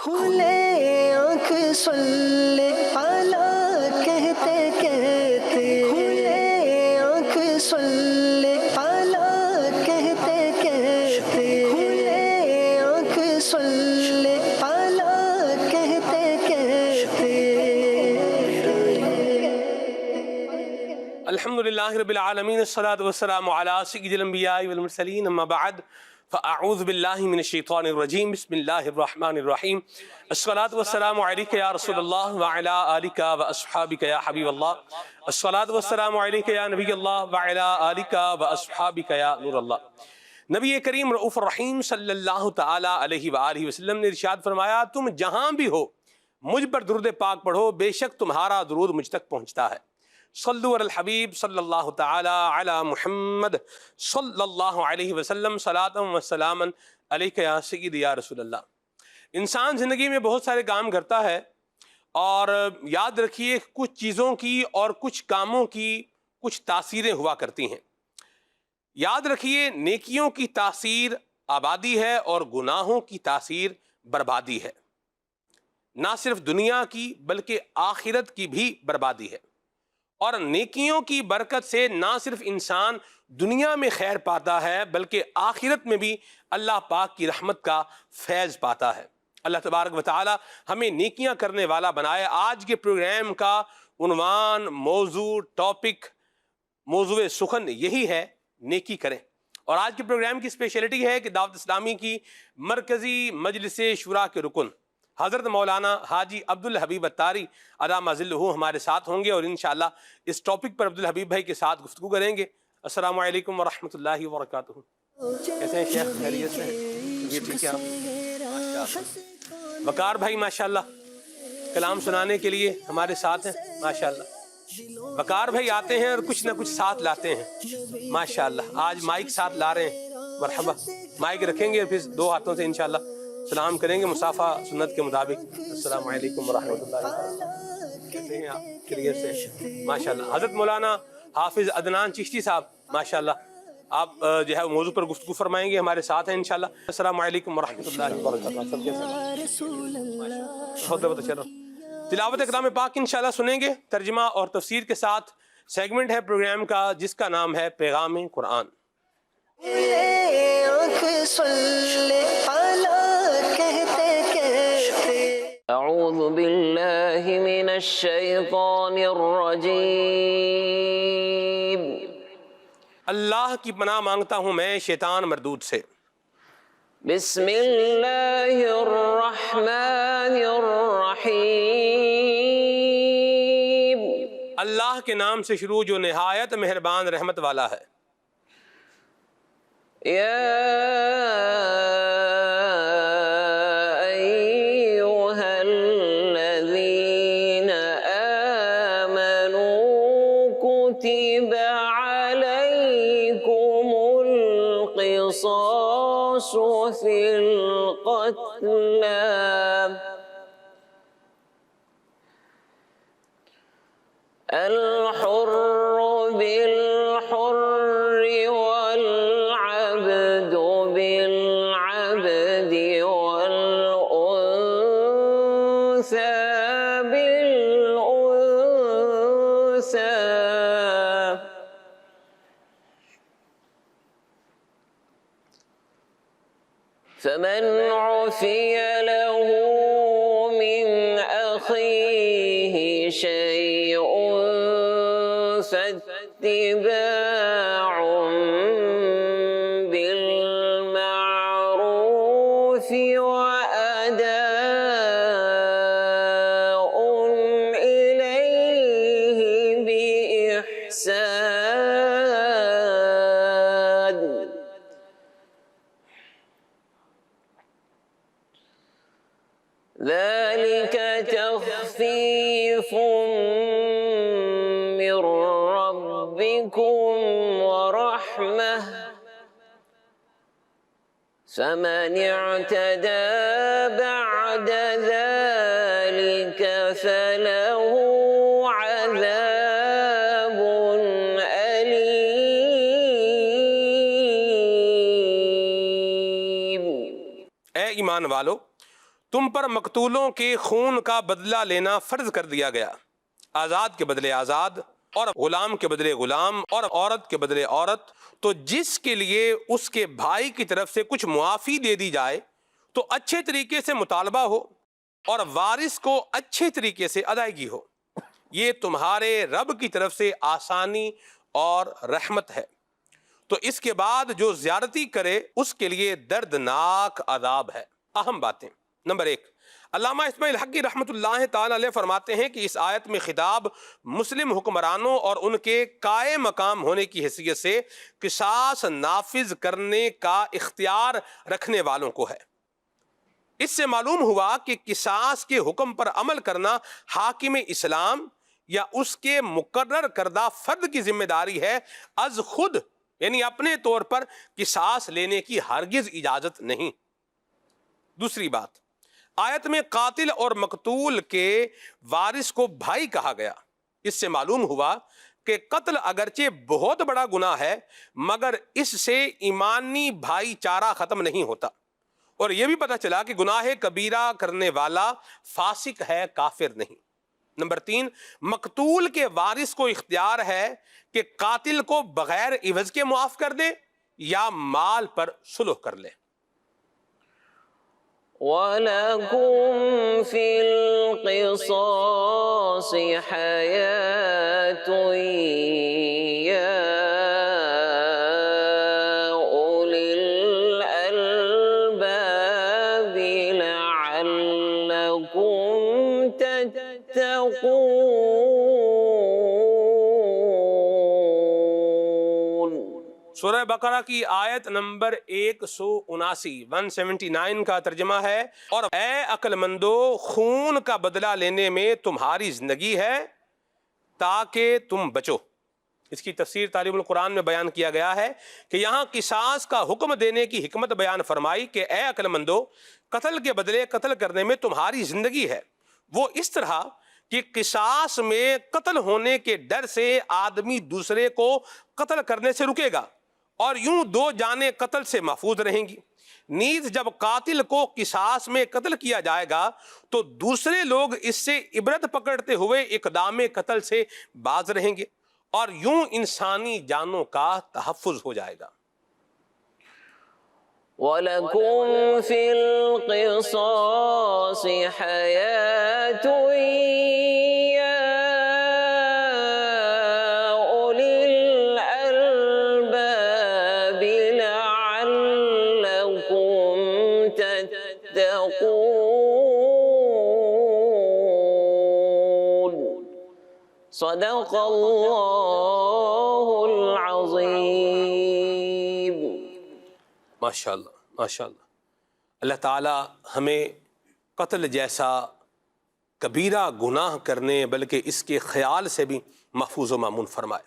کھلے آنکھ صلی اعلیٰ کہتے کہتے، کھلے آنکھ صلی اعلیٰ کہتے کہتے، کھلے آنکھ صلی اعلیٰ کہتے کہتے۔ الحمدللہ رب العالمین، الصلاۃ والسلام علی سید الانبیاء والمرسلین، اما بعد فاعوذ باللہ من الشیطان الرجیم، بسم اللہ الرحمن الرحیم۔ الصلاۃ والسلام علیک یا رسول اللہ وعلی آلک واصحابک یا حبیب اللہ۔ الصلاۃ والسلام علیک یا نبی اللہ وعلی آلک واصحابک یا نور اللہ۔ نبی کریم رؤوف الرحیم صلی اللہ تعالی علیہ وآلہ وسلم نے ارشاد فرمایا، تم جہاں بھی ہو مجھ پر درود پاک پڑھو، بے شک تمہارا درود مجھ تک پہنچتا ہے۔ صلو علی الحبیب صلی اللہ تعالی علی محمد صلی اللہ علیہ وسلم، صلاۃ و سلاما علیک یا سیدی یا رسول اللہ۔ انسان زندگی میں بہت سارے کام کرتا ہے، اور یاد رکھیے کچھ چیزوں کی اور کچھ کاموں کی کچھ تاثیریں ہوا کرتی ہیں۔ یاد رکھیے نیکیوں کی تاثیر آبادی ہے اور گناہوں کی تاثیر بربادی ہے۔ نہ صرف دنیا کی بلکہ آخرت کی بھی بربادی ہے، اور نیکیوں کی برکت سے نہ صرف انسان دنیا میں خیر پاتا ہے بلکہ آخرت میں بھی اللہ پاک کی رحمت کا فیض پاتا ہے۔ اللہ تبارک و تعالی ہمیں نیکیاں کرنے والا بنائے۔ آج کے پروگرام کا عنوان، موضوع، ٹاپک، موضوع سخن یہی ہے، نیکی کریں۔ اور آج کے پروگرام کی اسپیشلٹی ہے کہ دعوت اسلامی کی مرکزی مجلس شورا کے رکن حضرت مولانا حاجی عبدالحبیب اتاری ادام ظلہ ہمارے ساتھ ہوں گے، اور انشاءاللہ اس ٹاپک پر عبدالحبیب بھائی کے ساتھ گفتگو کریں گے۔ السلام علیکم ورحمۃ اللہ وبرکاتہ۔ کیسے ہیں شیخ؟ خیریت سے ہیں؟ یہ ٹھیک ہے آپ؟ وقار بھائی ماشاءاللہ کلام سنانے کے لیے ہمارے ساتھ ہیں ماشاءاللہ۔ وقار بھائی آتے ہیں اور کچھ نہ کچھ ساتھ لاتے ہیں ماشاءاللہ۔ آج مائک ساتھ لا رہے ہیں، مرحبا۔ مائک رکھیں گے، پھر دو ہاتھوں سے انشاءاللہ سلام کریں گے مصافہ سنت کے مطابق۔ السلام علیکم ورحمۃ اللہ وبرکاتہ۔ کیسے ہیں آپ؟ خیریت سے ماشاءاللہ۔ حضرت مولانا حافظ عدنان چشتی صاحب ماشاءاللہ، آپ جو ہے موضوع پر گفتگو فرمائیں گے، ہمارے ساتھ ہیں انشاءاللہ۔ السلام علیکم ورحمۃ اللہ وبرکاتہ۔ سب کیسے ہیں؟ تلاوت کلام پاک انشاءاللہ سنیں گے، ترجمہ اور تفسیر کے ساتھ۔ سیگمنٹ ہے پروگرام کا جس کا نام ہے پیغام قرآن۔ اعوذ باللہ من الشیطان الرجیم۔ اللہ کی پناہ مانگتا ہوں میں شیطان مردود سے۔ بسم اللہ الرحمن الرحیم۔ اللہ کے نام سے شروع جو نہایت مہربان رحمت والا ہے۔ فی القتل الحر بالحر والعبد بالعبد والأنثى بالأنثى فمن عفي له من أخيه شيء فاتباع بالمعروف وأداء إليه بإحسان ذلك تخفيف من ربكم ورحمة فمن اعتدى بعد ذلك فله عذاب أليم۔ اے ایمان والو، تم پر مقتولوں کے خون کا بدلہ لینا فرض کر دیا گیا، آزاد کے بدلے آزاد، اور غلام کے بدلے غلام، اور عورت کے بدلے عورت، تو جس کے لیے اس کے بھائی کی طرف سے کچھ معافی دے دی جائے تو اچھے طریقے سے مطالبہ ہو اور وارث کو اچھے طریقے سے ادائیگی ہو، یہ تمہارے رب کی طرف سے آسانی اور رحمت ہے۔ تو اس کے بعد جو زیادتی کرے اس کے لیے دردناک عذاب ہے۔ اہم باتیں، نمبر 1، علامہ اسماعیل حقی رحمۃ اللہ تعالی علیہ فرماتے ہیں کہ اس آیت میں خطاب مسلم حکمرانوں اور ان کے قائم مقام ہونے کی حیثیت سے قصاص نافذ کرنے کا اختیار رکھنے والوں کو ہے۔ اس سے معلوم ہوا کہ قصاص کے حکم پر عمل کرنا حاکم اسلام یا اس کے مقرر کردہ فرد کی ذمہ داری ہے، از خود یعنی اپنے طور پر قصاص لینے کی ہرگز اجازت نہیں۔ دوسری بات، آیت میں قاتل اور مقتول کے وارث کو بھائی کہا گیا۔ اس سے معلوم ہوا کہ قتل اگرچہ بہت بڑا گناہ ہے مگر اس سے ایمانی بھائی چارہ ختم نہیں ہوتا، اور یہ بھی پتہ چلا کہ گناہ کبیرہ کرنے والا فاسق ہے، کافر نہیں۔ نمبر 3، مقتول کے وارث کو اختیار ہے کہ قاتل کو بغیر عوض کے معاف کر دے یا مال پر صلح کر لے۔ وَلَكُمْ فِي الْقِصَاصِ حَيَاةٌ يَا أُولِي الْأَلْبَابِ لَعَلَّكُمْ تَتَّقُونَ۔ سورہ بقرہ کی آیت نمبر 179 کا ترجمہ ہے، اور اے عقل مندو، خون کا بدلہ لینے میں تمہاری زندگی ہے تاکہ تم بچو۔ اس کی تفسیر تعلیم القرآن میں بیان کیا گیا ہے کہ یہاں قصاص کا حکم دینے کی حکمت بیان فرمائی کہ اے عقل مندو، قتل کے بدلے قتل کرنے میں تمہاری زندگی ہے، وہ اس طرح کہ قصاص میں قتل ہونے کے ڈر سے آدمی دوسرے کو قتل کرنے سے رکے گا اور یوں دو جانیں قتل سے محفوظ رہیں گی۔ نیز جب قاتل کو قصاص میں قتل کیا جائے گا تو دوسرے لوگ اس سے عبرت پکڑتے ہوئے اقدام قتل سے باز رہیں گے اور یوں انسانی جانوں کا تحفظ ہو جائے گا۔ وَلَكُمْ فِي الْقِصَاصِ حَيَاةٌ يَا أُولِي الْأَلْبَابِ لَعَلَّكُمْ تَتَّقُونَ۔ صدق اللہ العظیم۔ ماشاءاللہ ماشاءاللہ، اللہ تعالی ہمیں قتل جیسا کبیرہ گناہ کرنے بلکہ اس کے خیال سے بھی محفوظ و مامون فرمائے۔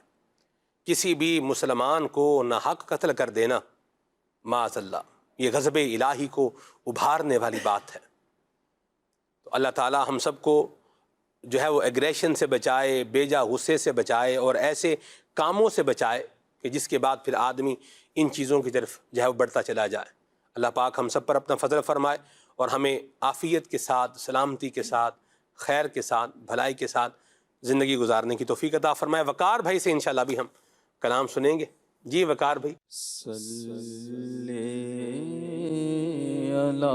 کسی بھی مسلمان کو ناحق قتل کر دینا معاذ اللہ یہ غضب الہی کو ابھارنے والی بات ہے۔ تو اللہ تعالی ہم سب کو جو ہے وہ ایگریشن سے بچائے، بیجا غصے سے بچائے اور ایسے کاموں سے بچائے کہ جس کے بعد پھر آدمی ان چیزوں کی طرف جو ہے وہ بڑھتا چلا جائے۔ اللہ پاک ہم سب پر اپنا فضل فرمائے اور ہمیں عافیت کے ساتھ، سلامتی کے ساتھ، خیر کے ساتھ، بھلائی کے ساتھ زندگی گزارنے کی توفیق عطا فرمائے۔ وقار بھائی سے انشاءاللہ بھی ہم کلام سنیں گے۔ جی وقار بھائی۔ صلی علی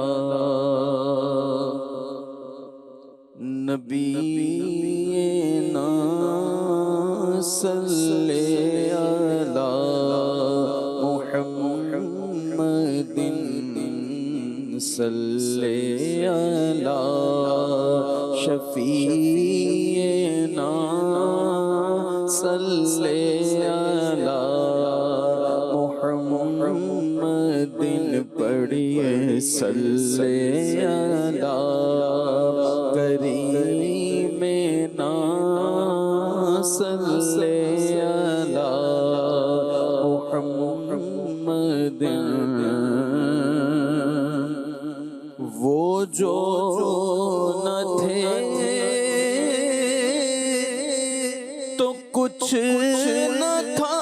نبینا صلی علی محمد صلی علی شفیعنا صلی علی محمد پڑھیے صلی علی کریمنا صلی علی محمد۔ وہ جو نہ تھے تو کچھ نہ تھا،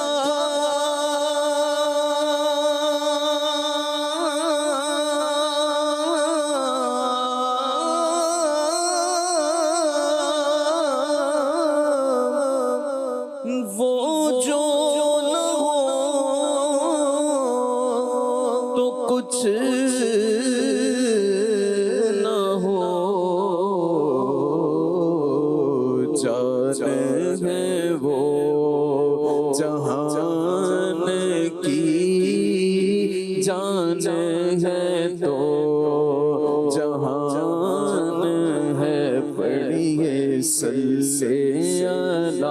صلی علی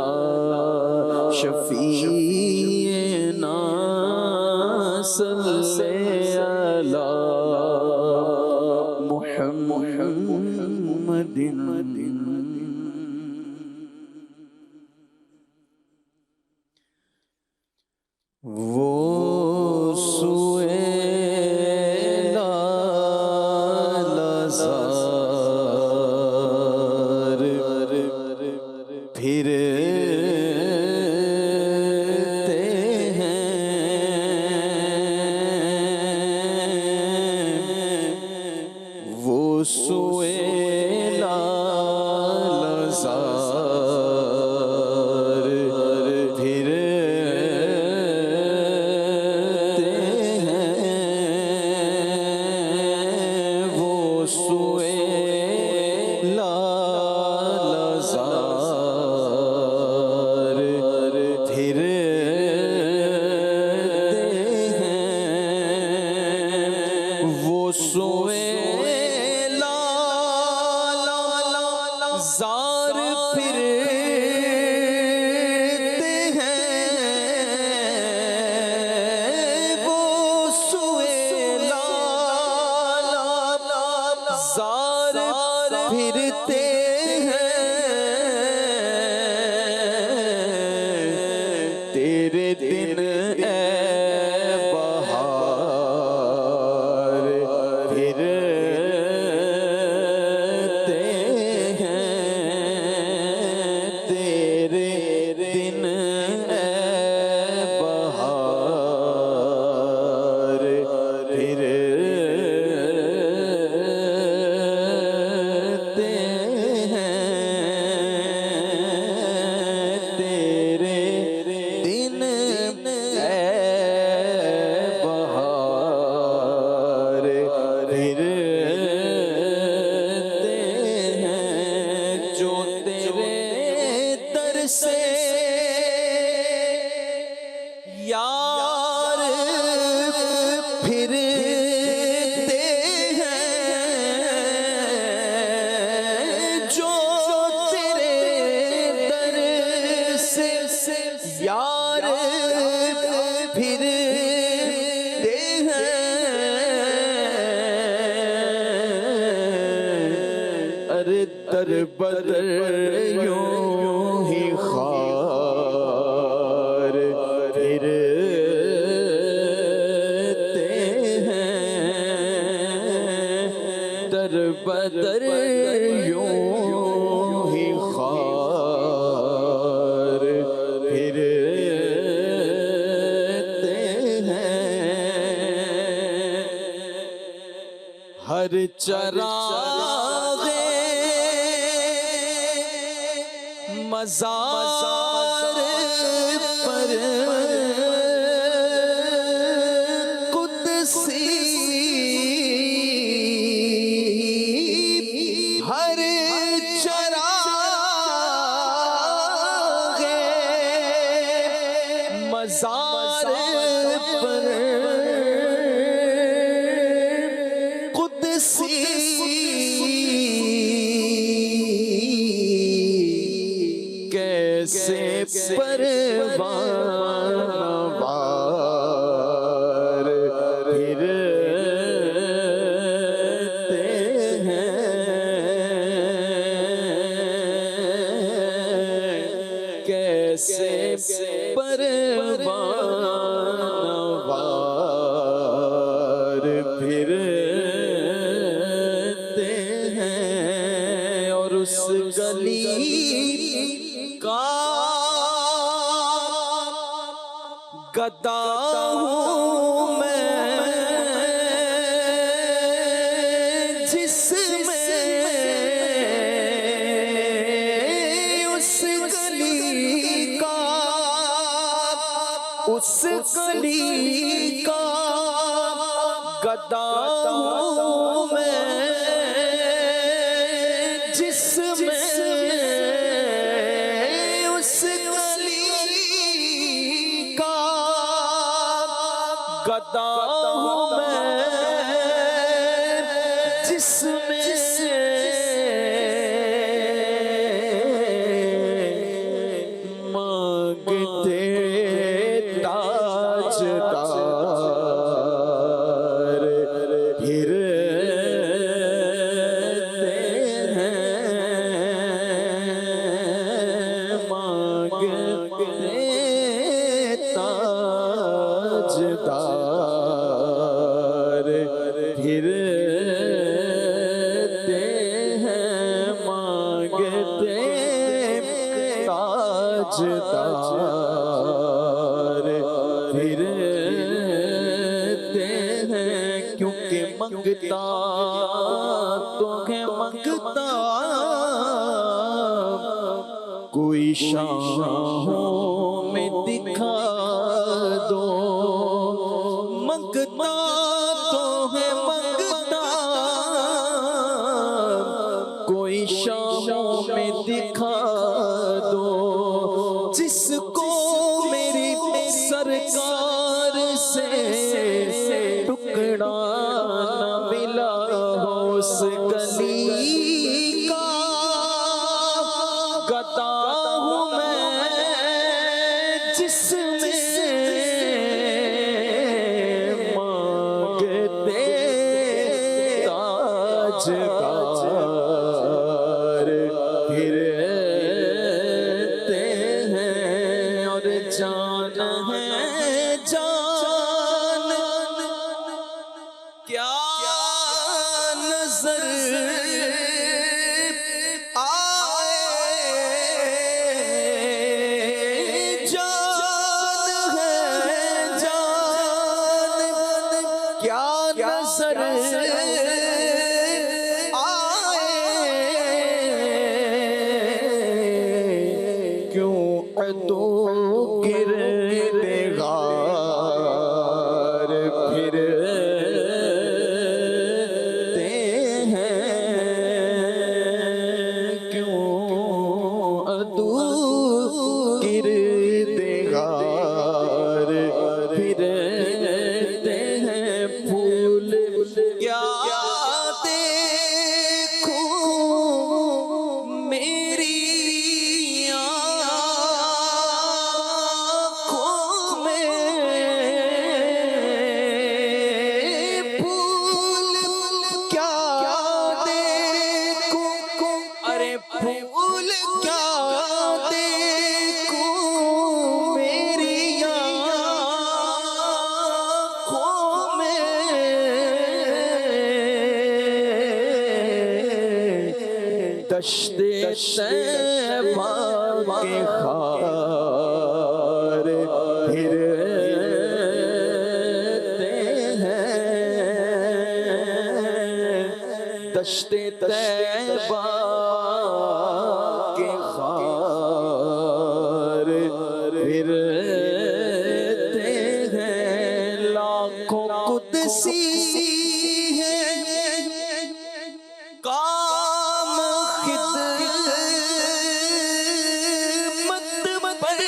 شفیعنا صلی علی محمد وہ سوئے لازار پھرتے ہیں وہ سوئے لازار پھرتے ہیں تیرے دن اے بہار پھرتے ہیں تیرے دن اے بہار یار پھرتے ہیں جو تیرے در سے یار پھرتے ہیں ارے در بدر یوں ہی خار پھرتے ہیں در بدر یوں ہی خار پھرتے ہیں ہر چراغ مزار پر قدسی ہر چراغ مزار پر قدسی کیسے پروان وار پھرتے ہیں کیسے پروان وار پھرتے ہیں اور اس گلی کا گدا ہوں میں جس میں اس گلی کا گدا ہوں میں جس میں اس گلی کا گدا ہوں میں جس میں تاجدار پھرتے ہیں کیونکہ منگتا تو ہے منگتا کوئی شاہوں میں دکھا دو منگتا تو ہے منگتا کوئی شاہوں میں دکھا دو جس کو میری سرکار سے ٹکڑا نہ ملا ہو اس گلی کا گدا ہوں میں جس میں مانگتے تاجدار پھرتے ہیں اور جان ہے جان کیا نظر آئے جان ہے جان کیا نظر آئے کیوں عدو گرد غار پھرتے ہیں کیوں عدو گرد غار پھرتے ہیں پھول کیا دیکھوں میری آنکھوں میں پھول کیا دیکھوں ارے پھول کیا دیکھوں میری آنکھوں میں دشت طیبہ کے خار پھرتے ہیں دشت طیبہ کے خار پھرتے ہیں لاکھوں قدسی ہیں کام خدمت پر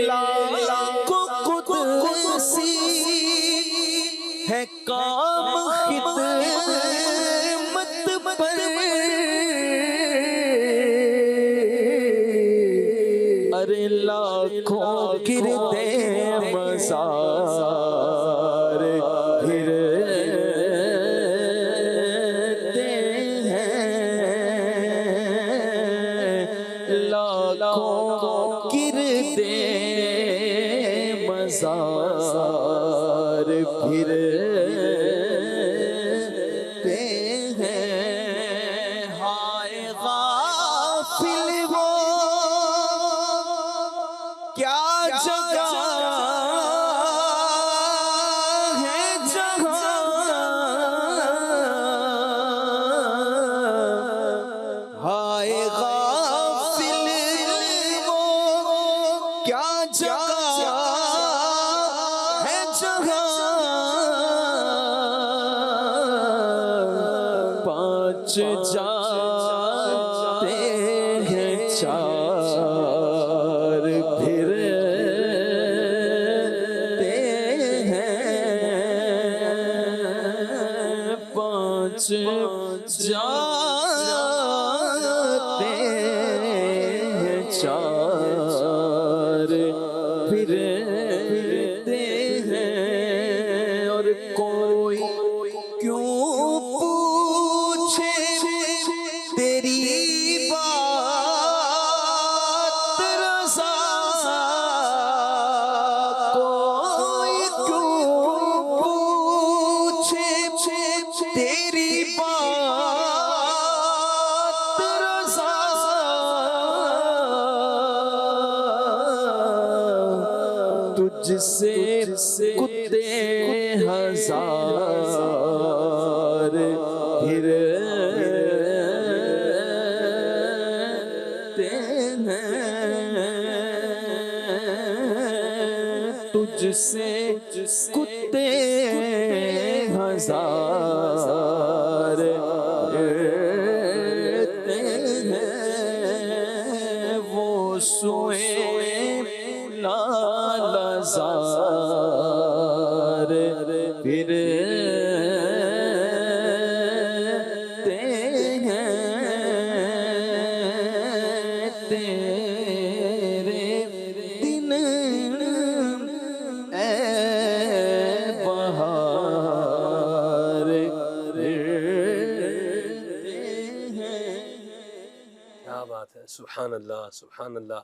لاکھوں قدسی ہے کام خدمت پر ارے لاکھوں گردے مزار پھرتے ہیں لاکھوں گردے مزار پھرتے ہیں ہائے غافل وہ کیا جگہ ہے جہاں ہائے غافل وہ کیا جگہ ہے جہاں پانچ جاتے ہیں چار پھرتے ہیں پانچ جاتے ہیں چار پھرتے ہیں اور کوئی کیوں پوچھے تیری بات رضا کوئی کیوں پوچھے تیری بات تجھ سے کتے ہزار پھرتے ہیں، تجھ سے کتے ہزار پھرتے ہیں، وہ سوئے لالزار پھرتے ہیں، تیرے دن اے بہار کیا بات ہے، سبحان اللہ سبحان اللہ۔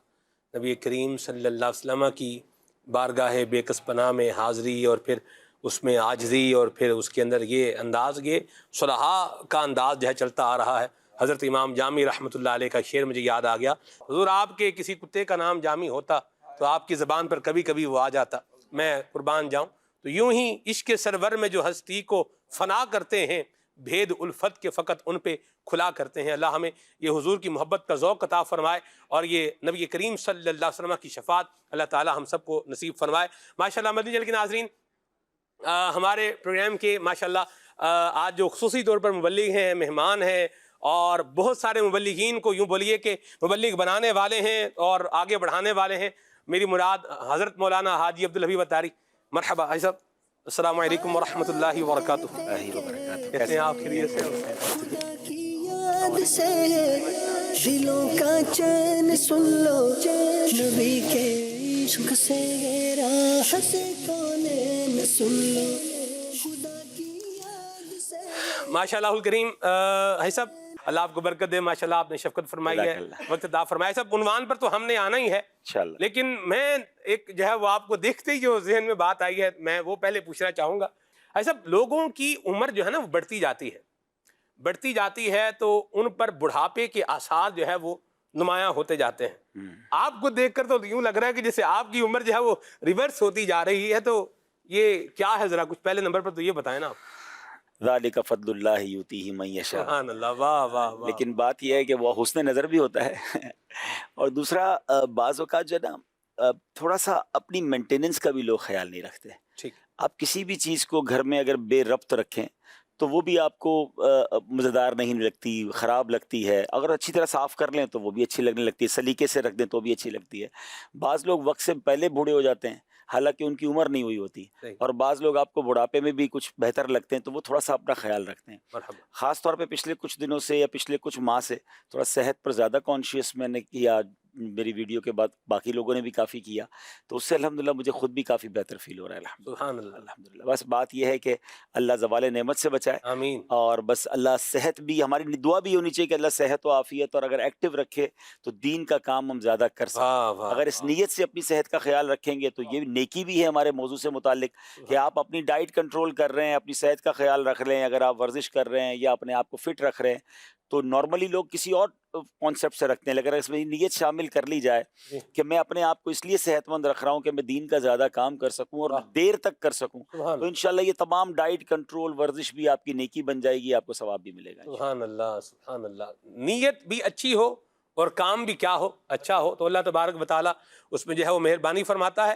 نبی کریم صلی اللہ علیہ وسلم کی بارگاہ بے کس پناہ میں حاضری، اور پھر اس میں عاجزی، اور پھر اس کے اندر یہ انداز، یہ صلحاء کا انداز جو ہے چلتا آ رہا ہے۔ حضرت امام جامی رحمۃ اللہ علیہ کا شعر مجھے یاد آ گیا، حضور آپ کے کسی کتے کا نام جامی ہوتا تو آپ کی زبان پر کبھی کبھی وہ آ جاتا، میں قربان جاؤں۔ تو یوں ہی عشق سرور میں جو ہستی کو فنا کرتے ہیں، بھید الفت کے فقط ان پہ کھلا کرتے ہیں۔ اللہ ہمیں یہ حضور کی محبت کا ذوق عطا فرمائے، اور یہ نبی کریم صلی اللہ علیہ وسلم کی شفاعت اللہ تعالی ہم سب کو نصیب فرمائے۔ ماشاءاللہ مدنی چینل کے ناظرین، ہمارے پروگرام کے ماشاءاللہ آج جو خصوصی طور پر مبلغ ہیں، مہمان ہیں، اور بہت سارے مبلغین کو یوں بولیے کہ مبلغ بنانے والے ہیں اور آگے بڑھانے والے ہیں۔ میری مراد حضرت مولانا حاجی عبدالحبیب اتاری، مرحبا حاجی صاحب، السلام علیکم ورحمۃ اللہ وبرکاتہ۔ کیسے ہیں آپ؟ خیریت سے؟ خدا کی یاد سے دلوں کا چین سن لو، نبی کے عشق سے راہ سے کونین سن لو، خدا کی یاد سے۔ ماشاءاللہ الکریم حاجی صاحب، اللہ آپ کو برکت دے، ماشاءاللہ آپ نے شفقت فرمائی ہے، وقت عطا فرمایا۔ صاحب عنوان پر تو ہم نے آنا ہی ہے انشاءاللہ، لیکن میں ایک جو ہے وہ آپ کو دیکھتے ہی جو ذہن میں بات آئی ہے، میں وہ پہلے پوچھنا چاہوں گا۔ حاجی صاحب، لوگوں کی عمر جو ہے نا وہ بڑھتی جاتی ہے تو ان پر بڑھاپے کے آثار جو ہے وہ نمایاں ہوتے جاتے ہیں۔ آپ کو دیکھ کر تو یوں لگ رہا ہے کہ جیسے آپ کی عمر جو ہے وہ ریورس ہوتی جا رہی ہے، تو یہ کیا ہے؟ ذرا کچھ پہلے نمبر پر تو یہ بتائیں نا آپ۔ ذالک فضل اللہ یؤتیہ من یشاء۔ سبحان اللہ، واہ واہ واہ۔ لیکن بات یہ ہے کہ وہ حسن نظر بھی ہوتا ہے، اور دوسرا بعض اوقات جو ہے نا تھوڑا سا اپنی مینٹیننس کا بھی لوگ خیال نہیں رکھتے۔ ٹھیک، آپ کسی بھی چیز کو گھر میں اگر بے ربط رکھیں تو وہ بھی آپ کو مزیدار نہیں لگتی، خراب لگتی ہے۔ اگر اچھی طرح صاف کر لیں تو وہ بھی اچھی لگنے لگتی ہے، سلیقے سے رکھ دیں تو بھی اچھی لگتی ہے۔ بعض لوگ وقت سے پہلے بوڑھے ہو جاتے ہیں حالانکہ ان کی عمر نہیں ہوئی ہوتی، اور بعض لوگ آپ کو بڑھاپے میں بھی کچھ بہتر لگتے ہیں تو وہ تھوڑا سا اپنا خیال رکھتے ہیں۔ خاص طور پہ پچھلے کچھ دنوں سے یا پچھلے کچھ ماہ سے تھوڑا صحت پر زیادہ کانشیس میں نے کیا، میری ویڈیو کے بعد باقی لوگوں نے بھی کافی کیا، تو اس سے الحمدللہ مجھے خود بھی کافی بہتر فیل ہو رہا ہے الحمدللہ۔ بس بات یہ ہے کہ اللہ زوال نعمت سے بچائے، آمین۔ اور بس اللہ صحت بھی، ہماری دعا بھی ہونی چاہیے کہ اللہ صحت و عافیت، اور اگر ایکٹیو رکھے تو دین کا کام ہم زیادہ کر سکیں۔ اگر اس نیت سے اپنی صحت کا خیال رکھیں گے تو یہ نیکی بھی ہے ہمارے موضوع سے متعلق کہ آپ اپنی ڈائٹ کنٹرول کر رہے ہیں، اپنی صحت کا خیال رکھ رہے ہیں، اگر آپ ورزش کر رہے ہیں یا اپنے آپ کو فٹ رکھ رہے ہیں، تو نارملی لوگ کسی اور کانسیپٹ سے رکھتے ہیں، لیکن اس میں نیت شامل کر لی جائے کہ میں اپنے آپ کو اس لیے صحت مند رکھ رہا ہوں کہ میں دین کا زیادہ کام کر سکوں اور دیر تک کر سکوں، تو انشاءاللہ یہ تمام ڈائٹ کنٹرول، ورزش بھی آپ کی نیکی بن جائے گی، آپ کو ثواب بھی ملے گا۔ سبحان اللہ سبحان اللہ۔ نیت بھی اچھی ہو اور کام بھی کیا ہو، اچھا ہو، تو اللہ تبارک و تعالیٰ اس میں جو ہے وہ مہربانی فرماتا ہے۔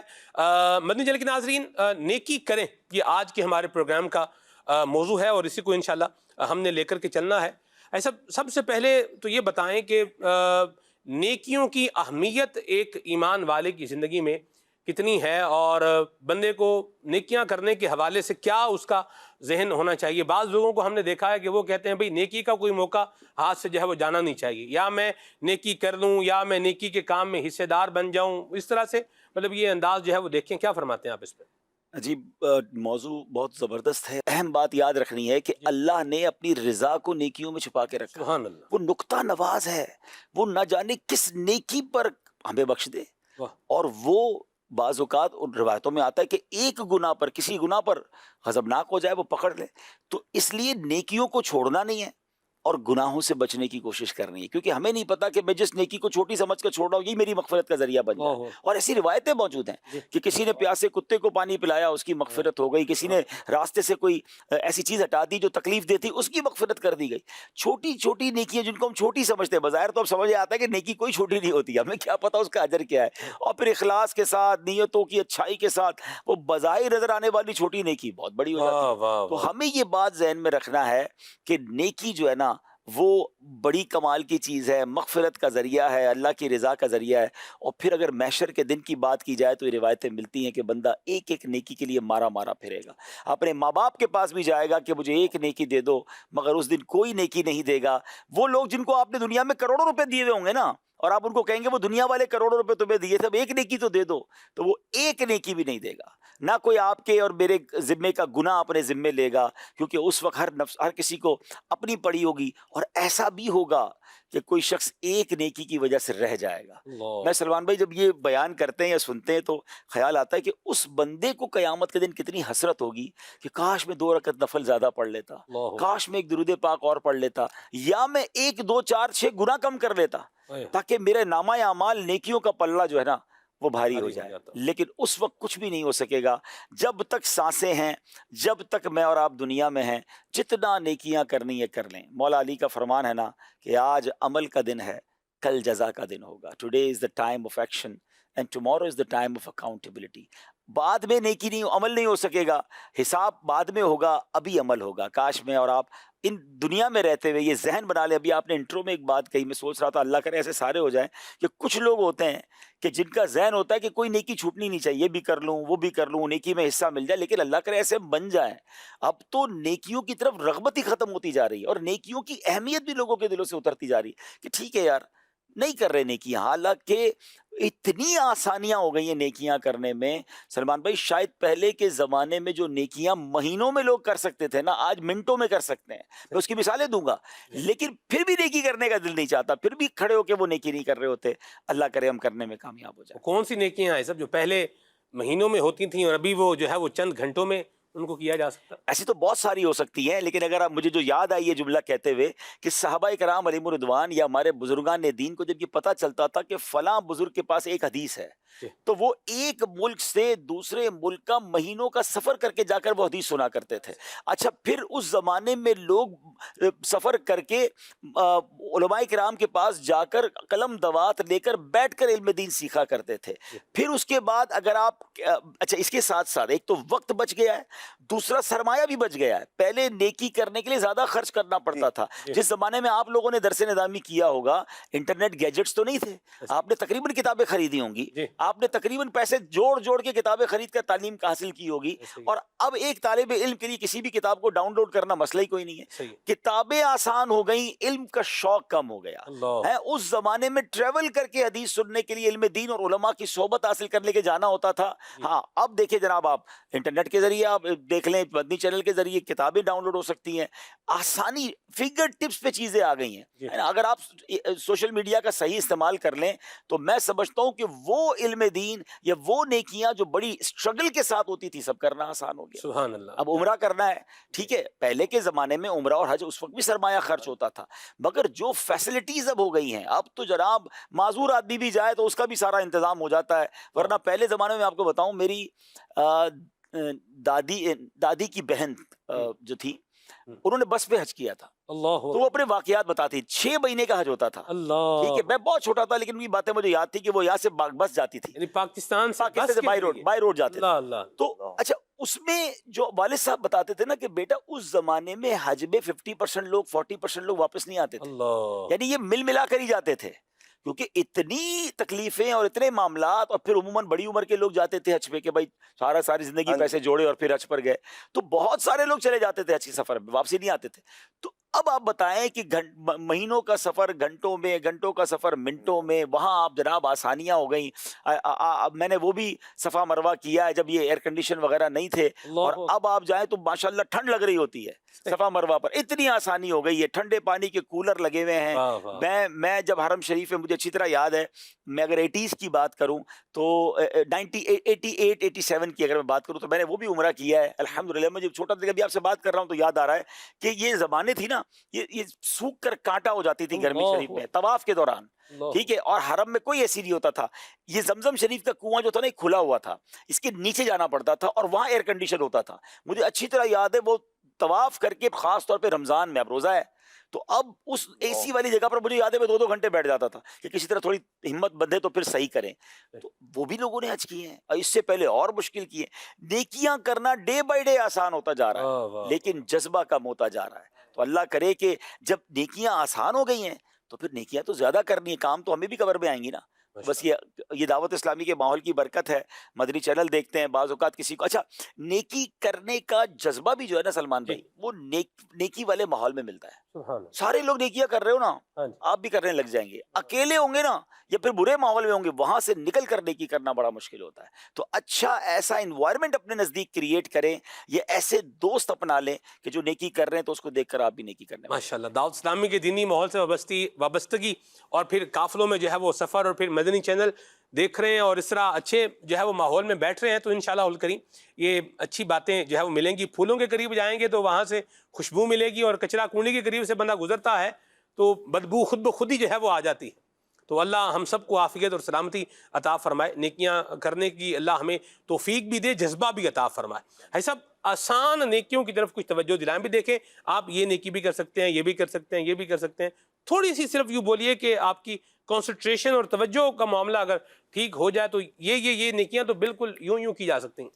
مدنی چینل کے ناظرین، نیکی کریں، یہ آج کے ہمارے پروگرام کا موضوع ہے، اور اسی کو انشاءاللہ ہم نے لے کر کے چلنا ہے۔ ایسا سب سے پہلے تو یہ بتائیں کہ نیکیوں کی اہمیت ایک ایمان والے کی زندگی میں کتنی ہے، اور بندے کو نیکیاں کرنے کے حوالے سے کیا اس کا ذہن ہونا چاہیے۔ بعض لوگوں کو ہم نے دیکھا ہے کہ وہ کہتے ہیں بھئی نیکی کا کوئی موقع ہاتھ سے جو ہے وہ جانا نہیں چاہیے، یا میں نیکی کر لوں یا میں نیکی کے کام میں حصے دار بن جاؤں، اس طرح سے مطلب یہ انداز جو ہے وہ دیکھیں، کیا فرماتے ہیں آپ اس پہ؟ عجیب موضوع بہت زبردست ہے۔ اہم بات یاد رکھنی ہے کہ اللہ نے اپنی رضا کو نیکیوں میں چھپا کے رکھا، سبحان اللہ، وہ نقطہ نواز ہے، وہ نہ جانے کس نیکی پر ہمیں بخش دے، اور وہ بعض اوقات ان روایتوں میں آتا ہے کہ ایک گناہ پر، کسی گناہ پر غضبناک ہو جائے، وہ پکڑ لے۔ تو اس لیے نیکیوں کو چھوڑنا نہیں ہے، اور گناہوں سے بچنے کی کوشش کرنی ہے، کیونکہ ہمیں نہیں پتا کہ میں جس نیکی کو چھوٹی سمجھ کر چھوڑ رہا ہوں یہی میری مغفرت کا ذریعہ بن جائے. اور ایسی روایتیں موجود ہیں کہ کسی نے پیاسے کتے کو پانی پلایا اس کی مغفرت ہو گئی، کسی نے راستے سے کوئی ایسی چیز ہٹا دی جو تکلیف دیتی اس کی مغفرت کر دی گئی. چھوٹی چھوٹی نیکیاں جن کو ہم چھوٹی سمجھتے ہیں، بظاہر تو اب سمجھ آتا ہے کہ نیکی کوئی چھوٹی نہیں ہوتی، ہمیں کیا پتا اس کا اجر کیا ہے، اور پھر اخلاص کے ساتھ نیتوں کی اچھائی کے ساتھ وہ بظاہر نظر آنے والی چھوٹی نیکی بہت بڑی ہو جاتی ہے. تو ہمیں یہ بات ذہن میں رکھنا ہے کہ نیکی جو ہے نا وہ بڑی کمال کی چیز ہے، مغفرت کا ذریعہ ہے، اللہ کی رضا کا ذریعہ ہے. اور پھر اگر محشر کے دن کی بات کی جائے تو یہ روایتیں ملتی ہیں کہ بندہ ایک ایک نیکی کے لیے مارا مارا پھرے گا، اپنے ماں باپ کے پاس بھی جائے گا کہ مجھے ایک نیکی دے دو، مگر اس دن کوئی نیکی نہیں دے گا. وہ لوگ جن کو آپ نے دنیا میں کروڑوں روپے دیے ہوئے ہوں گے نا، اور آپ ان کو کہیں گے وہ دنیا والے کروڑوں روپے تمہیں دیے تھے، اب ایک نیکی تو دے دو، تو وہ ایک نیکی بھی نہیں دے گا. نہ کوئی آپ کے اور میرے ذمے کا گناہ اپنے ذمے لے گا، کیونکہ اس وقت ہر کسی کو اپنی پڑی ہوگی. اور ایسا بھی ہوگا کہ کوئی شخص ایک نیکی کی وجہ سے رہ جائے گا. میں سلمان بھائی جب یہ بیان کرتے ہیں یا سنتے ہیں تو خیال آتا ہے کہ اس بندے کو قیامت کے دن کتنی حسرت ہوگی کہ کاش میں 2 رکعت نفل زیادہ پڑھ لیتا، کاش میں ایک درود پاک اور پڑھ لیتا، یا میں 1 2 4 6 گناہ کم کر لیتا، تاکہ میرے نامہ اعمال نیکیوں کا پلہ جو ہے نا وہ بھاری ہو جائے. لیکن اس وقت کچھ بھی نہیں ہو سکے گا. جب تک سانسیں ہیں، جب تک میں اور آپ دنیا میں ہیں، جتنا نیکیاں کرنی ہے کر لیں. مولا علی کا فرمان ہے نا کہ آج عمل کا دن ہے، کل جزا کا دن ہوگا. Today is the time of action and tomorrow is the time of accountability. بعد میں نیکی نہیں، عمل نہیں ہو سکے گا، حساب بعد میں ہوگا، ابھی عمل ہوگا. کاش میں اور آپ ان دنیا میں رہتے ہوئے یہ ذہن بنا لیں. ابھی آپ نے انٹرو میں ایک بات کہی، میں سوچ رہا تھا اللہ کرے ایسے سارے ہو جائیں کہ کچھ لوگ ہوتے ہیں کہ جن کا ذہن ہوتا ہے کہ کوئی نیکی چھوٹنی نہیں چاہیے، یہ بھی کر لوں وہ بھی کر لوں، نیکی میں حصہ مل جائے. لیکن اللہ کرے ایسے بن جائیں. اب تو نیکیوں کی طرف رغبت ہی ختم ہوتی جا رہی ہے، اور نیکیوں کی اہمیت بھی لوگوں کے دلوں سے اترتی جا رہی ہے کہ ٹھیک ہے یار نہیں کر رہے نیکیاں. حالانکہ اتنی آسانیاں ہو گئی ہیں نیکیاں کرنے میں سلمان بھائی، شاید پہلے کے زمانے میں جو نیکیاں مہینوں میں لوگ کر سکتے تھے نا، آج منٹوں میں کر سکتے ہیں. میں اس کی مثالیں دوں گا، لیکن پھر بھی نیکی کرنے کا دل نہیں چاہتا، پھر بھی کھڑے ہو کے وہ نیکی نہیں کر رہے ہوتے. اللہ کرے ہم کرنے میں کامیاب ہو جائیں. کون سی نیکیاں ہیں سب جو پہلے مہینوں میں ہوتی تھیں اور ابھی وہ جو ہے وہ چند گھنٹوں میں ان کو کیا جا سکتا؟ ایسی تو بہت ساری ہو سکتی ہیں، لیکن اگر آپ مجھے جو یاد آئی یہ جملہ کہتے ہوئے کہ صحابہ کرام علیہم الرضوان یا ہمارے بزرگان دین کو جب یہ پتہ چلتا تھا کہ فلاں بزرگ کے پاس ایک حدیث ہے، تو وہ ایک ملک سے دوسرے ملک کا مہینوں کا سفر کر کے جا کر وہ حدیث سنا کرتے تھے. اچھا پھر اس زمانے میں لوگ سفر کر کے علماء کرام کے پاس جا کر قلم دوات لے کر بیٹھ کر علم دین سیکھا کرتے تھے. پھر اس کے بعد اگر آپ اچھا اس کے ساتھ ساتھ ایک تو وقت بچ گیا ہے، دوسرا سرمایہ بھی بچ گیا ہے. پہلے نیکی کرنے کے لیے زیادہ خرچ کرنا پڑتا تھا. جس زمانے میں آپ لوگوں نے درس نظامی کیا ہوگا، انٹرنیٹ گیجٹس تو نہیں تھے، آپ نے تقریباً کتابیں خریدی ہوں گی، آپ نے تقریباً پیسے جوڑ کے کتابیں خرید کر تعلیم حاصل کی ہوگی. اور اب ایک طالب علم کے لیے کسی بھی کتاب کو ڈاؤن لوڈ کرنا مسئلہ ہی کوئی نہیں ہے. کتابیں آسان ہو گئیں، علم کا شوق کم ہو گیا ہے. اس زمانے میں ٹریول کر کے حدیث سننے کے لیے علم دین اور علماء کی صحبت حاصل کرنے کے جانا ہوتا تھا. ہاں اب دیکھیں جناب، آپ انٹرنیٹ کے ذریعے آپ دیکھ لیں، مدنی چینل کے ذریعے کتابیں ڈاؤن لوڈ ہو سکتی ہیں. آسانی فنگر ٹپس پہ چیزیں آ گئی ہیں. اگر آپ سوشل میڈیا کا صحیح استعمال کر لیں تو میں سمجھتا ہوں کہ وہ علم دین یا وہ نیکیاں جو بڑی اسٹرگل کے ساتھ ہوتی تھی سب کرنا آسان ہو گیا. سبحان اللہ. اب عمرہ کرنا ہے، ٹھیک ہے، پہلے کے زمانے میں عمرہ اور حج اس وقت بھی سرمایہ خرچ ہوتا تھا، مگر جو فیسلٹیز اب ہو گئی ہیں، اب تو جناب معذور آدمی بھی جائے تو اس کا بھی سارا انتظام ہو جاتا ہے. ورنہ پہلے زمانے میں آپ کو بتاؤں، میری دادی کی بہن جو تھی، انہوں نے بس پہ حج کیا تھا. تو وہ اپنے واقعات بتاتی، 6 مہینے کا حج ہوتا تھا. ٹھیک ہے، میں بہت چھوٹا تھا لیکن ان کی باتیں مجھے یاد تھی کہ وہ یہاں سے بس جاتی تھی، یعنی پاکستان سے بائی روڈ جاتے تھے. تو اچھا اس میں جو والد صاحب بتاتے تھے نا کہ بیٹا اس زمانے میں حج میں 50% لوگ 40% لوگ واپس نہیں آتے تھے. یعنی یہ مل ملا کر ہی جاتے تھے، کیونکہ اتنی تکلیفیں اور اتنے معاملات. اور پھر عموماً بڑی عمر کے لوگ جاتے تھے حج پہ کہ بھائی ساری زندگی پیسے جوڑے اور پھر حج پر گئے. تو بہت سارے لوگ چلے جاتے تھے حج کے سفر میں، واپسی نہیں آتے تھے. تو اب آپ بتائیں کہ مہینوں کا سفر گھنٹوں میں، گھنٹوں کا سفر منٹوں میں، وہاں آپ جناب آسانیاں ہو گئیں. میں نے وہ بھی صفا مروہ کیا ہے جب یہ ایئر کنڈیشن وغیرہ نہیں تھے. اور اب آپ جائیں تو ماشاءاللہ ٹھنڈ لگ رہی ہوتی ہے صفا مروہ پر، اتنی آسانی ہو گئی ہے. ٹھنڈے پانی کے کولر لگے ہوئے ہیں. میں جب حرم شریف میں، مجھے اچھی طرح یاد ہے، میں اگر 80s کی بات کروں تو 88 کی اگر میں بات کروں تو میں نے وہ بھی عمرہ کیا ہے الحمدللہ. مجھے چھوٹا تھا ابھی آپ سے بات کر رہا ہوں تو یاد آ رہا ہے کہ یہ زبانیں تھی نا, یہ سوکھ کر کانٹا ہو جاتی تھی گرمی شریف میں طواف کے دوران, ٹھیک ہے, اور حرم میں کوئی ایسی نہیں ہوتا تھا. یہ زمزم شریف کا کنواں جو تھا نا کھلا ہوا تھا, اس کے نیچے جانا پڑتا تھا اور وہاں ایئر کنڈیشن ہوتا تھا. مجھے اچھی طرح یاد ہے وہ طواف کر کے, خاص طور پہ رمضان میں, اب روزہ ہے تو اب اس اے سی والی جگہ پر مجھے یاد ہے میں 2 گھنٹے بیٹھ جاتا تھا کہ کسی طرح تھوڑی ہمت بندھے تو پھر صحیح کریں. تو وہ بھی لوگوں نے حج کیے ہیں اور اس سے پہلے اور مشکل کیے. نیکیاں کرنا ڈے بائی ڈے آسان ہوتا جا رہا ہے لیکن جذبہ کم ہوتا جا رہا ہے. تو اللہ کرے کہ جب نیکیاں آسان ہو گئی ہیں تو پھر نیکیاں تو زیادہ کرنی ہے, کام تو ہمیں بھی کور میں آئیں گی نا. بس یہ دعوت اسلامی کے ماحول کی برکت ہے. مدنی چینل دیکھتے ہیں بعض اوقات کسی کو, اچھا نیکی کرنے کا جذبہ بھی جو ہے نا سلمان بھائی, وہ نیکی والے ماحول میں ملتا ہے. سارے لوگ نیکیاں کر رہے ہو نا, آپ بھی کرنے لگ جائیں گے. اکیلے ہوں گے نا یا پھر برے ماحول میں ہوں گے, وہاں سے نکل کر نیکی کرنا بڑا مشکل ہوتا ہے. تو اچھا ایسا انوائرمنٹ اپنے نزدیک کریٹ کریں, یہ ایسے دوست اپنا لیں کہ جو نیکی کر رہے ہیں تو اس کو دیکھ کر آپ بھی نیکی کرنے. ماشاءاللہ, دعوت اسلامی کے دینی ماحول سے وابستگی اور پھر قافلوں میں جو ہے وہ سفر اور پھر مدنی چینل دیکھ رہے ہیں اور اس طرح اچھے جو ہے وہ ماحول میں بیٹھ رہے ہیں تو انشاءاللہ الکریم یہ اچھی باتیں جو ہے وہ ملیں گی. پھولوں کے قریب جائیں گے تو وہاں سے خوشبو ملے گی, اور کچرا کنڈی کے قریب سے بندہ گزرتا ہے تو بدبو خود بخود ہی جو ہے وہ آ جاتی ہے. تو اللہ ہم سب کو عافیت اور سلامتی عطا فرمائے, نیکیاں کرنے کی اللہ ہمیں توفیق بھی دے, جذبہ بھی عطا فرمائے. ہے سب آسان نیکیوں کی طرف کچھ توجہ دلائیں. بھی دیکھیں آپ یہ نیکی بھی کر سکتے ہیں, یہ بھی کر سکتے ہیں, یہ بھی کر سکتے ہیں. تھوڑی سی صرف یوں بولیے کہ آپ کی کنسنٹریشن اور توجہ کا معاملہ اگر ٹھیک ہو جائے تو یہ نیکیاں تو بالکل یوں کی جا سکتی ہیں.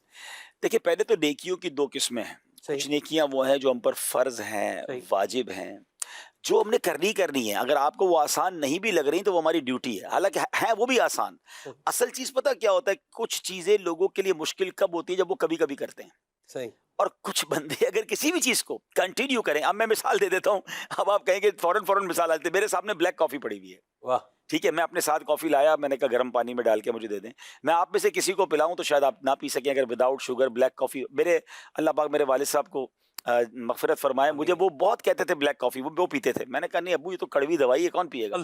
دیکھیں پہلے تو نیکیوں کی 2 قسمیں ہیں. کچھ نیکیاں وہ ہیں جو ہم پر فرض ہیں, واجب ہیں, جو ہم نے کرنی ہے. اگر آپ کو وہ آسان نہیں بھی لگ رہی تو وہ ہماری ڈیوٹی ہے, حالانکہ ہے وہ بھی آسان. اصل چیز پتہ کیا ہوتا ہے, کچھ چیزیں لوگوں کے لیے مشکل کب ہوتی ہے جب وہ کبھی کبھی کرتے ہیں. صحیح. اور کچھ بندے اگر کسی بھی چیز کو کنٹینیو کریں, اب میں مثال دے دیتا ہوں, اب آپ کہیں گے فوراً مثال آتی ہے. میرے سامنے بلیک کافی پڑی ہوئی ہے, واہ, ٹھیک ہے, میں اپنے ساتھ کافی لایا, میں نے کہا گرم پانی میں ڈال کے مجھے دے دیں. میں آپ میں سے کسی کو پلاؤں تو شاید آپ نہ پی سکیں اگر وداؤٹ شوگر بلیک کافی. میرے اللہ پاک میرے والد صاحب کو مغفرت فرمائے, مجھے وہ بہت کہتے تھے بلیک کافی, وہ پیتے تھے. میں نے کہا نہیں ابو یہ تو کڑوی دوائی ہے, کون پیے گا.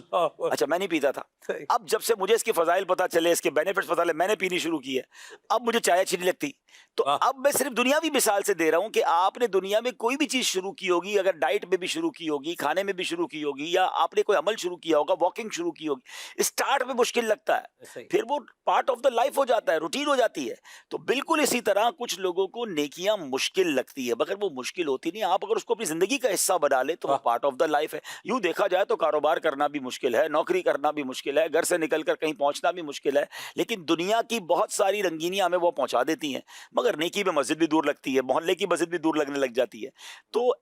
اچھا میں نہیں پیتا تھا. اب جب سے مجھے اس کے فضائل پتہ چلے, اس کے بینیفٹس پتہ چلے, میں نے پینی شروع کی ہے. اب مجھے چائے اچھی نہیں لگتی. تو اب میں صرف دنیاوی مثال سے دے رہا ہوں کہ آپ نے دنیا میں کوئی بھی چیز شروع کی ہوگی, اگر ڈائٹ میں بھی شروع کی ہوگی, کھانے میں بھی شروع کی ہوگی, یا آپ نے کوئی عمل شروع کیا ہوگا, واکنگ شروع کی ہوگی, اسٹارٹ میں مشکل لگتا ہے, پھر وہ پارٹ آف دا لائف ہو جاتا ہے, روٹین ہو جاتی ہے. تو بالکل اسی طرح کچھ لوگوں کو نیکیاں مشکل لگتی ہے, مگر وہ مشکل ہوتی نہیں. آپ اگر اس کو اپنی زندگی کا حصہ بنا لے تو وہ پارٹ آف دا لائف ہے. یوں دیکھا جائے تو کاروبار کرنا بھی مشکل ہے, نوکری کرنا بھی مشکل ہے, گھر سے نکل کر کہیں پہنچنا بھی مشکل ہے, لیکن دنیا کی بہت ساری رنگینیاں ہمیں وہ پہنچا دیتی ہیں. مگر نیکی میں مسجد بھی دور لگتی ہے, محلے کی مسجد بھی دور لگنے لگ جاتی ہے. تو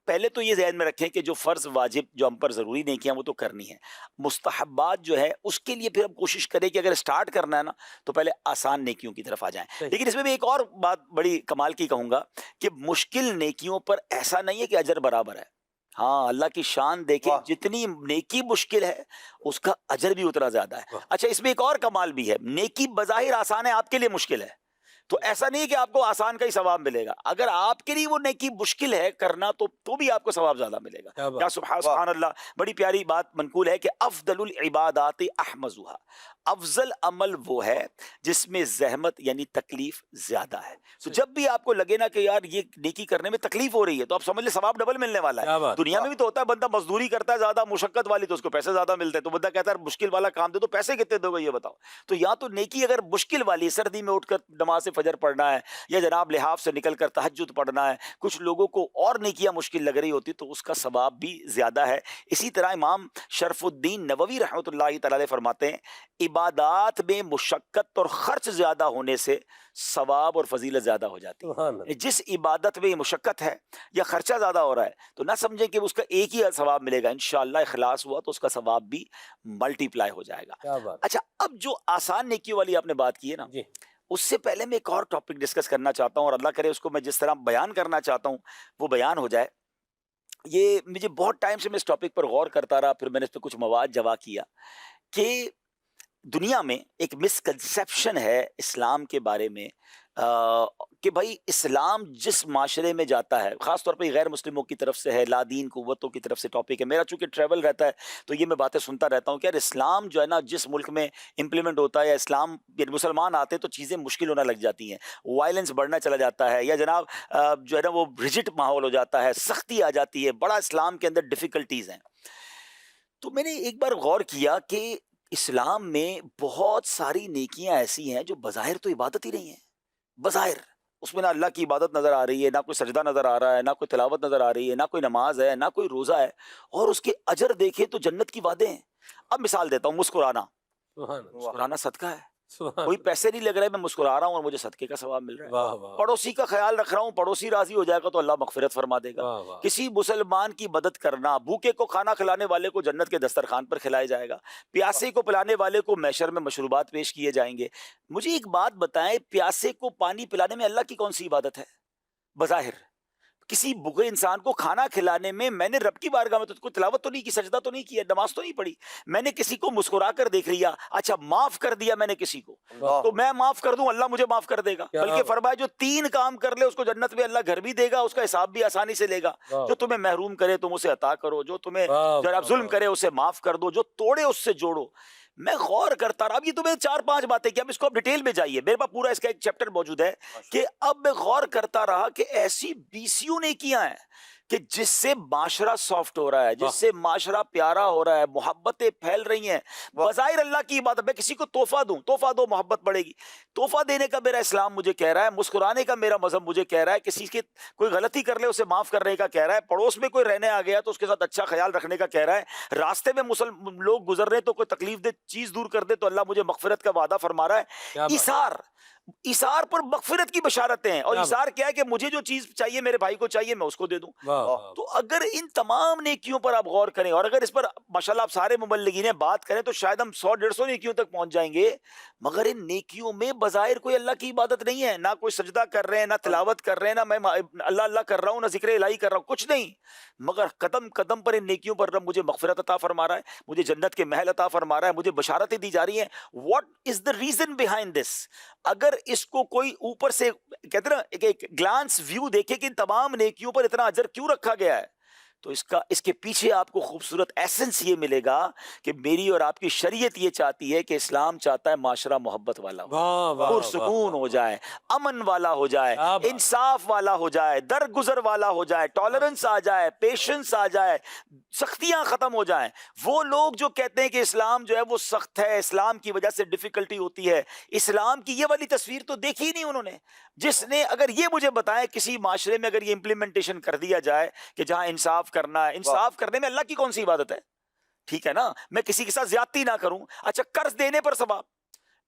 پہلے تو یہ ذہن میں رکھیں کہ جو فرض واجب جو ہم پر ضروری نیکیاں وہ تو کرنی ہے. مستحبات جو ہے اس کے لیے پھر ہم کوشش کریں کہ اگر سٹارٹ کرنا ہے نا تو پہلے آسان نیکیوں کی طرف آ جائیں. لیکن اس میں بھی ایک اور بات بڑی کمال کی کہوں گا کہ مشکل نیکیوں پر ایسا نہیں ہے کہ اجر برابر ہے. ہاں اللہ کی شان دیکھیں, جتنی نیکی مشکل ہے اس کا اجر بھی اتنا زیادہ ہے. اچھا اس میں ایک اور کمال بھی ہے, نیکی بظاہر آسان ہے, آپ کے لیے مشکل ہے, تو ایسا نہیں کہ آپ کو آسان کا ہی ثواب ملے گا. اگر آپ کے لیے وہ نیکی مشکل ہے کرنا تو بھی آپ کو ثواب زیادہ ملے گا. یا سبحان اللہ, بڑی پیاری بات منقول ہے کہ افضل العبادات احمزها, افضل عمل وہ ہے جس میں زحمت یعنی تکلیف زیادہ ہے. تو جب بھی آپ کو لگے نا کہ یار یہ نیکی کرنے میں تکلیف ہو رہی ہے تو آپ سمجھ لیں ثواب ڈبل ملنے والا ہے. دنیا میں بھی تو ہوتا ہے بندہ مزدوری کرتا ہے زیادہ مشقت والی تو اس کو پیسے زیادہ ملتے ہیں, تو بندہ کہتا ہے مشکل والا کام دے تو پیسے کتنے دو گے یہ بتاؤ. تو یا تو نیکی اگر مشکل والی, سردی میں اٹھ کر نماز فجر پڑھنا ہے, یا جناب لحاف سے نکل کر تہجد پڑھنا ہے, کچھ لوگوں کو اور نیکیاں مشکل لگ رہی ہوتی تو اس کا ثواب بھی زیادہ ہے. اسی طرح امام شرف الدین نووی رحمۃ اللہ تعالی فرماتے ہیں عبادات میں مشقت اور خرچ زیادہ ہونے سے ثواب اور فضیلت زیادہ ہو جاتی ہے. جس عبادت میں عبادت ہے یا خرچہ زیادہ ہو رہا ہے تو نہ سمجھیں کہ اس کا ایک ہی ثواب ملے گا, انشاءاللہ اخلاص ہوا تو اس کا ثواب بھی ملٹی پلائی ہو جائے گا. اچھا اب جو آسان نیکی والی آپ نے بات کی ہے نا, اس سے پہلے میں ایک اور ٹاپک ڈسکس کرنا چاہتا ہوں, اور اللہ کرے اس کو میں جس طرح بیان کرنا چاہتا ہوں وہ بیان ہو جائے. یہ مجھے بہت ٹائم سے میں اس ٹاپک پر غور کرتا رہا, پھر میں نے اس پہ کچھ مواد جمع کیا کہ دنیا میں ایک مسکنسیپشن ہے اسلام کے بارے میں کہ بھائی اسلام جس معاشرے میں جاتا ہے، خاص طور پہ غیر مسلموں کی طرف سے ہے، لادین قوتوں کی طرف سے ٹاپک ہے، میرا چونکہ ٹریول رہتا ہے تو یہ میں باتیں سنتا رہتا ہوں کہ یار اسلام جو ہے نا جس ملک میں امپلیمنٹ ہوتا ہے یا اسلام مسلمان آتے ہیں تو چیزیں مشکل ہونا لگ جاتی ہیں، وائلنس بڑھنا چلا جاتا ہے، یا جناب جو ہے نا وہ ریجٹ ماحول ہو جاتا ہے، سختی آ جاتی ہے، بڑا اسلام کے اندر ڈیفیکلٹیز ہیں۔ تو میں نے ایک بار غور کیا کہ اسلام میں بہت ساری نیکیاں ایسی ہیں جو بظاہر تو عبادت ہی نہیں ہیں، بظاہر اس میں نہ اللہ کی عبادت نظر آ رہی ہے، نہ کوئی سجدہ نظر آ رہا ہے، نہ کوئی تلاوت نظر آ رہی ہے، نہ کوئی نماز ہے، نہ کوئی روزہ ہے، اور اس کے اجر دیکھیں تو جنت کی وعدے ہیں۔ اب مثال دیتا ہوں، مسکرانا، سبحان اللہ، مسکرانا صدقہ ہے، سبحان کوئی پیسے نہیں لگ رہے، میں مسکرا رہا ہوں اور مجھے صدقے کا ثواب مل رہا ہے۔ واہ واہ پڑوسی کا خیال رکھ رہا ہوں، پڑوسی راضی ہو جائے گا تو اللہ مغفرت فرما دے گا۔ واہ واہ، کسی مسلمان کی مدد کرنا، بھوکے کو کھانا کھلانے والے کو جنت کے دسترخوان پر کھلایا جائے گا، پیاسے کو پلانے والے کو محشر میں مشروبات پیش کیے جائیں گے۔ مجھے ایک بات بتائیں، پیاسے کو پانی پلانے میں اللہ کی کون سی عبادت ہے بظاہر؟ کسی بھوکے انسان کو کھانا کھلانے میں نے رب کی بارگاہ میں تو کوئی تلاوت تو نہیں کی، سجدہ تو نہیں کیا، نماز تو نہیں پڑھی، میں نے کسی کو مسکرا کر دیکھ لیا، اچھا معاف کر دیا میں نے کسی کو، تو میں معاف کر دوں اللہ مجھے معاف کر دے گا۔ کیا بلکہ فرمایا جو 3 کام کر لے اس کو جنت میں اللہ گھر بھی دے گا، اس کا حساب بھی آسانی سے لے گا۔ واہ، جو تمہیں محروم کرے تم اسے عطا کرو، جو تمہیں واہ، ذرا واہ، ظلم واہ۔ کرے اسے معاف کر دو، جو توڑے اس سے جوڑو۔ میں غور کرتا رہا، اب یہ تمہیں 4-5 باتیں کہ اب اس کو اب ڈیٹیل میں جائیے، میرے پاس پورا اس کا ایک چیپٹر موجود ہے کہ اب میں غور کرتا رہا کہ ایسی 20 نیکیاں ہیں کہ جس سے معاشرہ سافٹ ہو رہا ہے، جس سے معاشرہ پیارا ہو رہا ہے، محبتیں پھیل رہی ہیں، بظاہر اللہ کی عبادت۔ میں کسی کو تحفہ دوں، تحفہ دو محبت بڑھے گی، تحفہ دینے کا میرا اسلام مجھے کہہ رہا ہے، مسکرانے کا میرا مذہب مجھے کہہ رہا ہے، کسی کی کوئی غلطی کر لے اسے معاف کرنے کا کہہ رہا ہے، پڑوس میں کوئی رہنے آ گیا تو اس کے ساتھ اچھا خیال رکھنے کا کہہ رہا ہے، راستے میں لوگ گزر رہے تو کوئی تکلیف دہ چیز دور کر دے تو اللہ مجھے مغفرت کا وعدہ فرما رہا ہے۔ ایثار پر مغفرت کی بشارتیں ہیں، اور ایثار کیا ہے کہ مجھے جو چیز چاہیے میرے بھائی کو چاہیے میں اس کو دے دوں۔ تو اگر ان تمام نیکیوں پر آپ غور کریں، اور اگر اس پر ماشاءاللہ آپ سارے مبلغین بات کریں تو شاید ہم 100-150 نیکیوں تک پہنچ جائیں گے، مگر ان نیکیوں میں بظاہر کوئی اللہ کی عبادت نہیں ہے، نہ کوئی سجدہ کر رہے ہیں، نہ تلاوت کر رہے ہیں، نہ میں اللہ اللہ کر رہا ہوں، نہ ذکر الہی کر رہا ہوں، کچھ نہیں، مگر قدم قدم پر ان نیکیوں پر رب مجھے مغفرت عطا فرما رہا ہے، مجھے جنت کے محل عطا فرما رہا ہے، مجھے بشارتیں دی جا رہی ہیں۔ What is the reason behind this? اگر اس کو کوئی اوپر سے کہتے ہیں نا ایک گلانس ویو دیکھے کہ ان تمام نیکیوں پر اتنا اجر کیوں رکھا گیا ہے، تو اس کے پیچھے آپ کو خوبصورت ایسنس یہ ملے گا کہ میری اور آپ کی شریعت یہ چاہتی ہے کہ اسلام چاہتا ہے معاشرہ محبت والا ہو، پرسکون ہو جائے، امن والا ہو جائے، انصاف والا ہو جائے، درگزر والا ہو جائے، ٹالرنس آ جائے، پیشنس آ جائے، سختیاں ختم ہو جائیں۔ وہ لوگ جو کہتے ہیں کہ اسلام جو ہے وہ سخت ہے، اسلام کی وجہ سے ڈیفیکلٹی ہوتی ہے، اسلام کی یہ والی تصویر تو دیکھی ہی نہیں انہوں نے۔ جس نے اگر یہ مجھے بتائے کسی معاشرے میں اگر یہ امپلیمنٹیشن کر دیا جائے کہ جہاں انصاف کرنا ہے، انصاف کرنے میں اللہ کی کون سی عبادت ہے؟ ٹھیک ہے نا، میں کسی کے ساتھ زیادتی نہ کروں، اچھا قرض دینے پر ثواب،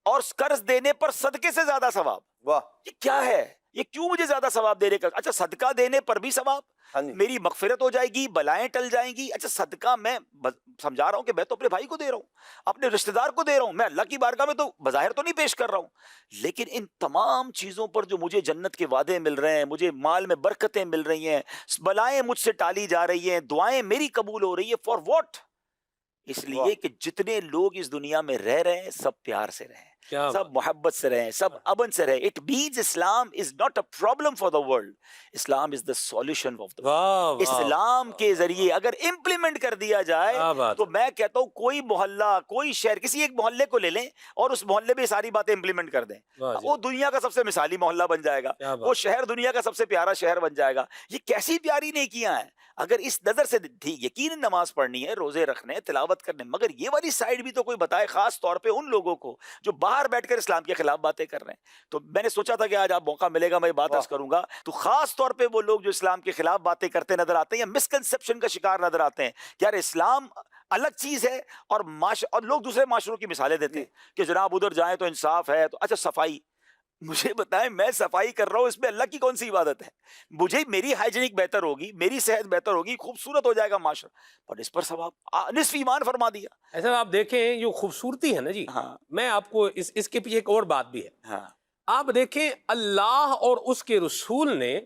اور قرض دینے پر صدقے سے زیادہ ثواب، واہ یہ کیا ہے؟ یہ کیوں مجھے زیادہ ثواب دے رہے کا؟ اچھا صدقہ دینے پر بھی ثواب، میری مغفرت ہو جائے گی، بلائیں ٹل جائیں گی۔ اچھا صدقہ میں سمجھا رہا ہوں کہ میں تو اپنے بھائی کو دے رہا ہوں، اپنے رشتہ دار کو دے رہا ہوں، میں اللہ کی بارگاہ میں تو بظاہر تو نہیں پیش کر رہا ہوں، لیکن ان تمام چیزوں پر جو مجھے جنت کے وعدے مل رہے ہیں، مجھے مال میں برکتیں مل رہی ہیں، بلائیں مجھ سے ٹالی جا رہی ہیں، دعائیں میری قبول ہو رہی ہیں، فار واٹ؟ اس لیے کہ جتنے لوگ اس دنیا میں رہ رہے ہیں سب پیار سے رہیں، سب محبت سے رہیں، سب امن سے رہیں۔ It means Islam is not a problem for the world, Islam is the solution of the world. اسلام کے ذریعے اگر امپلیمنٹ کر دیا جائے تو میں کہتا ہوں کوئی محلہ، کوئی شہر، کسی ایک محلے کو لے لیں اور اس محلے میں ساری باتیں امپلیمنٹ کر دیں، وہ دنیا کا سب سے مثالی محلہ بن جائے گا، وہ شہر دنیا کا سب سے پیارا شہر بن جائے گا۔ یہ کیسی پیاری نیکیاں ہیں اگر اس نظر سے یقیناً نماز پڑھنی ہے، روزے رکھنے، تلاوت کرنے، مگر یہ والی سائیڈ بھی تو کوئی بتائے، خاص طور پہ ان لوگوں کو جو باہر بیٹھ کر اسلام کے خلاف باتیں کر رہے ہیں۔ تو میں نے سوچا تھا کہ آج آپ موقع ملے گا میں بات عرض کروں گا، تو خاص طور پہ وہ لوگ جو اسلام کے خلاف باتیں کرتے نظر آتے ہیں یا مسکنسیپشن کا شکار نظر آتے ہیں کہ یار اسلام الگ چیز ہے، اور لوگ دوسرے معاشروں کی مثالیں دیتے ہیں کہ جناب ادھر جائیں تو انصاف ہے، تو اچھا صفائی، مجھے بتائیں میں صفائی کر رہا ہوں، اس میں اللہ کی کون سی عبادت ہے؟ مجھے میری ہائیجینک بہتر ہوگی، میری صحت بہتر ہوگی، خوبصورت ہو جائے گا معاشرہ، پر اس پر ثواب نصف ایمان فرما دیا۔ ایسا آپ دیکھیں جو خوبصورتی ہے نا جی، میں آپ کو اس کے پیچھے ایک اور بات بھی ہے۔ آپ دیکھیں اللہ اور اس کے رسول نے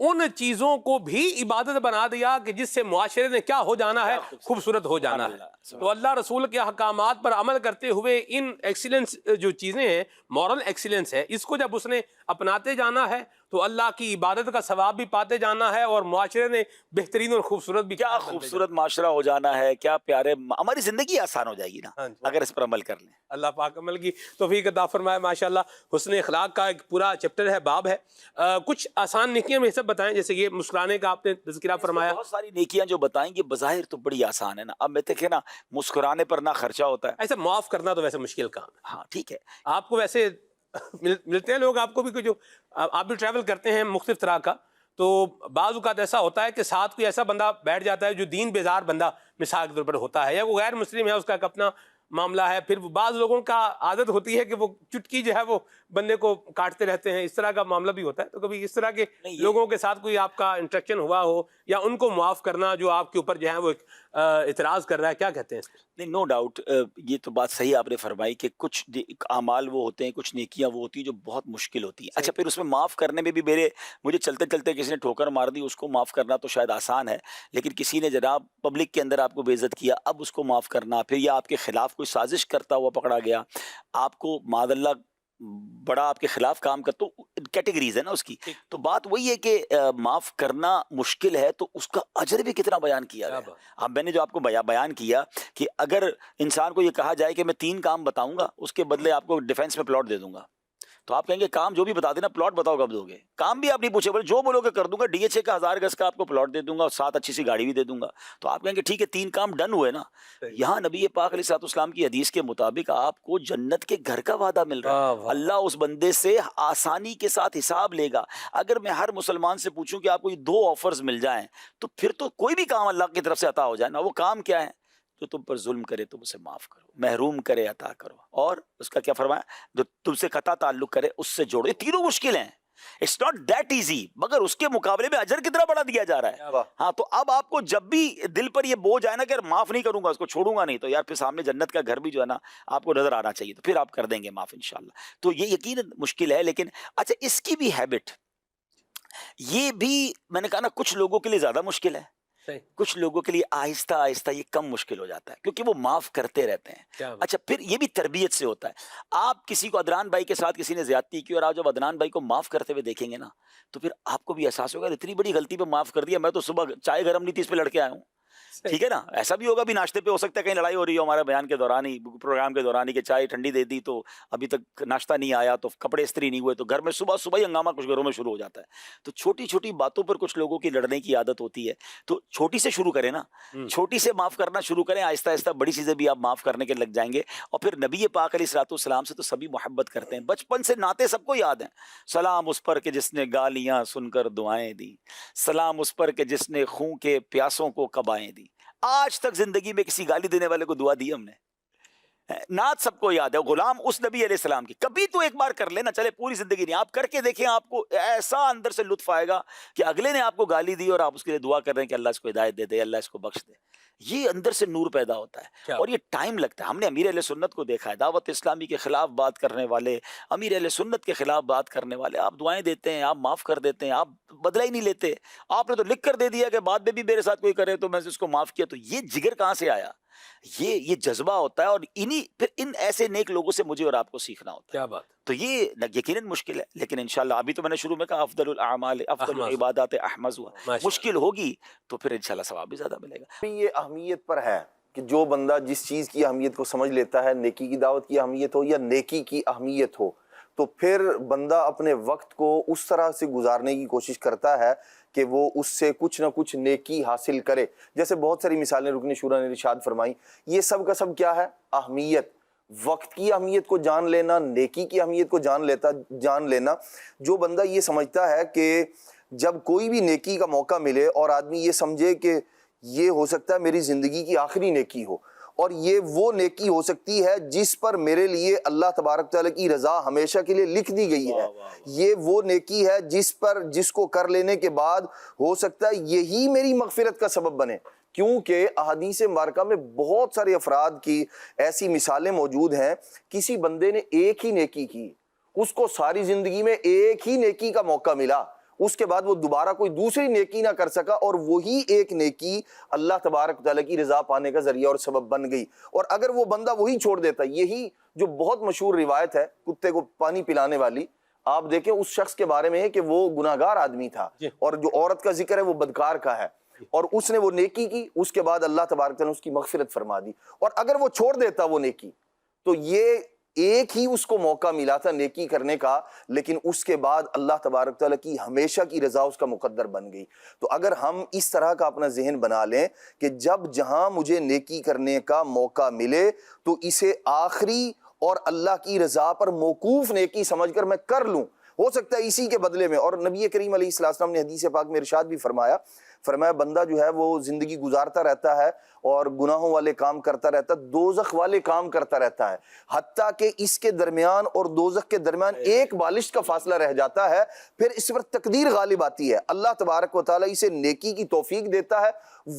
ان چیزوں کو بھی عبادت بنا دیا کہ جس سے معاشرے نے کیا ہو جانا ہے، خوبصورت ہو جانا ہے. تو اللہ رسول کے احکامات پر عمل کرتے ہوئے ان ایکسیلنس جو چیزیں ہیں، مورل ایکسیلنس ہے، اس کو جب اس نے اپناتے جانا ہے تو اللہ کی عبادت کا ثواب بھی پاتے جانا ہے اور معاشرے نے بہترین اور خوبصورت بھی. کیا خوبصورت معاشرہ ہو جانا ہے، کیا پیارے، ہماری زندگی آسان ہو جائے گی نا اگر اس پر عمل کر لیں. اللہ پاک عمل کی توفیق عطا فرمائے. ماشاءاللہ حسن اخلاق کا ایک پورا چیپٹر ہے، باب ہے. کچھ آسان نیکیاں میں سب بتائیں، جیسے یہ مسکرانے کا آپ نے تذکرہ فرمایا. بہت ساری نیکیاں جو بتائیں گے بظاہر تو بڑی آسان ہے نا. اب میں دیکھیں نا، مسکرانے پر نہ خرچہ ہوتا ہے. ایسے معاف کرنا تو ویسے مشکل کام ہے. ہاں ٹھیک ہے. آپ کو ویسے ملتے ہیں لوگ، آپ کو بھی کچھ، آپ بھی ٹریول کرتے ہیں مختلف طرح کا، تو بعض اوقات ایسا ہوتا ہے کہ ساتھ کوئی ایسا بندہ بیٹھ جاتا ہے جو دین بیزار بندہ مثال کے طور پر ہوتا ہے، یا وہ غیر مسلم ہے، اس کا ایک اپنا معاملہ ہے. پھر بعض لوگوں کا عادت ہوتی ہے کہ وہ چٹکی جو ہے وہ بندے کو کاٹتے رہتے ہیں، اس طرح کا معاملہ بھی ہوتا ہے. تو کبھی اس طرح کے لوگوں کے ساتھ کوئی آپ کا انٹریکشن ہوا ہو، یا ان کو معاف کرنا جو آپ کے اوپر جو ہے وہ اعتراض کر رہا ہے، کیا کہتے ہیں اس پر؟ نہیں، نو ڈاؤٹ، یہ تو بات صحیح آپ نے فرمائی کہ کچھ اعمال وہ ہوتے ہیں، کچھ نیکیاں وہ ہوتی ہیں جو بہت مشکل ہوتی ہیں. اچھا، پھر اس میں معاف کرنے میں بھی مجھے چلتے چلتے کسی نے ٹھوکر مار دی، اس کو معاف کرنا تو شاید آسان ہے، لیکن کسی نے جناب پبلک کے اندر آپ کو بے عزت کیا، اب اس کو معاف کرنا، پھر یہ آپ کے خلاف کوئی سازش کرتا ہوا پکڑا گیا، آپ کو معاذ اللہ بڑا آپ کے خلاف کام کر، تو کیٹیگریز ہے نا اس کی. تو بات وہی ہے کہ معاف کرنا مشکل ہے، تو اس کا اجر بھی کتنا بیان کیا گیا. اب میں نے جو آپ کو بیان کیا کہ اگر انسان کو یہ کہا جائے کہ میں 3 کام بتاؤں گا، اس کے بدلے آپ کو ڈیفینس میں پلاٹ دے دوں گا، تو آپ کہیں گے کام جو بھی بتا دینا، پلاٹ بتاؤ کب دو گے. کام بھی آپ نہیں پوچھے، بولے جو بولو گے کر دوں گا. DHA کا 1000 گز کا آپ کو پلاٹ دے دوں گا اور ساتھ اچھی سی گاڑی بھی دے دوں گا. تو آپ کہیں گے ٹھیک ہے، 3 کام ڈن ہوئے نا. یہاں نبی پاک علیہ الصلوۃ والسلام کی حدیث کے مطابق آپ کو جنت کے گھر کا وعدہ مل رہا ہے. اللہ اس بندے سے آسانی کے ساتھ حساب لے گا. اگر میں ہر مسلمان سے پوچھوں کہ آپ کو یہ 2 آفرز مل جائیں، تو پھر تو کوئی بھی کام اللہ کی طرف سے عطا ہو جائے نا. وہ کام کیا ہے؟ جو تم پر ظلم کرے تم اسے معاف کرو، محروم کرے عطا کرو، اور اس کا کیا فرمایا؟ جو تم سے قطع تعلق کرے اس سے جوڑو. یہ تینوں مشکل ہیں، اٹس ناٹ دیٹ ایزی، مگر اس کے مقابلے میں اجر کتنا بڑا دیا جا رہا ہے. ہاں، تو اب آپ کو جب بھی دل پر یہ بوجھ آئے نا کہ معاف نہیں کروں گا، اس کو چھوڑوں گا نہیں، تو یار پھر سامنے جنت کا گھر بھی جو ہے نا آپ کو نظر آنا چاہیے، تو پھر آپ کر دیں گے معاف انشاءاللہ. تو یہ یقیناً مشکل ہے، لیکن اچھا اس کی بھی ہیبٹ، یہ بھی میں نے کہا نا کچھ لوگوں کے لیے زیادہ مشکل ہے، کچھ لوگوں کے لیے آہستہ آہستہ یہ کم مشکل ہو جاتا ہے، کیونکہ وہ معاف کرتے رہتے ہیں. اچھا، پھر یہ بھی تربیت سے ہوتا ہے. آپ کسی کو، عدنان بھائی کے ساتھ کسی نے زیادتی کی، اور آپ جب عدنان بھائی کو معاف کرتے ہوئے دیکھیں گے نا، تو پھر آپ کو بھی احساس ہوگا اتنی بڑی غلطی پہ معاف کر دیا، میں تو صبح چائے گرم نہیں تھی اس پہ لڑ کے آیا ہوں. ٹھیک ہے نا، ایسا بھی ہوگا بھی ناشتے پہ ہو سکتا ہے کہیں لڑائی ہو رہی ہو ہمارے بیان کے دوران ہی، پروگرام کے دوران ہی، کہ چائے ٹھنڈی دے دی تو ابھی تک ناشتہ نہیں آیا، تو کپڑے استری نہیں ہوئے، تو گھر میں صبح صبح ہی ہنگامہ کچھ گھروں میں شروع ہو جاتا ہے. تو چھوٹی چھوٹی باتوں پر کچھ لوگوں کی لڑنے کی عادت ہوتی ہے. تو چھوٹی سے شروع کریں نا، چھوٹی سے معاف کرنا شروع کریں، آہستہ آہستہ بڑی چیزیں بھی آپ معاف کرنے کے لگ جائیں گے. اور پھر نبی پاک علیہ الصلوۃ والسلام سے تو سبھی محبت کرتے ہیں، بچپن سے ناطے سب کو یاد ہیں. سلام اس پر کہ جس نے گالیاں سن کر دعائیں دی، سلام اس پر کہ جس نے خون کے پیاسوں کو قبائیں دی. آج تک زندگی میں کسی گالی دینے والے کو دعا دی ہم نے؟ نعت سب کو یاد ہے. غلام اس نبی علیہ السلام کی، کبھی تو ایک بار کر لینا، چلے پوری زندگی نہیں، آپ کر کے دیکھیں، آپ کو ایسا اندر سے لطف آئے گا کہ اگلے نے آپ کو گالی دی اور آپ اس کے لیے دعا کر رہے ہیں کہ اللہ اس کو ہدایت دے دے، اللہ اس کو بخش دے. یہ اندر سے نور پیدا ہوتا ہے، اور یہ ٹائم لگتا ہے. ہم نے امیر اہل سنت کو دیکھا ہے، دعوت اسلامی کے خلاف بات کرنے والے، امیر اہل سنت کے خلاف بات کرنے والے، آپ دعائیں دیتے ہیں، آپ معاف کر دیتے ہیں، آپ بدلہ ہی نہیں لیتے. آپ نے تو لکھ کر دے دیا کہ بعد میں بھی میرے ساتھ کوئی کرے تو میں اس کو معاف کیا. تو یہ جگر کہاں سے آیا؟ یہ جذبہ ہوتا ہے، اور پھر ان ایسے نیک لوگوں سے مجھے اور آپ کو سیکھنا ہوتا ہے. کیا بات. تو یہ یقیناً مشکل ہے، لیکن انشاءاللہ ابھی تو میں نے شروع میں کہا افضل الاعمال افضل العبادات احمد ہوا. مشکل ہوگی تو پھر انشاءاللہ ثواب بھی زیادہ ملے گا. یہ اہمیت پر ہے کہ جو بندہ جس چیز کی اہمیت کو سمجھ لیتا ہے، نیکی کی دعوت کی اہمیت ہو یا نیکی کی اہمیت ہو، تو پھر بندہ اپنے وقت کو اس طرح سے گزارنے کی کوشش کرتا ہے کہ وہ اس سے کچھ نہ کچھ نیکی حاصل کرے. جیسے بہت ساری مثالیں رکن شورا نے ارشاد فرمائی. یہ سب کا سب کیا ہے؟ اہمیت، وقت کی اہمیت کو جان لینا، نیکی کی اہمیت کو جان لینا. جو بندہ یہ سمجھتا ہے کہ جب کوئی بھی نیکی کا موقع ملے اور آدمی یہ سمجھے کہ یہ ہو سکتا ہے میری زندگی کی آخری نیکی ہو، اور یہ وہ نیکی ہو سکتی ہے جس پر میرے لیے اللہ تبارک تعالیٰ کی رضا ہمیشہ کے لیے لکھ دی گئی ہے، یہ وہ نیکی ہے جس کو کر لینے کے بعد ہو سکتا ہے یہی میری مغفرت کا سبب بنے. کیونکہ احادیث مبارکہ میں بہت سارے افراد کی ایسی مثالیں موجود ہیں، کسی بندے نے ایک ہی نیکی کی، اس کو ساری زندگی میں ایک ہی نیکی کا موقع ملا، اس کے بعد وہ دوبارہ کوئی دوسری نیکی نہ کر سکا، اور وہی ایک نیکی اللہ تبارک و تعالیٰ کی رضا پانے کا ذریعہ اور سبب بن گئی۔ اور اگر وہ بندہ وہی چھوڑ دیتا، یہی جو بہت مشہور روایت ہے کتے کو پانی پلانے والی، آپ دیکھیں اس شخص کے بارے میں ہے کہ وہ گناہگار آدمی تھا، اور جو عورت کا ذکر ہے وہ بدکار کا ہے، اور اس نے وہ نیکی کی، اس کے بعد اللہ تبارک تعالیٰ نے اس کی مغفرت فرما دی۔ اور اگر وہ چھوڑ دیتا وہ نیکی، تو یہ ایک ہی اس کو موقع ملا تھا نیکی کرنے کا، لیکن اس کے بعد اللہ تبارک تعالیٰ کی ہمیشہ کی رضا اس کا مقدر بن گئی۔ تو اگر ہم اس طرح کا اپنا ذہن بنا لیں کہ جب جہاں مجھے نیکی کرنے کا موقع ملے تو اسے آخری اور اللہ کی رضا پر موقوف نیکی سمجھ کر میں کر لوں، ہو سکتا ہے اسی کے بدلے میں۔ اور نبی کریم علیہ السلام نے حدیث پاک میں ارشاد بھی فرمایا بندہ جو ہے وہ زندگی گزارتا رہتا ہے اور گناہوں والے کام کرتا رہتا ہے، دوزخ والے کام کرتا رہتا ہے، حتیٰ کہ اس کے درمیان اور دوزخ کے درمیان ایک بالشت کا فاصلہ رہ جاتا ہے، پھر اس پر تقدیر غالب آتی ہے، اللہ تبارک و تعالیٰ اسے نیکی کی توفیق دیتا ہے۔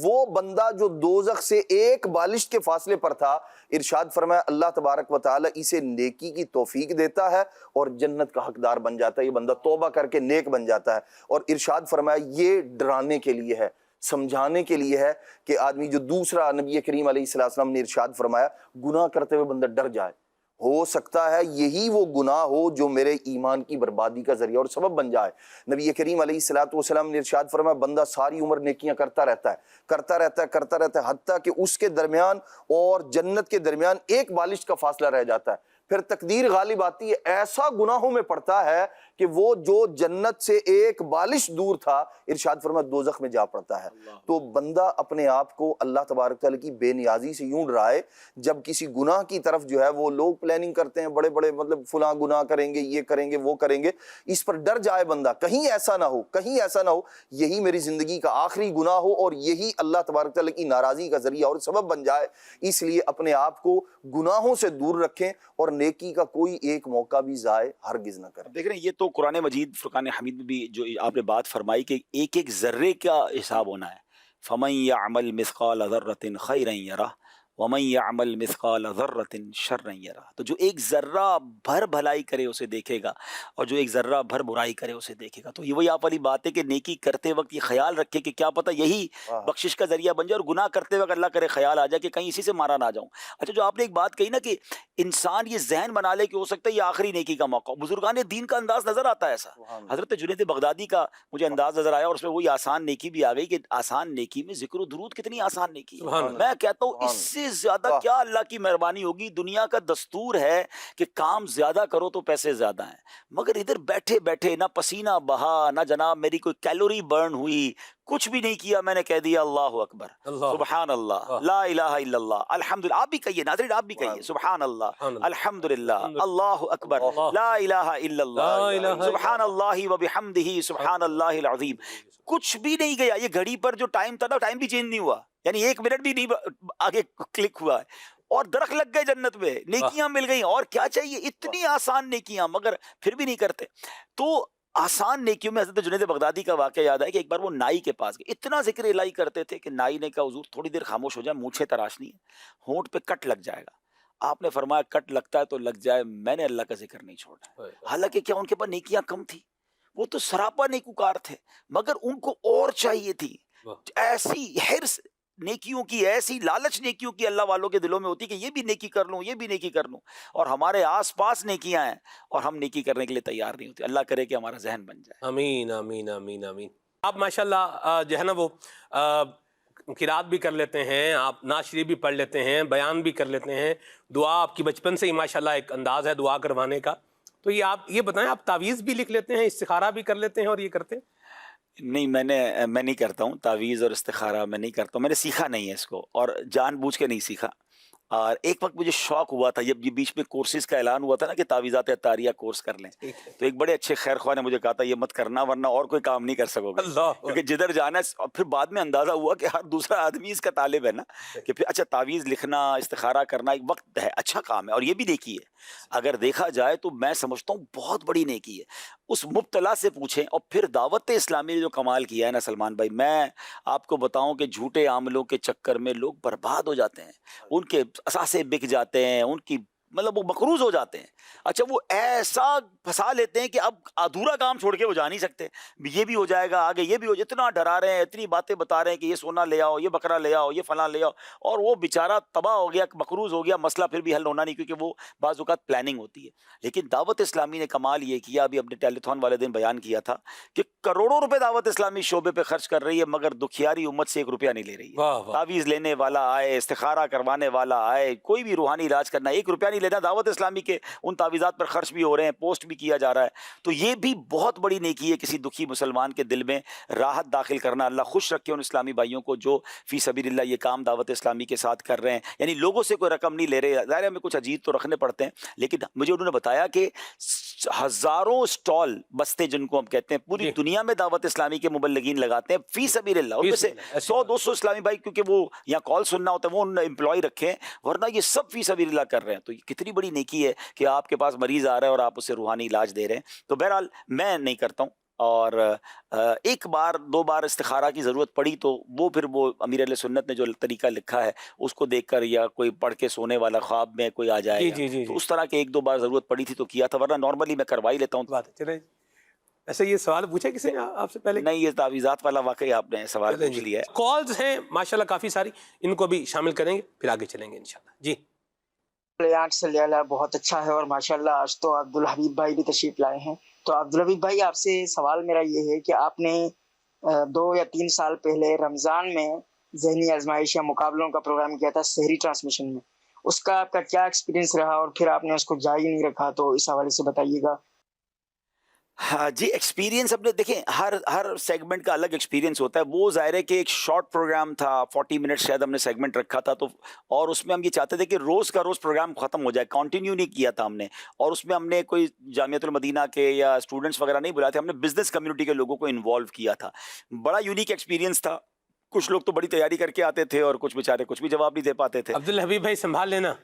وہ بندہ جو دوزخ سے ایک بالشت کے فاصلے پر تھا، ارشاد فرمایا اللہ تبارک و تعالیٰ اسے نیکی کی توفیق دیتا ہے اور جنت کا حقدار بن جاتا ہے، یہ بندہ توبہ کر کے نیک بن جاتا ہے۔ اور ارشاد فرمایا یہ ڈرانے کے لیے ہے، سمجھانے کے لیے ہے کہ آدمی جو دوسرا نبی کریم علیہ السلام نے ارشاد فرمایا گناہ کرتے ہوئے بندہ ڈر جائے، ہو سکتا ہے یہی وہ گناہ ہو جو میرے ایمان کی بربادی کا ذریعہ اور سبب بن جائے۔ نبی کریم علیہ السلام نے ارشاد فرمایا بندہ ساری عمر نیکیاں کرتا رہتا ہے حتیٰ کہ اس کے درمیان اور جنت کے درمیان ایک بالشت کا فاصلہ رہ جاتا ہے، پھر تقدیر غالب آتی ہے، ایسا گناہوں میں پڑتا ہے کہ وہ جو جنت سے ایک بالش دور تھا، ارشاد فرمایا دوزخ میں جا پڑتا ہے۔ تو بندہ اپنے آپ کو اللہ تبارک تعالیٰ کی بے نیازی سے یوں ڈرائے، جب کسی گناہ کی طرف جو ہے وہ لوگ پلاننگ کرتے ہیں، بڑے بڑے مطلب فلاں گناہ کریں گے، یہ کریں گے، وہ کریں گے، اس پر ڈر جائے بندہ، کہیں ایسا نہ ہو یہی میری زندگی کا آخری گناہ ہو اور یہی اللہ تبارک تعالیٰ کی ناراضی کا ذریعہ اور سبب بن جائے۔ اس لیے اپنے آپ کو گناہوں سے دور رکھیں اور نیکی کا کوئی ایک موقع بھی ضائع ہرگز نہ کریں۔ دیکھ رہے ہیں، یہ تو قرآن مجید فرقان حمید میں بھی جو آپ نے بات فرمائی کہ ایک ایک ذرے کا حساب ہونا ہے۔ فَمَن يَعْمَلْ مِثْقَالَ ذَرَّةٍ خَيْرًا يَرَهُ وَمَن يَعْمَلْ مِثْقَالَ ذَرَّةٍ شَرًّا يَرَهُ۔ تو جو ایک ذرہ بھر بھلائی کرے اسے دیکھے گا، اور جو ایک ذرہ بھر برائی کرے اسے دیکھے گا۔ تو یہ وہی آپ والی بات ہے کہ نیکی کرتے وقت یہ خیال رکھے کہ کیا پتہ یہی بخشش کا ذریعہ بن جائے، اور گناہ کرتے وقت اللہ کرے خیال آ جائے کہ کہیں اسی سے مارا نہ جاؤں۔ اچھا، جو آپ نے ایک بات کہی نا کہ انسان یہ ذہن بنا لے کہ ہو سکتا ہے یہ آخری نیکی کا موقع، بزرگان دین کا انداز نظر آتا ہے ایسا۔ حضرت جنید بغدادی کا مجھے انداز نظر آیا، اور اس میں وہی آسان نیکی بھی آ گئی کہ آسان نیکی میں ذکر و درود کتنی آسان نیکی ہے۔ میں کہتا ہوں اس سے زیادہ کیا اللہ کی مہربانی ہوگی۔ دنیا کا دستور ہے کہ کام زیادہ کرو تو پیسے زیادہ ہیں، مگر ادھر بیٹھے بیٹھے نہ پسینہ بہا، نہ جناب میری کوئی کیلوری برن ہوئی، کچھ بھی نہیں کیا، میں نے کہہ دیا اللہ اکبر، سبحان اللہ، لا الہ الا اللہ، الحمدللہ۔ آپ بھی کہیے ناظرین، آپ بھی کہیے سبحان اللہ، الحمدللہ، اللہ اکبر، لا الہ الا اللہ، سبحان اللہ وبحمدہ، سبحان اللہ العظیم۔ کچھ بھی نہیں گیا، یہ گھڑی پر جو ٹائم تھا نا، ٹائم بھی چینج نہیں ہوا، یعنی 1 منٹ بھی نہیں آگے کلک ہوا ہے، اور درخت لگ گئے جنت میں، نیکیاں مل گئیں، اور کیا چاہیے؟ اتنی آسان نیکیاں، مگر پھر بھی نہیں کرتے۔ تو آسان نیکیوں میں حضرت جنید بغدادی کا واقعہ یاد ہے کہ ایک بار وہ نائی کے پاس گئے، اتنا ذکر الہی کرتے تھے کہ نائی نے کہا حضور تھوڑی دیر خاموش ہو جائے، مونچھیں تراشنی ہے، ہونٹ پہ کٹ لگ جائے گا۔ آپ نے فرمایا کٹ لگتا ہے تو لگ جائے، میں نے اللہ کا ذکر نہیں چھوڑا۔ حالانکہ کیا ان کے پاس نیکیاں کم تھی؟ وہ تو سراپا نیکوکار تھے، مگر ان کو اور چاہیے تھی، ایسی حرص نیکیوں کی، ایسی لالچ نیکیوں کی اللہ والوں کے دلوں میں ہوتی کہ یہ بھی نیکی کر لوں، یہ بھی نیکی کر لوں، اور ہمارے آس پاس نیکیاں ہیں اور ہم نیکی کرنے کے لیے تیار نہیں ہوتے۔ اللہ کرے کہ ہمارا ذہن بن جائے۔ آمین آمین آمین آمین۔ آپ ماشاءاللہ جو ہے نا وہ قرات بھی کر لیتے ہیں، آپ نعت شریف بھی پڑھ لیتے ہیں، بیان بھی کر لیتے ہیں، دعا آپ کی بچپن سے ہی ماشاءاللہ ایک انداز ہے دعا کروانے کا۔ تو یہ آپ یہ بتائیں، آپ تعویذ بھی لکھ لیتے ہیں، استخارہ بھی کر لیتے ہیں اور یہ کرتے ہیں؟ نہیں، میں نہیں کرتا ہوں تعویذ اور استخارہ، میں نہیں کرتا ہوں، میں نے سیکھا نہیں ہے اس کو، اور جان بوجھ کے نہیں سیکھا۔ اور ایک وقت مجھے شوق ہوا تھا، جب یہ بیچ میں کورسز کا اعلان ہوا تھا نا کہ تعویذات عطاریہ کورس کر لیں، تو ایک بڑے اچھے خیر خواہ نے مجھے کہا تھا یہ مت کرنا ورنہ اور کوئی کام نہیں کر سکو گے، کیونکہ جدھر جانا ہے۔ اور پھر بعد میں اندازہ ہوا کہ ہر دوسرا آدمی اس کا طالب ہے نا، کہ پھر اچھا تعویذ لکھنا، استخارہ کرنا ایک وقت ہے، اچھا کام ہے، اور یہ بھی نیکی ہے اگر دیکھا جائے تو، میں سمجھتا ہوں بہت بڑی نیکی ہے۔ اس مبتلا سے پوچھیں، اور پھر دعوت اسلامی نے جو کمال کیا ہے نا سلمان بھائی، میں آپ کو بتاؤں کہ جھوٹے عاملوں کے چکر میں لوگ برباد ہو جاتے ہیں، ان کے اثاثے بک جاتے ہیں، ان کی مطلب وہ مقروض ہو جاتے ہیں. اچھا وہ ایسا پھنسا لیتے ہیں کہ اب ادھورا کام چھوڑ کے وہ جا نہیں سکتے. یہ بھی ہو جائے گا آگے, یہ بھی ہو جائے, اتنا ڈرا رہے ہیں, اتنی باتیں بتا رہے ہیں کہ یہ سونا لے آؤ, یہ بکرا لے آؤ, یہ فلاں لے آؤ, اور وہ بیچارہ تباہ ہو گیا, مقروض ہو گیا, مسئلہ پھر بھی حل ہونا نہیں, کیونکہ وہ بعض اوقات پلاننگ ہوتی ہے. لیکن دعوت اسلامی نے کمال یہ کیا, ابھی اپنے ٹیلی تھون والے دن بیان کیا تھا کہ کروڑوں روپے دعوت اسلامی شعبے پہ خرچ کر رہی ہے, مگر دکھیاری امت سے 1 روپیہ نہیں لے رہی ہے. تعویذ لینے والا آئے, استخارہ کروانے والا آئے, کوئی بھی روحانی علاج کرنا, 1 روپیہ نہیں لینا. دعوت اسلامی کے ان تعویذات پر خرچ بھی ہو رہے ہیں, پوسٹ بھی کیا جا رہا ہے. تو یہ بھی بہت بڑی نیکی ہے, کسی دکھی مسلمان کے دل میں راحت داخل کرنا. اللہ خوش رکھے ان اسلامی بھائیوں کو جو فی سبیل اللہ یہ کام دعوت اسلامی کے ساتھ کر رہے ہیں. یعنی لوگوں سے کوئی رقم نہیں لے رہے, ظاہر ہے ہمیں کچھ عجیب تو رکھنے پڑتے ہیں, لیکن مجھے انہوں نے بتایا کہ ہزاروں اسٹال بستے جن کو ہم کہتے ہیں پوری دنیا میں دعوت اسلامی کے مبلغین لگاتے ہیں فی سبیل اللہ. ان میں سے 100-200 اسلامی بھائی کیونکہ وہ یا کال سننا ہوتا ہے وہ ان امپلائی رکھے ہیں, ورنہ یہ سب فی سبیل اللہ کر رہے ہیں. تو یہ کتنی بڑی نیکی ہے کہ آپ کے پاس مریض آ رہا ہے اور آپ اسے روحانی علاج دے رہے ہیں. تو بہرحال میں نہیں کرتا ہوں, اور 1 بار 2 بار استخارہ کی ضرورت پڑی تو وہ پھر وہ امیر اہل سنت نے جو طریقہ لکھا ہے اس کو دیکھ کر, یا کوئی پڑھ کے سونے والا خواب میں کوئی آ جائے تو اس طرح کے 1-2 بار ضرورت پڑی تھی تو کیا تھا, ورنہ نارملی میں کروا ہی لیتا ہوں. چلے ایسے یہ سوال پوچھا کسی نے آپ سے پہلے؟ نہیں, یہ تعویذات والا واقعی آپ نے سوال پوچھ لیا ہے. کالز ہیں ماشاءاللہ کافی ساری, ان کو بھی شامل کریں گے پھر آگے چلیں گے انشاءاللہ. جی صلی اللہ بہت اچھا ہے, اور ماشاءاللہ آج تو عبدالحبیب بھائی بھی تشریف لائے ہیں. تو عبدالحبیب بھائی آپ سے سوال میرا یہ ہے کہ آپ نے 2 یا 3 سال پہلے رمضان میں ذہنی آزمائش یا مقابلوں کا پروگرام کیا تھا سحری ٹرانسمیشن میں, اس کا آپ کا کیا ایکسپیرینس رہا, اور پھر آپ نے اس کو جاری نہیں رکھا, تو اس حوالے سے بتائیے گا. ہاں جی, ایکسپیرینس اپنے دیکھیں, ہر سیگمنٹ کا الگ ایکسپیرینس ہوتا ہے. وہ ظاہر ہے کہ ایک شارٹ پروگرام تھا, 40 منٹ شاید ہم نے سیگمنٹ رکھا تھا, تو اور اس میں ہم یہ چاہتے تھے کہ روز کا روز پروگرام ختم ہو جائے, کنٹینیو نہیں کیا تھا ہم نے. اور اس میں ہم نے کوئی جامعۃ المدینہ کے یا اسٹوڈنٹس وغیرہ نہیں بلائے تھے, ہم نے بزنس کمیونٹی کے لوگوں کو انوالو کیا تھا. بڑا یونیک ایکسپیرینس تھا. کچھ لوگ تو بڑی تیاری کر کے آتے تھے اور کچھ بیچارے کچھ بھی جواب نہیں دے پاتے تھے. عبدالحبیب بھائی سنبھال لینا.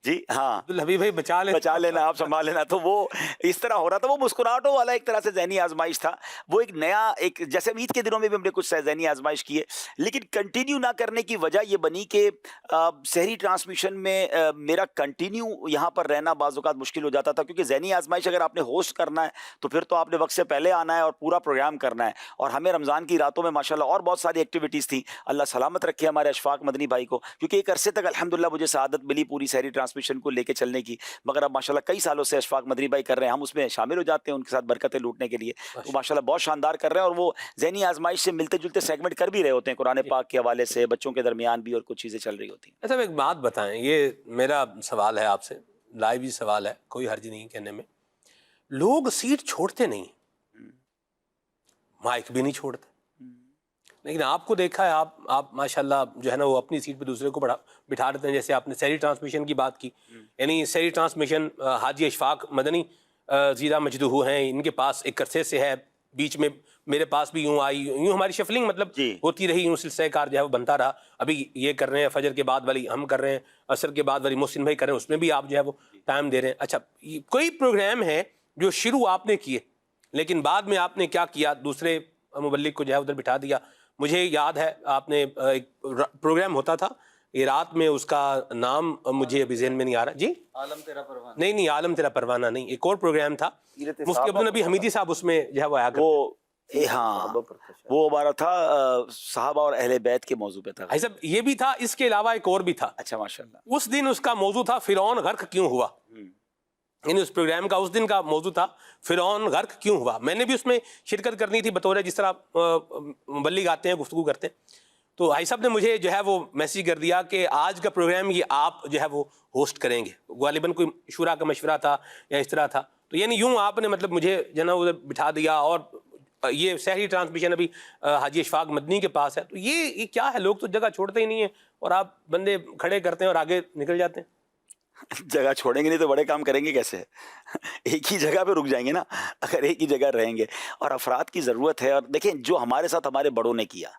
جی ہاں, عبدالحبیب بھائی بچا لینا, آپ سنبھال لینا. تو وہ اس طرح ہو رہا تھا, وہ مسکراہٹوں والا ایک طرح سے ذہنی آزمائش تھا. وہ ایک نیا, ایک جیسے عید کے دنوں میں بھی ہم نے کچھ ذہنی آزمائش کی ہے, لیکن کنٹینیو نہ کرنے کی وجہ یہ بنی کہ سحری ٹرانسمیشن میں میرا کنٹینیو یہاں پر رہنا بعض اوقات مشکل ہو جاتا تھا, کیونکہ ذہنی آزمائش اگر آپ نے ہوسٹ کرنا ہے تو پھر تو آپ نے وقت سے پہلے آنا ہے اور پورا پروگرام کرنا ہے. اور ہمیں رمضان کی راتوں میں ماشاءاللہ اور بہت ساری ایکٹیویٹیز تھیں. اللہ سلامت رکھے ہمارے اشفاق مدنی بھائی کو, کیونکہ ایک عرصے تک الحمدللہ مجھے سعادت ملی پوری سحری ٹرانسمیشن کو لے کے چلنے کی, مگر اب ماشاءاللہ کئی سالوں سے اشفاق مدنی بھائی کر رہے ہیں, ہم اس میں شامل ہو جاتے ہیں ان کے ساتھ برکتیں لوٹنے کے لیے. تو ماشاءاللہ بہت شاندار کر رہے ہیں, اور وہ ذہنی آزمائش سے ملتے جلتے سیگمنٹ کر بھی رہے ہوتے ہیں قرآن پاک کے حوالے سے, بچوں کے درمیان بھی, اور کچھ چیزیں چل رہی ہوتی ہیں. اچھا ایک بات بتائیں, یہ میرا سوال ہے آپ سے, لائیو ہی سوال ہے, کوئی حرج نہیں کہنے میں. لوگ سیٹ چھوڑتے نہیں, مائک بھی نہیں چھوڑتے, لیکن آپ کو دیکھا ہے آپ ماشاءاللہ جو ہے نا وہ اپنی سیٹ پہ دوسرے کو بٹھا دیتے ہیں. جیسے آپ نے سحری ٹرانسمیشن کی بات کی, یعنی سحری ٹرانسمیشن حاجی اشفاق مدنی زیرہ مجدہو ہیں, ان کے پاس ایک عرصے سے ہے, بیچ میں میرے پاس بھی یوں آئی, یوں ہماری شفلنگ مطلب ہوتی رہی, یوں سلسلہ کار جو ہے وہ بنتا رہا. ابھی یہ کر رہے ہیں فجر کے بعد والی ہم کر رہے ہیں, عصر کے بعد والی محسن بھائی کر رہے ہیں, اس میں بھی آپ جو ہے وہ ٹائم دے رہے ہیں. اچھا کوئی پروگرام ہے جو شروع آپ نے کیے لیکن بعد میں آپ نے کیا کیا, دوسرے مبلغ کو جو ہے ادھر بٹھا دیا. مجھے یاد ہے آپ نے ایک پروگرام ہوتا تھا, یہ رات میں, اس کا نام مجھے ابھی ذہن میں نہیں آ رہا. جی عالم تیرا پروانہ, نہیں عالم تیرا پروانہ نہیں, ایک اور پروگرام تھا, مفتی عبدالنبی حمیدی صاحب اس میں جو ہے وہ آیا کرتے. ہاں وہ ہمارا تھا صحابہ اور اہل بیت کے موضوع پہ تھا. بھائی صاحب یہ بھی تھا, اس کے علاوہ ایک اور بھی تھا. اچھا ماشاءاللہ. اس دن اس کا موضوع تھا فرعون غرق کیوں ہوا, یعنی اس پروگرام کا اس دن کا موضوع تھا فرعون غرق کیوں ہوا. میں نے بھی اس میں شرکت کرنی تھی بطور جس طرح مبلغ آتے ہیں گفتگو کرتے ہیں. تو بھائی صاحب نے مجھے جو ہے وہ میسیج کر دیا کہ آج کا پروگرام یہ آپ جو ہے وہ ہوسٹ کریں گے. غالباً کوئی شورا کا مشورہ تھا یا اس طرح تھا, تو یعنی یوں آپ نے مطلب مجھے جو ہے نا ادھر بٹھا دیا. اور یہ سحری ٹرانسمیشن ابھی حاجی اشفاق مدنی کے پاس ہے. تو یہ کیا ہے, لوگ تو جگہ چھوڑتے ہی نہیں ہیں اور آپ بندے کھڑے کرتے ہیں اور آگے نکل جاتے ہیں. جگہ چھوڑیں گے نہیں تو بڑے کام کریں گے کیسے, ایک ہی جگہ پہ رک جائیں گے نا اگر ایک ہی جگہ رہیں گے. اور افراد کی ضرورت ہے, اور دیکھیں جو ہمارے ساتھ ہمارے بڑوں نے کیا,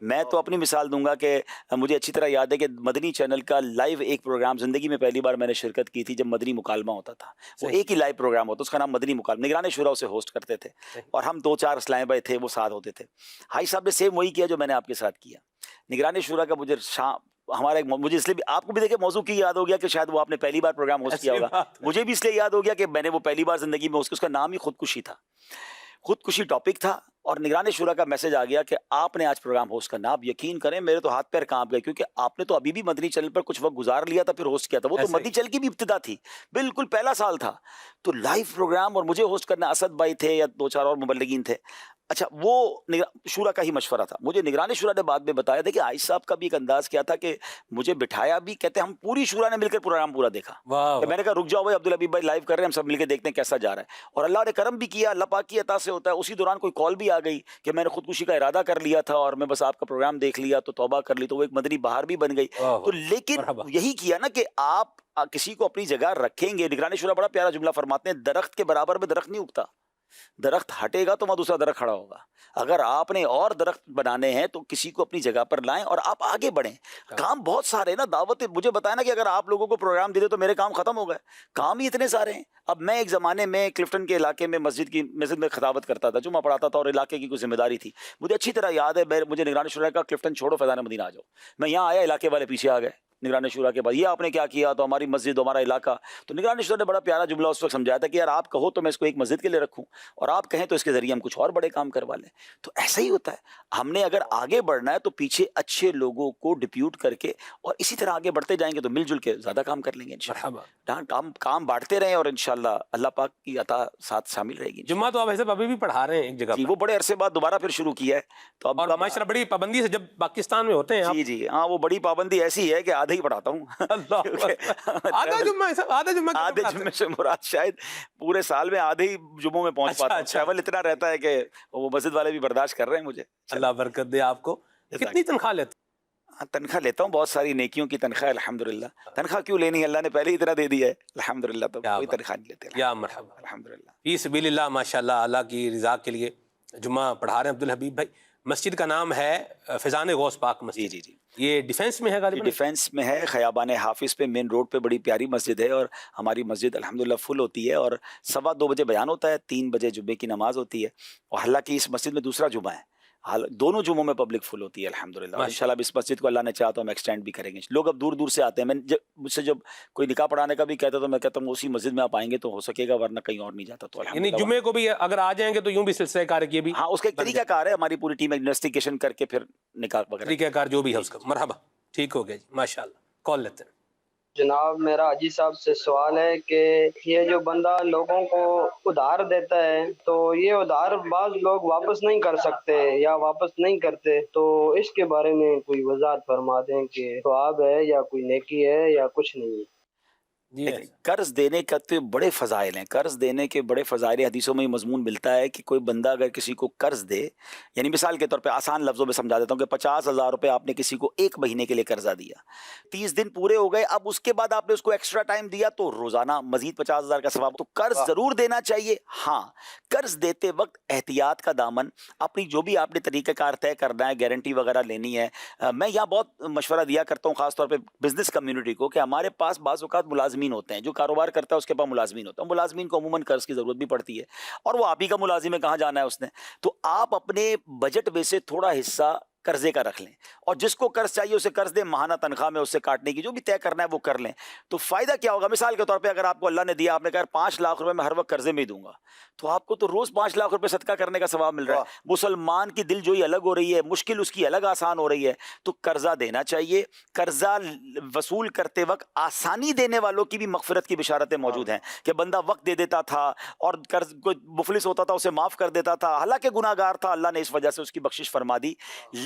میں تو اپنی مثال دوں گا کہ مجھے اچھی طرح یاد ہے کہ مدنی چینل کا لائیو ایک پروگرام زندگی میں پہلی بار میں نے شرکت کی تھی جب مدنی مکالمہ ہوتا تھا. وہ ایک ہی لائیو پروگرام ہوتا, اس کا نام مدنی مکالمہ, نگران شورا اسے ہوسٹ کرتے تھے, اور ہم 2-4 اسلام بھائی تھے وہ ساتھ ہوتے تھے. حاجی صاحب نے سیم وہی کیا جو میں نے آپ کے ساتھ کیا. نگران شورا کا مجھے ہمارا ایک مجھے اس لیے بھی آپ کو بھی دیکھے موضوع کی یاد ہو گیا کہ شاید وہ آپ نے پہلی بار پروگرام ہوسٹ کیا ہوگا, مجھے بھی اس لیے یاد ہو گیا کہ میں نے وہ پہلی بار زندگی میں اس کا نام ہی خودکشی تھا, خودکشی ٹاپک تھا, اور نگران شورا کا میسج آ گیا کہ آپ نے آج پروگرام ہوسٹ کرنا. آپ یقین کریں میرے تو ہاتھ پیر کانپ گئے, کیونکہ آپ نے تو ابھی بھی مدنی چینل پر کچھ وقت گزار لیا تھا, پھر ہوسٹ کیا تھا, وہ تو مدنی چینل کی بھی ابتدا تھی, بالکل پہلا سال تھا, تو لائیو پروگرام اور مجھے ہوسٹ کرنا, اسد بھائی تھے یا 2-4 اور مبلغین تھے. اچھا وہ شورا کا ہی مشورہ تھا. مجھے نگران شورا نے بعد میں بتایا تھا کہ عائش صاحب کا بھی ایک انداز کیا تھا کہ مجھے بٹھایا بھی, کہتے ہم پوری شورا نے مل کر پروگرام پورا دیکھا. کہ میں نے کہا رک جاؤ بھائی, عبدالحبیب بھائی لائیو کر رہے ہیں, ہم سب مل کے دیکھتے ہیں کیسا جا رہا ہے. اور اللہ نے کرم بھی کیا, اللہ پاک کی عطا سے ہوتا ہے. اسی دوران کوئی کال بھی آ گئی کہ میں نے خودکشی کا ارادہ کر لیا تھا اور میں بس آپ کا پروگرام دیکھ لیا تو توبہ کر لی, تو وہ ایک مدنی بہار بھی بن گئی. تو لیکن یہی کیا نا کہ آپ کسی کو اپنی جگہ رکھیں گے. نگران شورا بڑا پیارا جملہ فرماتے ہیں, درخت کے برابر میں درخت نہیں اگتا, درخت ہٹے گا تو وہاں دوسرا درخت کھڑا ہوگا. اگر آپ نے اور درخت بنانے ہیں تو کسی کو اپنی جگہ پر لائیں اور آپ آگے بڑھیں. کام بہت سارے ہیں نا, دعوت مجھے بتایا نا کہ اگر آپ لوگوں کو پروگرام دے دے تو میرے کام ختم ہو گئے, کام ہی اتنے سارے ہیں. اب میں ایک زمانے میں کلفٹن کے علاقے میں مسجد میں خطابت کرتا تھا, جمعہ پڑھاتا تھا, اور علاقے کی کوئی ذمہ داری تھی. مجھے اچھی طرح یاد ہے, مجھے نگران شورا کا کلفٹن چھوڑو فیضان مدینہ آ جاؤ, میں یہاں آیا, علاقے والے پیچھے آ گئے نگران شورا کے بعد, یہ آپ نے کیا کیا, تو ہماری مسجد ہمارا علاقہ. تو نگران شورا نے بڑا پیارا جملہ اس وقت سمجھایا تھا کہ یار آپ کہو تو میں اس کو ایک مسجد کے لیے رکھوں, اور آپ کہیں تو اس کے ذریعے ہم کچھ اور بڑے کام کروا لیں. تو ایسا ہی ہوتا ہے, ہم نے اگر آگے بڑھنا ہے تو پیچھے اچھے لوگوں کو ڈپیوٹ کر کے اور اسی طرح آگے بڑھتے جائیں گے تو مل جل کے زیادہ کام کر لیں گے انشاءاللہ. کام بانٹتے رہیں اور انشاءاللہ اللہ پاک کی عطا ساتھ شامل رہے گی. جمعہ تو آپ ایسے ابھی بھی پڑھا رہے ہیں ایک جگہ, جی وہ بڑے عرصے بعد دوبارہ پھر شروع کیا ہے. تو اب اور ماشاءاللہ بڑی پابندی سے جب پاکستان میں ہوتے ہیں. جی ہاں, وہ بڑی پابندی ایسی ہے کہ آدھا ہی پڑھاتا ہوں. آدھے جمعے سے مراد شاید پورے سال میں آدھے ہی جمعوں میں پہنچ پاتا ہوں. ٹریول اتنا رہتا ہے کہ وہ مسجد والے بھی برداشت کر رہے ہیں مجھے. اللہ برکت دے آپ کو. کتنی تنخواہ لیتے؟ تنخواہ لیتا ہوں بہت ساری نیکیوں کی تنخواہ الحمدللہ. تنخواہ کیوں لینی ہے, اللہ نے پہلے ہی اتنا دے دیا ہے الحمدللہ, تو کوئی تنخواہ نہیں لیتے. یا مرحبا الحمدللہ. فی سبیل اللہ, ماشاءاللہ اللہ کی رضا کے لیے جمعہ پڑھا رہے ہیں عبدالحبیب بھائی. مسجد کا نام ہے فیضان غوث پاک مسجد. جی یہ ڈیفینس میں ہے غالباً؟ ڈیفینس میں ہے, خیابان حافظ پہ مین روڈ پہ بڑی پیاری مسجد ہے, اور ہماری مسجد الحمدللہ فل ہوتی ہے, اور 2:15 بجے بیان ہوتا ہے, 3 بجے جمعے کی نماز ہوتی ہے. اور حالانکہ اس مسجد میں دوسرا جمعہ ہے, دونوں جمعوں میں پبلک فل ہوتی ہے الحمدللہ. اور انشاءاللہ اس مسجد کو اللہ نے چاہا تو ہم ایکسٹینڈ بھی کریں گے. لوگ اب دور دور سے آتے ہیں. میں مجھ سے جب کوئی نکاح پڑھانے کا بھی کہتا تو میں کہتا ہوں اسی مسجد میں آپ آئیں گے تو ہو سکے گا, ورنہ کہیں اور نہیں جاتا. تو یعنی جمعے کو بھی اگر آ جائیں گے تو یوں بھی سلسلہ کار کی بھی, ہاں اس کا ایک طریقہ کار ہے, ہماری پوری ٹیم انویسٹیگیشن کر کے پھر نکاح وغیرہ طریقہ کار جو بھی ہے اس کا. مرحبا, ٹھیک ہو گیا جی, ماشاءاللہ. کال لیتے ہیں. جناب میرا حاجی صاحب سے سوال ہے کہ یہ جو بندہ لوگوں کو ادھار دیتا ہے تو یہ ادھار بعض لوگ واپس نہیں کر سکتے یا واپس نہیں کرتے, تو اس کے بارے میں کوئی وضاحت فرما دیں کہ ثواب ہے یا کوئی نیکی ہے یا کچھ نہیں ہے. قرض دینے کا تو بڑے فضائل ہیں, قرض دینے کے بڑے فضائل حدیثوں میں مضمون ملتا ہے کہ کوئی بندہ اگر کسی کو قرض دے, یعنی مثال کے طور پہ آسان لفظوں میں سمجھا دیتا ہوں کہ 50,000 روپے آپ نے کسی کو 1 مہینے کے لیے قرضہ دیا, 30 دن پورے ہو گئے, اب اس کے بعد آپ نے اس کو ایکسٹرا ٹائم دیا تو روزانہ مزید 50,000 کا ثواب. تو قرض ضرور دینا چاہیے. ہاں قرض دیتے وقت احتیاط کا دامن, اپنی جو بھی آپ نے طریقہ کار طے کرنا ہے, گارنٹی وغیرہ لینی ہے. میں یہاں بہت مشورہ دیا کرتا ہوں خاص طور پہ بزنس کمیونٹی کو کہ ہمارے پاس بعض اوقات ملازمین ہوتے ہیں, جو کاروبار کرتا ہے اس کے پاس ملازمین ہوتا ہے. ملازمین کو عموماً قرض کی ضرورت بھی پڑتی ہے, اور وہ آپ ہی کا ملازم ہے, کہاں جانا ہے اس نے. تو آپ اپنے بجٹ میں سے تھوڑا حصہ قرضے کا رکھ لیں, اور جس کو قرض چاہیے اسے قرض دیں, ماہانہ تنخواہ میں اس سے کاٹنے کی جو بھی طے کرنا ہے وہ کر لیں. تو فائدہ کیا ہوگا, مثال کے طور پہ اگر آپ کو اللہ نے دیا, آپ نے کہا 5 لاکھ روپے میں ہر وقت قرضے میں ہی دوں گا, تو آپ کو تو روز 5 لاکھ روپے صدقہ کرنے کا ثواب مل رہا ہے. مسلمان کی دل جوئی الگ ہو رہی ہے, مشکل اس کی الگ آسان ہو رہی ہے. تو قرضہ دینا چاہیے. قرضہ وصول کرتے وقت آسانی دینے والوں کی بھی مغفرت کی بشارتیں موجود ہیں کہ بندہ وقت دے دیتا تھا اور قرض کو مفلس ہوتا تھا اسے معاف کر دیتا تھا, حالانکہ گناہ گار تھا, اللہ نے اس وجہ سے اس کی بخشش فرما دی.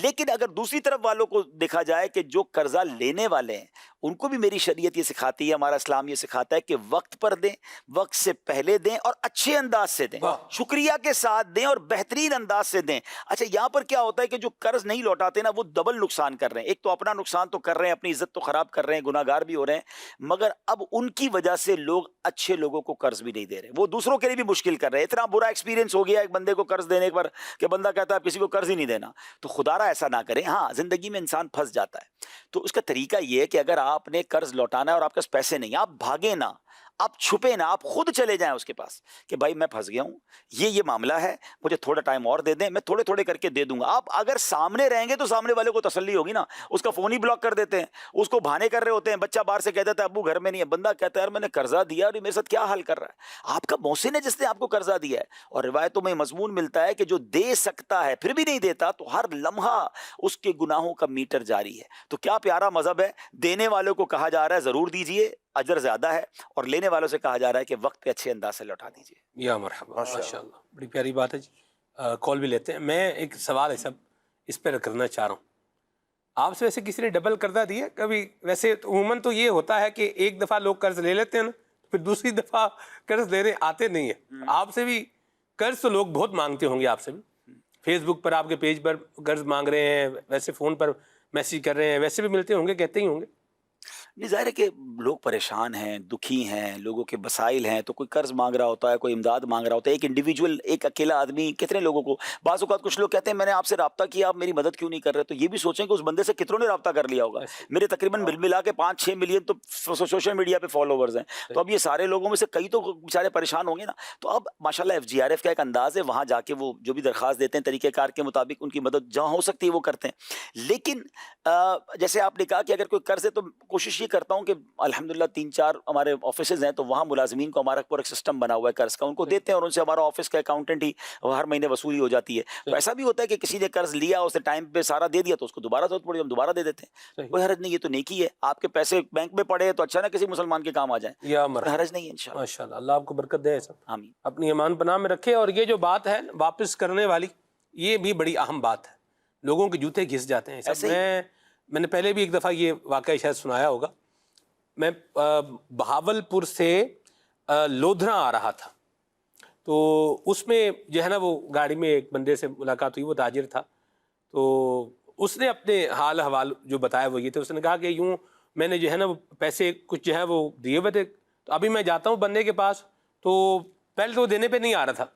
لیکن اگر دوسری طرف والوں کو دیکھا جائے کہ جو قرضہ لینے والے ہیں ان کو بھی میری شریعت یہ سکھاتی ہے, ہمارا اسلام یہ سکھاتا ہے کہ وقت پر دیں, وقت سے پہلے دیں, اور اچھے انداز سے دیں, شکریہ کے ساتھ دیں, اور بہترین انداز سے دیں. اچھا یہاں پر کیا ہوتا ہے کہ جو قرض نہیں لوٹاتے نا وہ ڈبل نقصان کر رہے ہیں. ایک تو اپنا نقصان تو کر رہے ہیں, اپنی عزت تو خراب کر رہے ہیں, گناہ گار بھی ہو رہے ہیں, مگر اب ان کی وجہ سے لوگ اچھے لوگوں کو قرض بھی نہیں دے رہے, وہ دوسروں کے لیے بھی مشکل کر رہے ہیں. اتنا برا ایکسپیرینس ہو گیا ایک بندے کو قرض دینے پر کہ بندہ کہتا ہے کسی کو قرض ہی نہیں دینا. تو خدا را ایسا نہ کریں. ہاں زندگی میں انسان پھنس جاتا ہے, تو اس کا طریقہ یہ ہے کہ اگر آپ نے قرض لوٹانا ہے اور آپ کے پاس پیسے نہیں, آپ بھاگیں نہ, آپ چھپے نا, آپ خود چلے جائیں اس کے پاس کہ بھائی میں پھنس گیا ہوں, یہ معاملہ ہے, مجھے تھوڑا ٹائم اور دے دیں, میں تھوڑے تھوڑے کر کے دے دوں گا. آپ اگر سامنے رہیں گے تو سامنے والے کو تسلی ہوگی نا. اس کا فون ہی بلاک کر دیتے ہیں, اس کو بہانے کر رہے ہوتے ہیں, بچہ باہر سے کہہ دیتا ہے ابو گھر میں نہیں ہے, بندہ کہتا ہے یار میں نے قرضہ دیا اور یہ میرے ساتھ کیا حال کر رہا ہے. آپ کا محسن ہے جس نے آپ کو قرضہ دیا ہے. اور روایتوں میں مضمون ملتا ہے کہ جو دے سکتا ہے پھر بھی نہیں دیتا تو ہر لمحہ اس کے گناہوں کا میٹر جاری ہے. تو کیا پیارا مذہب ہے, دینے والوں کو کہا جا رہا ہے ضرور دیجئے, اجر زیادہ ہے, اور لینے والوں سے کہا جا رہا ہے کہ وقت پہ اچھے انداز سے لوٹا دیجئے. یا مرحبا, ماشاءاللہ, بڑی پیاری بات ہے جی. کال بھی لیتے ہیں. میں ایک سوال ہے سب اس پہ کرنا چاہ رہا ہوں. آپ سے ویسے کسی نے ڈبل قرضہ دیا کبھی؟ ویسے عموماً تو یہ ہوتا ہے کہ ایک دفعہ لوگ قرض لے لیتے ہیں نا, پھر دوسری دفعہ قرض لینے آتے نہیں ہیں. آپ سے بھی قرض تو لوگ بہت مانگتے ہوں گے, آپ سے بھی فیس بک پر آپ کے پیج پر قرض مانگ رہے ہیں, ویسے فون پر میسیج کر رہے ہیں, ویسے بھی ملتے ہوں گے, کہتے ہی ہوں گے. نہیں, ظاہر ہے کہ لوگ پریشان ہیں, دکھی ہیں, لوگوں کے مسائل ہیں, تو کوئی قرض مانگ رہا ہوتا ہے, کوئی امداد مانگ رہا ہوتا ہے. ایک انڈیویجول, ایک اکیلا آدمی کتنے لوگوں کو, بعض اوقات کچھ لوگ کہتے ہیں میں نے آپ سے رابطہ کیا, آپ میری مدد کیوں نہیں کر رہے. تو یہ بھی سوچیں کہ اس بندے سے کتنوں نے رابطہ کر لیا ہوگا. میرے تقریباً مل ملا کے 5-6 ملین تو سوشل میڈیا پہ فالوورز ہیں, تو اب یہ سارے لوگوں میں سے کئی تو بیچارے پریشان ہوں گے نا. تو اب ماشاءاللہ FGRF کا ایک انداز ہے, وہاں جا کے وہ جو بھی درخواست دیتے ہیں طریقہ کار کے مطابق ان کی مدد جہاں ہو سکتی ہے وہ کرتے ہیں. لیکن جیسے آپ نے کہا کہ اگر کوئی قرض ہے تو کوشش یہ کرتا ہوں کہ الحمدللہ 3-4 ہمارے آفیسز ہیں, تو وہاں ملازمین کو ہمارا پورا سسٹم بنا ہوا ہے قرض کا, ان کو دیتے ہیں اور ان سے ہمارا آفس کا اکاؤنٹنٹ ہی ہر مہینے وصولی ہو جاتی ہے. تو ایسا بھی ہوتا ہے کہ کسی نے قرض لیا, اس نے ٹائم پہ سارا دے دیا, تو اس کو دوبارہ ضرورت پڑی ہم دوبارہ دے دیتے ہیں. کوئی حرج نہیں, یہ تو نیکی ہے. آپ کے پیسے بینک میں پڑے تو اچھا نا کسی مسلمان کے کام آ جائیں, یا مرحبا, حرج نہیں ہے انشاءاللہ. ماشاءاللہ, اللہ آپ کو برکت دے سب, آمین. اپنی ایمان پناہ میں رکھے. اور یہ جو بات ہے واپس کرنے والی, یہ بھی بڑی اہم بات ہے. لوگوں کے جوتے گھس جاتے ہیں. میں نے پہلے بھی ایک دفعہ یہ واقعہ شاید سنایا ہوگا. میں بہاولپور سے لودھرا آ رہا تھا, تو اس میں جو ہے نا وہ گاڑی میں ایک بندے سے ملاقات ہوئی, وہ تاجر تھا. تو اس نے اپنے حال حوال جو بتایا وہ یہ تھے. اس نے کہا کہ یوں میں نے جو ہے نا وہ پیسے کچھ جو ہے وہ دیے ہوئے تھے, تو ابھی میں جاتا ہوں بندے کے پاس, تو پہلے تو وہ دینے پہ نہیں آ رہا تھا,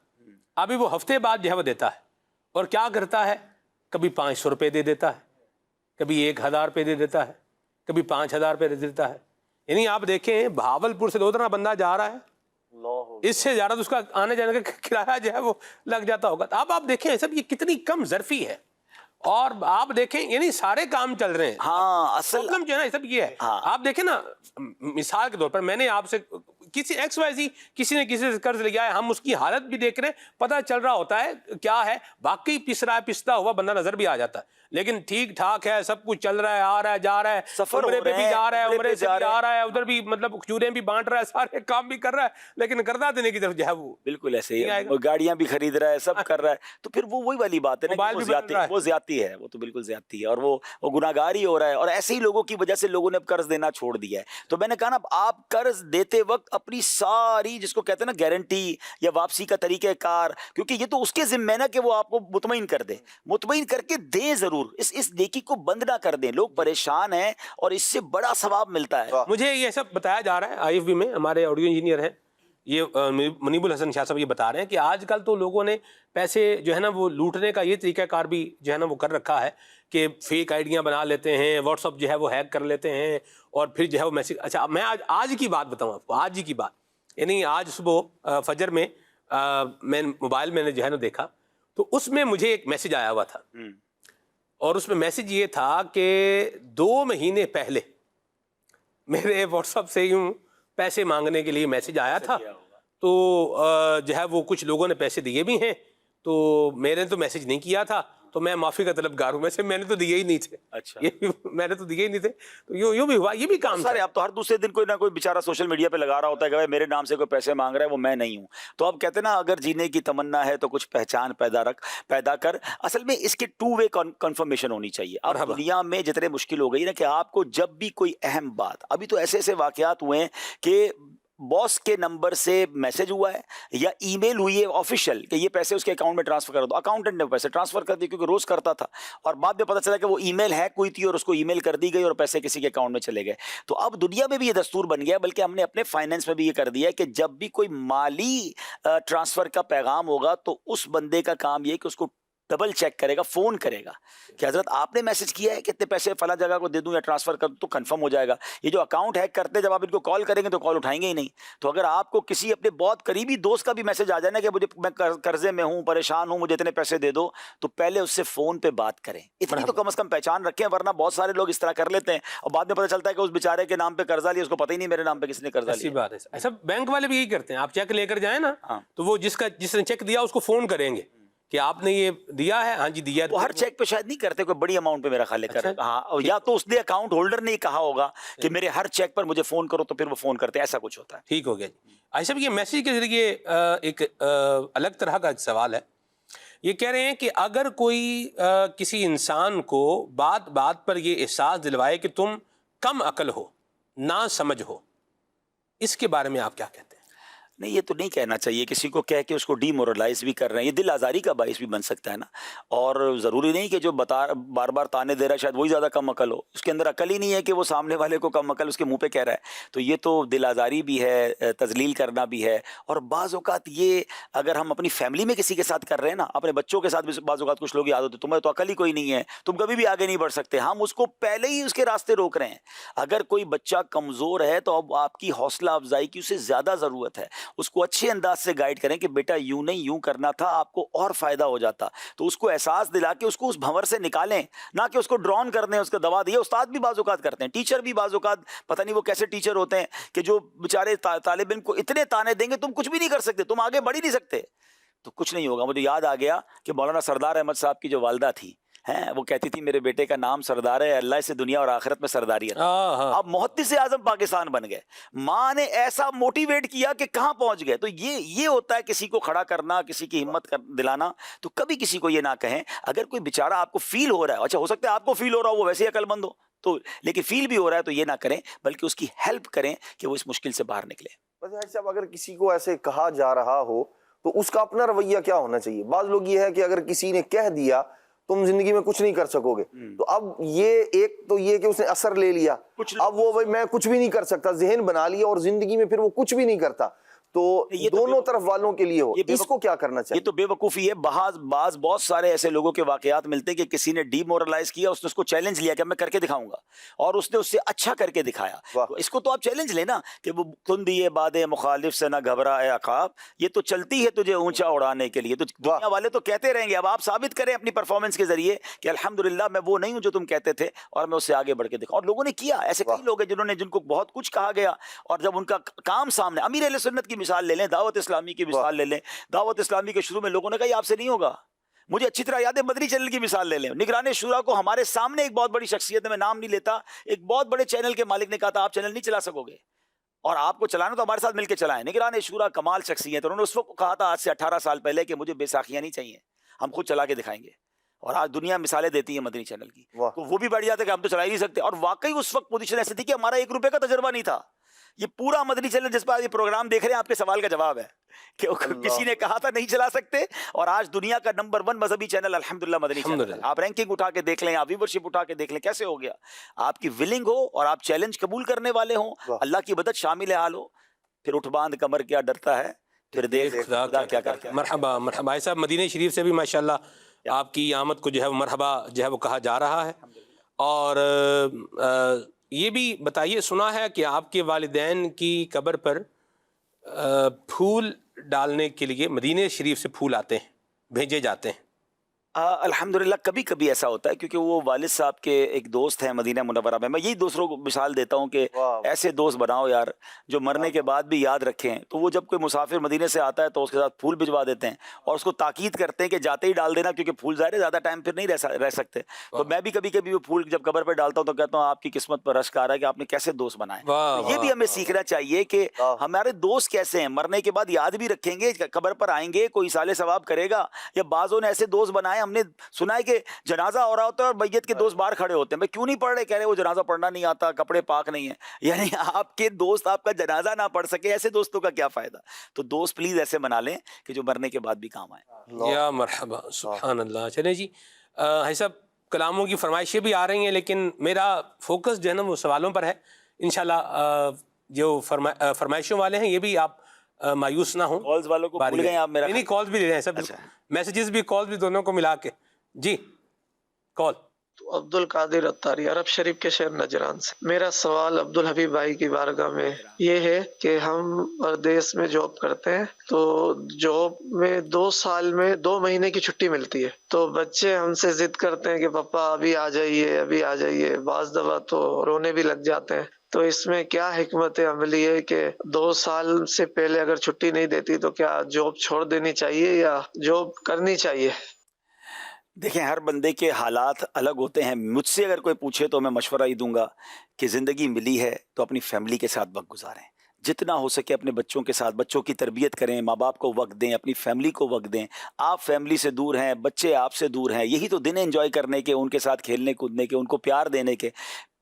ابھی وہ ہفتے بعد جو ہے وہ دیتا ہے. اور کیا کرتا ہے, کبھی 500 روپے دے دیتا ہے, کبھی 1000 روپے دے دیتا ہے, کبھی 5000 روپے دے دیتا ہے. یعنی آپ دیکھیں بہاولپور سے لودھرا بندہ جا رہا ہے, اس سے زیادہ تو اس کا آنے جانے کا کرایہ جو ہے وہ لگ جاتا ہوگا. اب آپ دیکھیں سب یہ کتنی کم ظرفی ہے, اور آپ دیکھیں یعنی سارے کام چل رہے ہیں. ہاں, اصل پرابلم جو ہے نا سب یہ ہے. آپ دیکھیں نا, مثال کے طور پر میں نے آپ سے کسی XYZ کسی نے کسی سے قرض لیا ہے, ہم اس کی حالت بھی دیکھ رہے ہیں, پتہ چل رہا ہوتا ہے کیا ہے, باقی پس رہا ہے, پستا ہوا بندہ نظر بھی آ جاتا ہے, لیکن ٹھیک ٹھاک ہے, سب کچھ چل رہا ہے, آ رہا ہے, جا رہا ہے, سفر عمرے پہ بھی جا رہا ہے, عمرے سے بھی آ رہا ہے, ادھر بھی مطلب کھجوریں بھی بانٹ رہا ہے, سارے کام بھی کر رہا ہے, لیکن قرضہ دینے کی طرف جو ہے وہ بالکل ایسے ہی ہے, گاڑیاں بھی خرید رہا ہے, سب کر رہا ہے. تو پھر وہ وہی والی بات ہے نا, وہ زیادتی ہے, وہ تو بالکل زیادتی ہے, اور وہ گناہگار ہی ہو رہا ہے. اور ایسے ہی لوگوں کی وجہ سے لوگوں نے اب قرض دینا چھوڑ دیا ہے. تو میں نے کہا نا, آپ قرض دیتے وقت اپنی ساری جس کو کہتے ہیں نا گارنٹی یا واپسی کا طریقہ کار, کیونکہ یہ تو اس کے ذمہ ہے نا کہ وہ آپ کو مطمئن کر دے, مطمئن کر کے دیں ضرور, اس نیکی کو بند نہ کر دیں. لوگ پریشان ہیں اور اس سے بڑا ثواب ملتا ہے. مجھے یہ سب بتایا جا رہا ہے IFB میں, ہمارے آڈیو انجینئر ہیں یہ منیب الحسن شاہ صاحب, یہ بتا رہے ہیں کہ آج کل تو لوگوں نے پیسے جو ہے نا وہ لوٹنے کا یہ طریقہ کار بھی جو ہے نا وہ کر رکھا ہے کہ فیک آئیڈیاں بنا لیتے ہیں, واٹس ایپ جو ہے وہ ہیک کر لیتے ہیں, اور پھر جو ہے وہ میسج. اچھا میں آج کی بات بتاؤں آپ کو, آج ہی کی بات, یعنی آج صبح فجر میں میں موبائل میں نے جو ہے نا دیکھا, تو اس میں مجھے ایک میسج آیا ہوا تھا, اور اس میں میسج یہ تھا کہ 2 مہینے پہلے میرے واٹس ایپ سے یوں پیسے مانگنے کے لیے میسج آیا تھا, تو جو ہے وہ کچھ لوگوں نے پیسے دیے بھی ہیں, تو میں نے تو میسج نہیں کیا تھا, تو میں معافی کا طلبگار ہوں, ویسے میں نے تو دیے ہی نہیں تھے. اچھا, میں نے تو دیے ہی نہیں تھے, تو یوں بھی ہوا. یہ بھی کام سارے آپ تو ہر دوسرے دن کوئی نہ کوئی بیچارہ سوشل میڈیا پہ لگا رہا ہوتا ہے کہ میرے نام سے کوئی پیسے مانگ رہا ہے, وہ میں نہیں ہوں. تو اب کہتے ہیں نا, اگر جینے کی تمنا ہے تو کچھ پہچان پیدا کر. اصل میں اس کے 2 وے کنفرمیشن ہونی چاہیے. اب دنیا میں جتنے مشکل ہو گئی نا کہ آپ کو جب بھی کوئی اہم بات, ابھی تو ایسے واقعات ہوئے ہیں کہ باس کے نمبر سے میسج ہوا ہے یا ای میل ہوئی ہے آفیشیل کہ یہ پیسے اس کے اکاؤنٹ میں ٹرانسفر کر دو, اکاؤنٹنٹ نے پیسے ٹرانسفر کر دیے کیونکہ روز کرتا تھا, اور بعد میں پتہ چلا کہ وہ ای میل ہیک ہوئی تھی اور اس کو ای میل کر دی گئی اور پیسے کسی کے اکاؤنٹ میں چلے گئے. تو اب دنیا میں بھی یہ دستور بن گیا, بلکہ ہم نے اپنے فائنینس میں بھی یہ کر دیا ہے کہ جب بھی کوئی مالی ٹرانسفر کا پیغام ہوگا تو اس بندے کا کام یہ کہ اس کو ڈبل چیک کرے گا, فون کرے گا کہ حضرت آپ نے میسج کیا ہے کہ اتنے پیسے فلاں جگہ کو دے دوں یا ٹرانسفر کر دوں, تو کنفرم ہو جائے گا. یہ جو اکاؤنٹ ہیک کرتے ہیں, جب آپ ان کو کال کریں گے تو کال اٹھائیں گے ہی نہیں. تو اگر آپ کو کسی اپنے بہت قریبی دوست کا بھی میسج آ جائے نا کہ مجھے میں قرضے میں ہوں, پریشان ہوں, مجھے اتنے پیسے دے دو, تو پہلے اس سے فون پہ بات کریں. اتنی تو کم از کم پہچان رکھیں, ورنہ بہت سارے لوگ اس طرح کر لیتے ہیں اور بعد میں پتہ چلتا ہے کہ اس بیچارے کے نام پہ قرضہ لیا, اس کو پتہ ہی نہیں میرے نام پہ کس نے قرضہ ایسی لیا. بات ہے. ایسا بینک والے بھی یہی کرتے ہیں, آپ چیک لے کر جائیں نا تو وہ جس نے چیک دیا اس کو فون کریں گے کہ آپ نے یہ دیا ہے, ہاں جی دیا. وہ ہر چیک پہ شاید نہیں کرتے, کوئی بڑی اماؤنٹ پہ میرا خیال ہے ہاں, یا تو اس نے اکاؤنٹ ہولڈر نے کہا ہوگا کہ میرے ہر چیک پر مجھے فون کرو, تو پھر وہ فون کرتے ہیں, ایسا کچھ ہوتا ہے. ٹھیک ہو گیا جی. ایسا بھی یہ میسیج کے ذریعے ایک الگ طرح کا ایک سوال ہے. یہ کہہ رہے ہیں کہ اگر کوئی کسی انسان کو بات بات پر یہ احساس دلوائے کہ تم کم عقل ہو, نہ سمجھ ہو, اس کے بارے میں آپ کیا کہتے ہیں؟ نہیں, یہ تو نہیں کہنا چاہیے. کسی کو کہہ کے اس کو ڈی مورلائز بھی کر رہے ہیں, یہ دل آزاری کا باعث بھی بن سکتا ہے نا. اور ضروری نہیں کہ جو بار بار تانے دے رہا ہے شاید وہی زیادہ کم عقل ہو, اس کے اندر عقل ہی نہیں ہے کہ وہ سامنے والے کو کم عقل اس کے منہ پہ کہہ رہا ہے. تو یہ تو دل آزاری بھی ہے, تذلیل کرنا بھی ہے. اور بعض اوقات یہ اگر ہم اپنی فیملی میں کسی کے ساتھ کر رہے ہیں نا, اپنے بچوں کے ساتھ بھی بعض اوقات کچھ لوگ یاد ہوتے, تمہیں تو عقل ہی کوئی نہیں ہے, تم کبھی بھی آگے نہیں بڑھ سکتے, ہم اس کو پہلے ہی اس کے راستے روک رہے ہیں. اگر کوئی بچہ کمزور ہے تو اب آپ کی حوصلہ افزائی کی اسے زیادہ ضرورت ہے. اس کو اچھے انداز سے گائیڈ کریں کہ بیٹا یوں نہیں یوں کرنا تھا, آپ کو اور فائدہ ہو جاتا. تو اس کو احساس دلا کے اس کو اس بھنور سے نکالیں, نہ کہ اس کو ڈرون کر دیں, اس کو دبا دیں. استاد بھی بعض اوقات کرتے ہیں, ٹیچر بھی بعض اوقات, پتہ نہیں وہ کیسے ٹیچر ہوتے ہیں کہ جو بیچارے طالب علم کو اتنے تانے دیں گے تم کچھ بھی نہیں کر سکتے, تم آگے بڑھ ہی نہیں سکتے, تو کچھ نہیں ہوگا. مجھے یاد آ گیا کہ مولانا سردار احمد صاحب کی جو والدہ تھی, وہ کہتی تھی میرے بیٹے کا نام سردار ہے, اللہ سے دنیا اور آخرت میں سرداری ہے. اب محدث اعظم پاکستان بن گئے. ماں نے ایسا موٹیویٹ کیا کہ کہاں پہنچ گئے. تو یہ ہوتا ہے کسی کو کھڑا کرنا, کسی کی ہمت دلانا. تو کبھی کسی کو یہ نہ کہیں. اگر کوئی بیچارہ آپ کو فیل ہو رہا ہے, اچھا ہو سکتا ہے آپ کو فیل ہو رہا ہو وہ ویسے ہی عقل مند ہو, تو لیکن فیل بھی ہو رہا ہے تو یہ نہ کریں, بلکہ اس کی ہیلپ کریں کہ وہ اس مشکل سے باہر نکلے. صاحب اگر کسی کو ایسے کہا جا رہا ہو تو اس کا اپنا رویہ کیا ہونا چاہیے؟ بعض لوگ یہ ہے کہ اگر کسی نے کہہ دیا تم زندگی میں کچھ نہیں کر سکو گے, تو اب یہ ایک تو یہ کہ اس نے اثر لے لیا, اب وہ میں کچھ بھی نہیں کر سکتا ذہن بنا لیا اور زندگی میں پھر وہ کچھ بھی نہیں کرتا. تو یہ دونوں طرف والوں کے لیے ہو, اس کو کیا کرنا چاہیے؟ یہ تو بے وقوفی ہے. بعض بہت سارے ایسے لوگوں کے واقعات ملتے ہیں کہ کسی نے ڈی مورلائز کیا, اس نے اس کو چیلنج لیا کہ میں کر کے دکھاؤں گا, اور اس نے اس سے اچھا کر کے دکھایا. تو اس کو تو آپ چیلنج لینا کہ وہ تم دیے باد مخالف سے نہ گھبرا اے عقاب, یہ تو چلتی ہے تجھے اونچا اڑانے کے لیے. تو دنیا والے تو کہتے رہیں گے, اب آپ ثابت کریں اپنی پرفارمنس کے ذریعے کہ الحمدللہ میں وہ نہیں ہوں جو تم کہتے تھے, اور میں اس سے آگے بڑھ کے دکھاؤں. اور لوگوں نے کیا, ایسے کئی لوگ ہیں جن کو بہت کچھ کہا گیا, اور جب ان کا کام سامنے, امیر اہل سنت کی مثال لے لیں, دعوت اسلامی کی مثال لے لیں. دعوت اسلامی کے شروع میں لوگوں نے کہا یہ آپ سے نہیں ہوگا. مجھے اچھی طرح یاد ہے مدنی چینل کی مثال لے لیں. نگران شورا کو ہمارے سامنے ایک بہت بڑی شخصیت ہے, میں نام نہیں لیتا, ایک بہت بڑے چینل کے مالک نے کہا تھا آپ چینل نہیں چلا سکو گے, اور آپ کو چلانا تو ہمارے ساتھ مل کے چلائیں. نگران شورا کمال شخصیت, انہوں نے اس وقت کہا تھا آج سے 18 سال پہلے کہ مجھے بیساکھیاں نہیں چاہیے, ہم خود چلا کے دکھائیں گے. اور آج دنیا مثالیں دیتی ہے مدنی چینل کی, تو وہ بھی بیٹھ جاتے کہ ہم تو چلا ہی نہیں سکتے. اور واقعی اس وقت پوزیشن ایسی تھی کہ ہمارا 1 روپے کا تجربہ نہیں تھا. یہ پورا مدنی چینل جس پر یہ پروگرام دیکھ رہے ہیں, آپ کے سوال کا جواب ہے کہ کسی نے کہا تھا نہیں چلا سکتے, اور آج دنیا کا نمبر 1 مذہبی چینل الحمدللہ مدنی چینل. آپ رینکنگ اٹھا کے دیکھ لیں, آپ ویورشپ اٹھا کے دیکھ لیں, کیسے ہو گیا. آپ کی ولنگ ہو اور آپ چیلنج قبول کرنے والے ہوں, اللہ کی مدد شامل حال ہو, پھر اٹھ باندھ کمر کیا ڈرتا ہے, پھر دیکھ خدا کیا کرتا ہے. مرحبا مرحبا. صاحب مدینہ شریف سے بھی ماشاءاللہ آپ کی آمد کو جو ہے مرحبا جو ہے وہ کہا جا رہا ہے. اور یہ بھی بتائیے, سنا ہے کہ آپ کے والدین کی قبر پر پھول ڈالنے کے لیے مدینہ شریف سے پھول آتے ہیں, بھیجے جاتے ہیں. الحمدللہ کبھی کبھی ایسا ہوتا ہے, کیونکہ وہ والد صاحب کے ایک دوست ہیں مدینہ منورہ میں. میں یہی دوسروں کو مثال دیتا ہوں کہ ایسے دوست بناؤ یار جو مرنے کے بعد بھی یاد رکھیں. تو وہ جب کوئی مسافر مدینے سے آتا ہے تو اس کے ساتھ پھول بھجوا دیتے ہیں, اور اس کو تاکید کرتے ہیں کہ جاتے ہی ڈال دینا, کیونکہ پھول ظاہر ہے زیادہ ٹائم پھر نہیں رہ سکتے. تو میں بھی کبھی کبھی وہ پھول جب قبر پہ ڈالتا ہوں تو کہتا ہوں آپ کی قسمت پر رشک آ رہا ہے کہ آپ نے کیسے دوست بنائے. یہ بھی ہمیں سیکھنا چاہیے کہ ہمارے دوست کیسے ہیں, مرنے کے بعد یاد بھی رکھیں گے, قبر پر آئیں گے, کوئی اصالہ ثواب کرے گا. یا بعضوں نے ایسے دوست بنائے, ہم نے سنا کہ جنازہ ہو رہا ہوتا ہے اور میت کے دوست باہر کھڑے ہوتے ہیں, میں کیوں نہیں پڑھ رہے, کہہ رہے وہ جنازہ پڑھنا نہیں آتا, کپڑے پاک نہیں ہیں. یعنی آپ کے دوست آپ کا جنازہ نہ پڑھ سکے, ایسے دوستوں کا کیا فائدہ. تو دوست پلیز ایسے بنا لیں کہ جو مرنے کے بعد بھی کام آئے. یا مرحبا, سبحان اللہ. چلیں جی, ہے صاحب کلاموں کی فرمائشیں بھی آ رہی ہیں, لیکن میرا فوکس جو ہے نا وہ سوالوں پر ہے. انشاءاللہ جو فرمائشوں والے ہیں یہ بھی آپ مایوس نہ ہوں. کالز والوں کو بھول گئے آپ, میرا نہیں کالز بھی لے رہے ہیں سب, میسیجز بھی کالز بھی دونوں کو ملا کے. جی کال. عبد القادر اتاری، عرب شریف کے شہر نجران سے. میرا سوال عبدالحبیب بھائی کی بارگاہ میں یہ ہے کہ ہم پردیس میں جاب کرتے ہیں، تو جاب میں 2 سال میں 2 مہینے کی چھٹی ملتی ہے، تو بچے ہم سے ضد کرتے ہیں کہ پپا ابھی آ جائیے ابھی آ جائیے، بعض دفعہ تو رونے بھی لگ جاتے ہیں. تو اس میں کیا حکمت عملی ہے کہ 2 سال سے پہلے اگر چھٹی نہیں دیتی تو کیا جاب چھوڑ دینی چاہیے یا جاب کرنی چاہیے؟ دیکھیں ہر بندے کے حالات الگ ہوتے ہیں. مجھ سے اگر کوئی پوچھے تو میں مشورہ ہی دوں گا کہ زندگی ملی ہے تو اپنی فیملی کے ساتھ وقت گزاریں، جتنا ہو سکے اپنے بچوں کے ساتھ، بچوں کی تربیت کریں، ماں باپ کو وقت دیں، اپنی فیملی کو وقت دیں. آپ فیملی سے دور ہیں، بچے آپ سے دور ہیں، یہی تو دن ہے انجوائے کرنے کے، ان کے ساتھ کھیلنے کودنے کے، ان کو پیار دینے کے.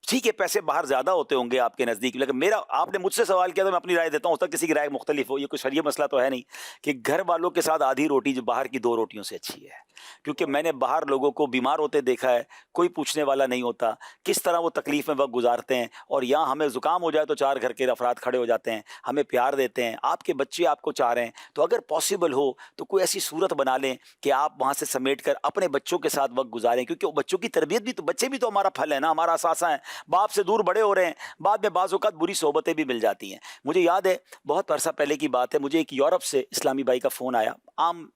ٹھیک ہے پیسے باہر زیادہ ہوتے ہوں گے آپ کے نزدیک، لیکن میرا آپ نے مجھ سے سوال کیا تو میں اپنی رائے دیتا ہوں، ہوتا کسی کی رائے مختلف ہو، یہ کوئی شرعی مسئلہ تو ہے نہیں کہ گھر والوں کے ساتھ آدھی روٹی جو باہر کی 2 روٹیوں سے اچھی ہے. کیونکہ میں نے باہر لوگوں کو بیمار ہوتے دیکھا ہے، کوئی پوچھنے والا نہیں ہوتا کس طرح وہ تکلیف میں وقت گزارتے ہیں، اور یہاں ہمیں زکام ہو جائے تو 4 گھر کے افراد کھڑے ہو جاتے ہیں، ہمیں پیار دیتے ہیں. آپ کے بچے آپ کو چاہ رہے ہیں تو اگر پاسبل ہو تو کوئی ایسی صورت بنا لیں کہ آپ وہاں سے سمیٹ کر اپنے بچوں کے ساتھ وقت گزاریں، کیونکہ وہ بچوں کی تربیت بھی تو، بچے بھی تو ہمارا پھل ہے نا، ہمارا اثاثہ ہیں. باپ سے دور بڑے ہو رہے ہیں، بعد میں بعض اوقات بری صحبتیں بھی مل جاتی ہیں. مجھے یاد ہے بہت عرصہ پہلے کی بات ہے، مجھے ایک یورپ سے اسلامی بھائی کا فون آیا، عام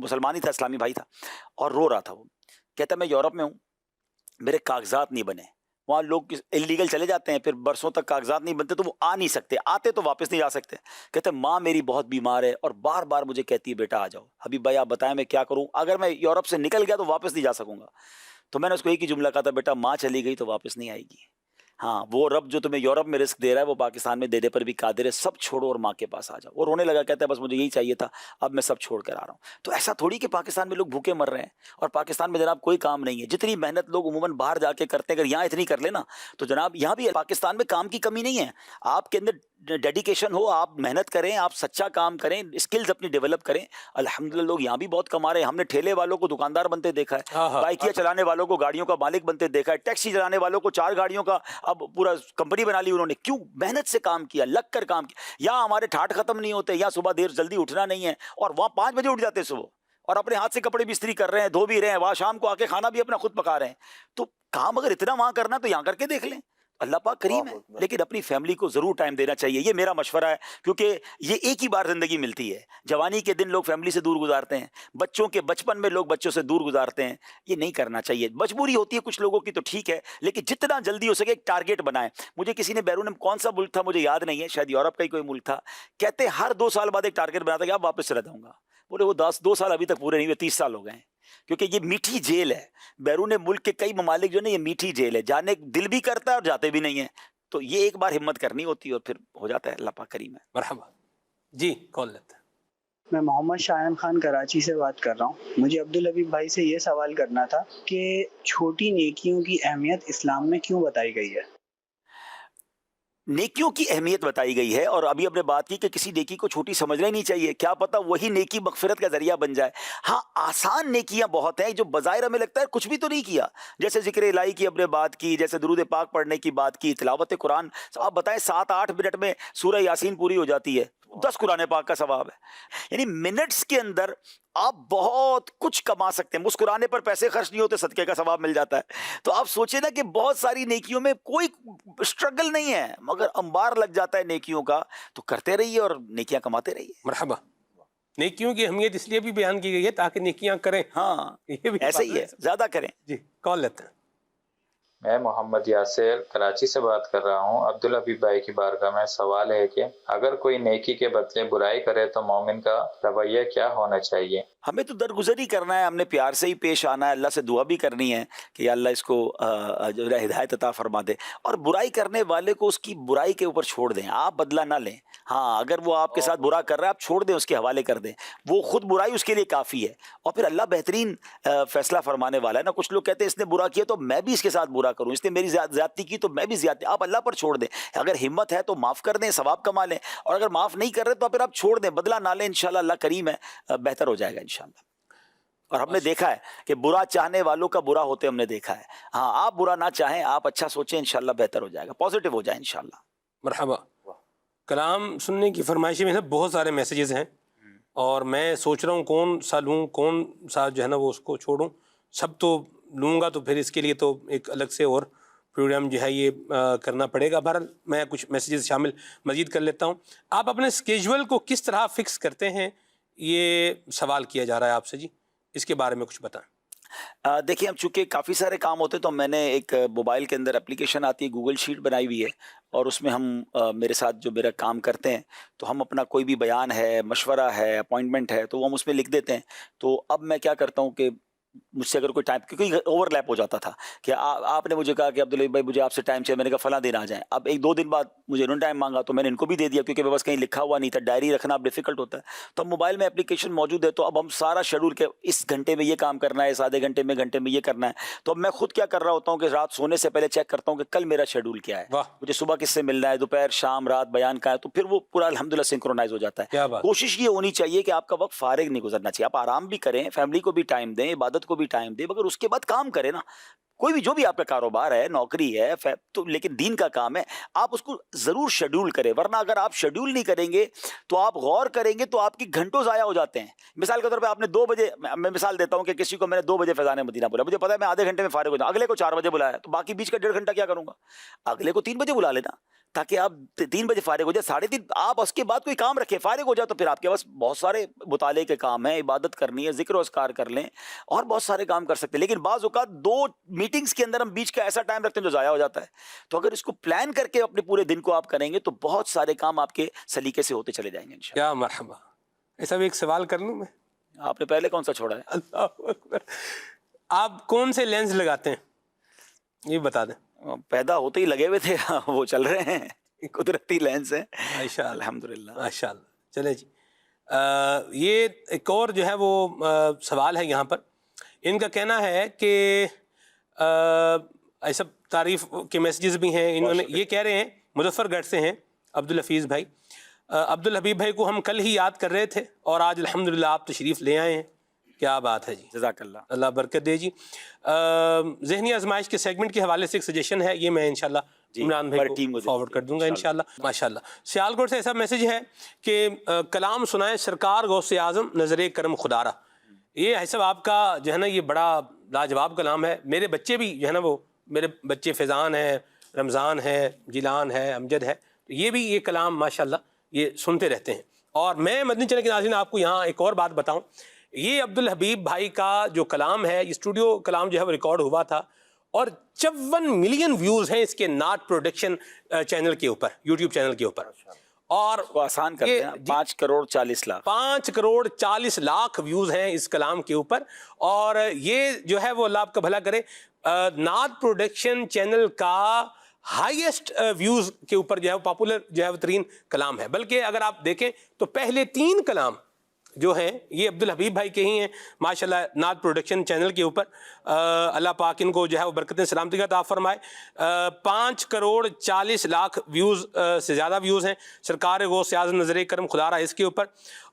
مسلمان ہی تھا، اسلامی بھائی تھا، اور رو رہا تھا. وہ کہتا میں یورپ میں ہوں، میرے کاغذات نہیں بنے. وہاں لوگ انلیگل چلے جاتے ہیں، پھر برسوں تک کاغذات نہیں بنتے تو وہ آ نہیں سکتے، آتے تو واپس نہیں جا سکتے. کہتے ماں میری بہت بیمار ہے اور بار بار مجھے کہتی ہے بیٹا آ جاؤ. حبیب بھائی آپ بتائیں میں کیا کروں، اگر میں یورپ سے نکل گیا تو واپس نہیں جا سکوں گا. تو میں نے اس کو ایک ہی جملہ کہا تھا، بیٹا ماں چلی گئی تو واپس نہیں آئے گی. ہاں وہ رب جو تمہیں یورپ میں رزق دے رہا ہے وہ پاکستان میں دینے پر بھی قادر ہے. سب چھوڑو اور ماں کے پاس آ جاؤ. وہ رونے لگا، کہتا ہے بس مجھے یہی چاہیے تھا، اب میں سب چھوڑ کر آ رہا ہوں. تو ایسا تھوڑی کہ پاکستان میں لوگ بھوکے مر رہے ہیں اور پاکستان میں جناب کوئی کام نہیں ہے. جتنی محنت لوگ عموماً باہر جا کے کرتے ہیں اگر یہاں اتنی کر لینا تو جناب یہاں بھی پاکستان میں کام کی کمی نہیں ہے. آپ کے اندر ڈیڈیکیشن ہو، آپ محنت کریں، آپ سچا کام کریں، اسکلز اپنی ڈیولپ کریں. الحمدللہ لوگ یہاں بھی بہت کما رہے ہیں. ہم نے ٹھیلے والوں کو دکاندار بنتے دیکھا ہے، بائکیاں چلانے والوں کو گاڑیوں کا مالک بنتے دیکھا ہے، ٹیکسی چلانے والوں کو 4 گاڑیوں کا اب پورا کمپنی بنا لی انہوں نے. کیوں؟ محنت سے کام کیا، لگ کر کام کیا. یہاں ہمارے ٹھاٹ ختم نہیں ہوتے، یہاں صبح دیر جلدی اٹھنا نہیں ہے، اور وہاں 5 بجے اٹھ جاتے صبح، اور اپنے ہاتھ سے کپڑے بھی استری کر رہے ہیں، دھو بھی رہے ہیں، وہاں شام کو آ کے کھانا بھی اپنا خود پکا رہے ہیں. تو کام اگر اتنا وہاں کرنا تو یہاں کر کے دیکھ لیں. اللہ پاک کریم ہے، لیکن اپنی فیملی کو ضرور ٹائم دینا چاہیے. یہ میرا مشورہ ہے، کیونکہ یہ ایک ہی بار زندگی ملتی ہے. جوانی کے دن لوگ فیملی سے دور گزارتے ہیں، بچوں کے بچپن میں لوگ بچوں سے دور گزارتے ہیں. یہ نہیں کرنا چاہیے. مجبوری ہوتی ہے کچھ لوگوں کی تو ٹھیک ہے، لیکن جتنا جلدی ہو سکے ایک ٹارگیٹ بنائیں. مجھے کسی نے بیرون کون سا ملک تھا مجھے یاد نہیں ہے، شاید یورپ کا ہی کوئی ملک تھا، کہتے ہر 2 سال بعد ایک ٹارگیٹ بناتا کہ اب واپس چلا جاؤں گا. بولے وہ 2 سال ابھی تک پورے نہیں ہوئے، 30 سال ہو گئے ہیں. کیونکہ یہ میٹھی جیل ہے. بیرون ملک کے کئی ممالک جو ہے نا یہ میٹھی جیل ہے، جانے دل بھی کرتا ہے اور جاتے بھی نہیں ہیں. تو یہ ایک بار ہمت کرنی ہوتی ہے اور پھر ہو جاتا ہے. اللہ پاک کریم ہے. مرحبا. جی کال لیتے ہیں. میں محمد شایان خان کراچی سے بات کر رہا ہوں. مجھے عبدالحبیب بھائی سے یہ سوال کرنا تھا کہ چھوٹی نیکیوں کی اہمیت اسلام میں کیوں بتائی گئی ہے؟ نیکیوں کی اہمیت بتائی گئی ہے، اور ابھی ہم نے بات کی کہ کسی نیکی کو چھوٹی سمجھنا ہی نہیں چاہیے. کیا پتہ وہی نیکی مغفرت کا ذریعہ بن جائے. ہاں آسان نیکیاں بہت ہیں جو بظاہر ہمیں لگتا ہے کچھ بھی تو نہیں کیا، جیسے ذکر الہی کی ہم نے بات کی، جیسے درود پاک پڑھنے کی بات کی، تلاوت قرآن. آپ بتائیں 7-8 منٹ میں سورہ یاسین پوری ہو جاتی ہے، 10 قرآن پاک کا ثواب ہے. یعنی منٹس کے اندر آپ بہت کچھ کما سکتے ہیں. مسکرانے پر پیسے خرچ نہیں ہوتے، صدقے کا ثواب مل جاتا ہے. تو آپ سوچیں نا کہ بہت ساری نیکیوں میں کوئی اسٹرگل نہیں ہے، مگر انبار لگ جاتا ہے نیکیوں کا. تو کرتے رہیے اور نیکیاں کماتے رہیے. مرحبا. نیکیوں کی اہمیت اس لیے بھی بیان کی گئی ہے تاکہ نیکیاں کریں. ہاں یہ بھی ایسا ہی ہے، زیادہ کریں. جی کال لیتے ہیں. میں محمد یاسر کراچی سے بات کر رہا ہوں. عبدالحبیب بھائی کی بارگاہ میں سوال ہے کہ اگر کوئی نیکی کے بدلے برائی کرے تو مومن کا رویہ کیا ہونا چاہیے؟ ہمیں تو درگزر ہی کرنا ہے، ہم نے پیار سے ہی پیش آنا ہے، اللہ سے دعا بھی کرنی ہے کہ یا اللہ اس کو جو ہے ہدایت عطا فرما دے. اور برائی کرنے والے کو اس کی برائی کے اوپر چھوڑ دیں، آپ بدلہ نہ لیں. ہاں اگر وہ آپ کے ساتھ برا کر رہا ہے آپ چھوڑ دیں، اس کے حوالے کر دیں، وہ خود برائی اس کے لیے کافی ہے. اور پھر اللہ بہترین فیصلہ فرمانے والا ہے نا. کچھ لوگ کہتے ہیں اس نے برا کیا تو میں بھی اس کے ساتھ برا کروں، اس نے میری زیادتی کی تو میں بھی زیادتی. آپ اللہ پر چھوڑ دیں. اگر ہمت ہے تو معاف کر دیں، ثواب کما لیں، اور اگر معاف نہیں کر رہے تو پھر آپ چھوڑ دیں، بدلہ نہ لیں. انشاءاللہ اللہ کریم ہے، بہتر ہو جائے گا انشاءاللہ. اور ہم نے دیکھا ہے کہ برا چاہنے والوں کا برا ہوتے ہم نے دیکھا ہے. ہاں آپ برا نہ چاہیں، آپ اچھا سوچیں، انشاءاللہ بہتر ہو جائے گا، پازیٹیو ہو جائے انشاءاللہ. مرحبا. کلام سننے کی فرمائشیں میں سے بہت سارے میسیجز ہیں، اور میں سوچ رہا ہوں کون سا لوں کون سا جو ہے نا وہ اس کو چھوڑوں. سب تو لوں گا تو پھر اس کے لیے تو ایک الگ سے اور پروگرام جو ہے یہ کرنا پڑے گا. بہرحال میں کچھ میسیجز شامل مزید کر لیتا ہوں. آپ اپنے اسکیجول کو کس طرح فکس کرتے ہیں, یہ سوال کیا جا رہا ہے آپ سے جی, اس کے بارے میں کچھ بتائیں. دیکھیں اب چونکہ کافی سارے کام ہوتے ہیں تو میں نے ایک موبائل کے اندر اپلیکیشن آتی ہے, گوگل شیٹ بنائی ہوئی ہے, اور اس میں ہم میرے ساتھ جو میرا کام کرتے ہیں تو ہم اپنا کوئی بھی بیان ہے, مشورہ ہے, اپوائنٹمنٹ ہے, تو وہ ہم اس میں لکھ دیتے ہیں. تو اب میں کیا کرتا ہوں کہ مجھ سے اگر کوئی ٹائم, کیونکہ اوور لیپ ہو جاتا تھا کہ آپ نے مجھے کہا کہ عبداللہ بھائی مجھے آپ سے ٹائم چاہیے, میں نے کہا فلاں دن آ جائیں. اب ایک دو دن بعد مجھے انہوں نے ٹائم مانگا تو میں نے ان کو بھی دے دیا, کیونکہ میرے پاس کہیں لکھا ہوا نہیں تھا, ڈائری رکھنا اب ڈیفیکلٹ ہوتا ہے. تو اب موبائل میں اپلیکیشن موجود ہے, تو اب ہم سارا شیڈول کے اس گھنٹے میں یہ کام کرنا ہے, اس آدھے گھنٹے میں یہ کرنا ہے. تو اب میں خود کیا کر رہا ہوتا ہوں کہ رات سونے سے پہلے چیک کرتا ہوں کہ کل میرا شیڈول کیا ہے, مجھے صبح کس سے ملنا ہے, دوپہر شام رات بیان کا ہے, تو پھر وہ پورا الحمدللہ سنکرونائز ہو جاتا ہے. کوشش یہ ہونی چاہیے کہ آپ کا وقت فارغ نہیں گزرنا چاہیے, آپ آرام بھی کریں, فیملی کو بھی ٹائم دیں, عبادت کو بھی ٹائم دیں, مگر اس کے بعد کام کریں نا. کوئی بھی جو بھی آپ کا کاروبار ہے, نوکری ہے, تو لیکن دین کا کام ہے, آپ اس کو ضرور شیڈول کریں. ورنہ اگر آپ شیڈول نہیں کریں گے تو آپ غور کریں گے تو آپ کی گھنٹوں ضائع ہو جاتے ہیں. مثال کے طور پہ آپ نے 2 بجے, میں مثال دیتا ہوں کہ کسی کو میں نے 2 بجے فیضان مدینہ بولا, مجھے پتا ہے میں آدھے گھنٹے میں فارغ ہو جاؤں, اگلے کو 4 بجے بلایا, تو باقی بیچ کا 1.5 گھنٹہ کیا کروں گا, اگلے کو 3 بجے بلا لینا تاکہ آپ 3 بجے فارغ ہو جائے, 3:30 آپ اس کے بعد کوئی کام رکھیں, فارغ ہو جائے تو پھر آپ کے پاس بہت سارے مطالعے کے کام ہیں, عبادت کرنی ہے, ذکر و اذکار کر لیں, اور بہت سارے کام کر سکتے ہیں. لیکن بعض اوقات 2 میٹنگز کے اندر ہم بیچ کا ایسا ٹائم رکھتے ہیں جو ضائع ہو جاتا ہے. تو اگر اس کو پلان کر کے اپنے پورے دن کو آپ کریں گے تو بہت سارے کام آپ کے سلیقے سے ہوتے چلے جائیں گے انشاءاللہ. کیا مرحبا. ایسا بھی ایک سوال کر لوں میں, آپ نے پہلے کون سا چھوڑا ہے؟ اللہ اکبر. آپ کون سے لینس لگاتے ہیں یہ بتا دیں. پیدا ہوتے ہی لگے ہوئے تھے, وہ چل رہے ہیں, قدرتی لینس ہیں ماشاءاللہ الحمدللہ. ماشاءاللہ. چلے جی, یہ ایک اور جو ہے وہ سوال ہے یہاں پر. ان کا کہنا ہے کہ ایسا تعریف کے میسیجز بھی ہیں, انہوں نے یہ کہہ رہے ہیں, مظفر گڑھ سے ہیں عبدالحفیظ بھائی, عبدالحبیب بھائی کو ہم کل ہی یاد کر رہے تھے اور آج الحمدللہ آپ تشریف لے آئے ہیں. کیا بات ہے جی, جزاک اللہ, اللہ برکت دے جی. ذہنی آزمائش کے سیگمنٹ کے حوالے سے ایک سجیشن ہے, یہ میں انشاءاللہ عمران بھائی کو فارورڈ کر دوں گا انشاءاللہ. ماشاءاللہ. سیالکوٹ سے ایسا میسیج ہے کہ کلام سنائے سرکار غوث اعظم نظر کرم خدارہ. یہ ہے سب آپ کا جو ہے نا یہ بڑا لاجواب کلام ہے. میرے بچے بھی جو ہے نا وہ میرے بچے فیضان ہے, رمضان ہے, جیلان ہے, امجد ہے, تو یہ بھی یہ کلام ماشاءاللہ یہ سنتے رہتے ہیں. اور میں مدنی چینل کے ناظرین آپ کو یہاں ایک اور بات بتاؤں, یہ عبدالحبیب بھائی کا جو کلام ہے, یہ اسٹوڈیو کلام جو ہے وہ ریکارڈ ہوا تھا, اور 54 ملین ویوز ہیں اس کے ناٹ پروڈکشن چینل کے اوپر, یوٹیوب چینل کے اوپر. اور آسان کرتے ہیں, 5 کروڑ 40 لاکھ 5 کروڑ 40 لاکھ ویوز ہیں اس کلام کے اوپر. اور یہ جو ہے وہ اللہ آپ کا بھلا کرے, نعت پروڈکشن چینل کا ہائیسٹ ویوز کے اوپر جو ہے وہ پاپولر جو ہے وہ ترین کلام ہے. بلکہ اگر آپ دیکھیں تو پہلے 3 کلام جو ہیں یہ عبدالحبیب بھائی کے ہی ہیں ماشاءاللہ نعت پروڈکشن چینل کے اوپر. اللہ پاک ان کو جو ہے وہ برکتیں سلامتی کا عطا فرمائے. 5 کروڑ 40 لاکھ ویوز سے زیادہ ویوز ہیں سرکار غوث اعظم نظر کرم خدارہ اس کے اوپر.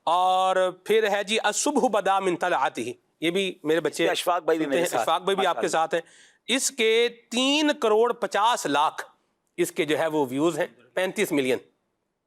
اور پھر ہے جی الصبح بدا من طلعتہ, یہ بھی میرے بچے اشفاق بھائی بھی میرے ساتھ, اشفاق بھائی بھی آپ کے ساتھ ہیں. اس کے 3 کروڑ 50 لاکھ اس کے جو ہے وہ ویوز ہیں, 35 ملین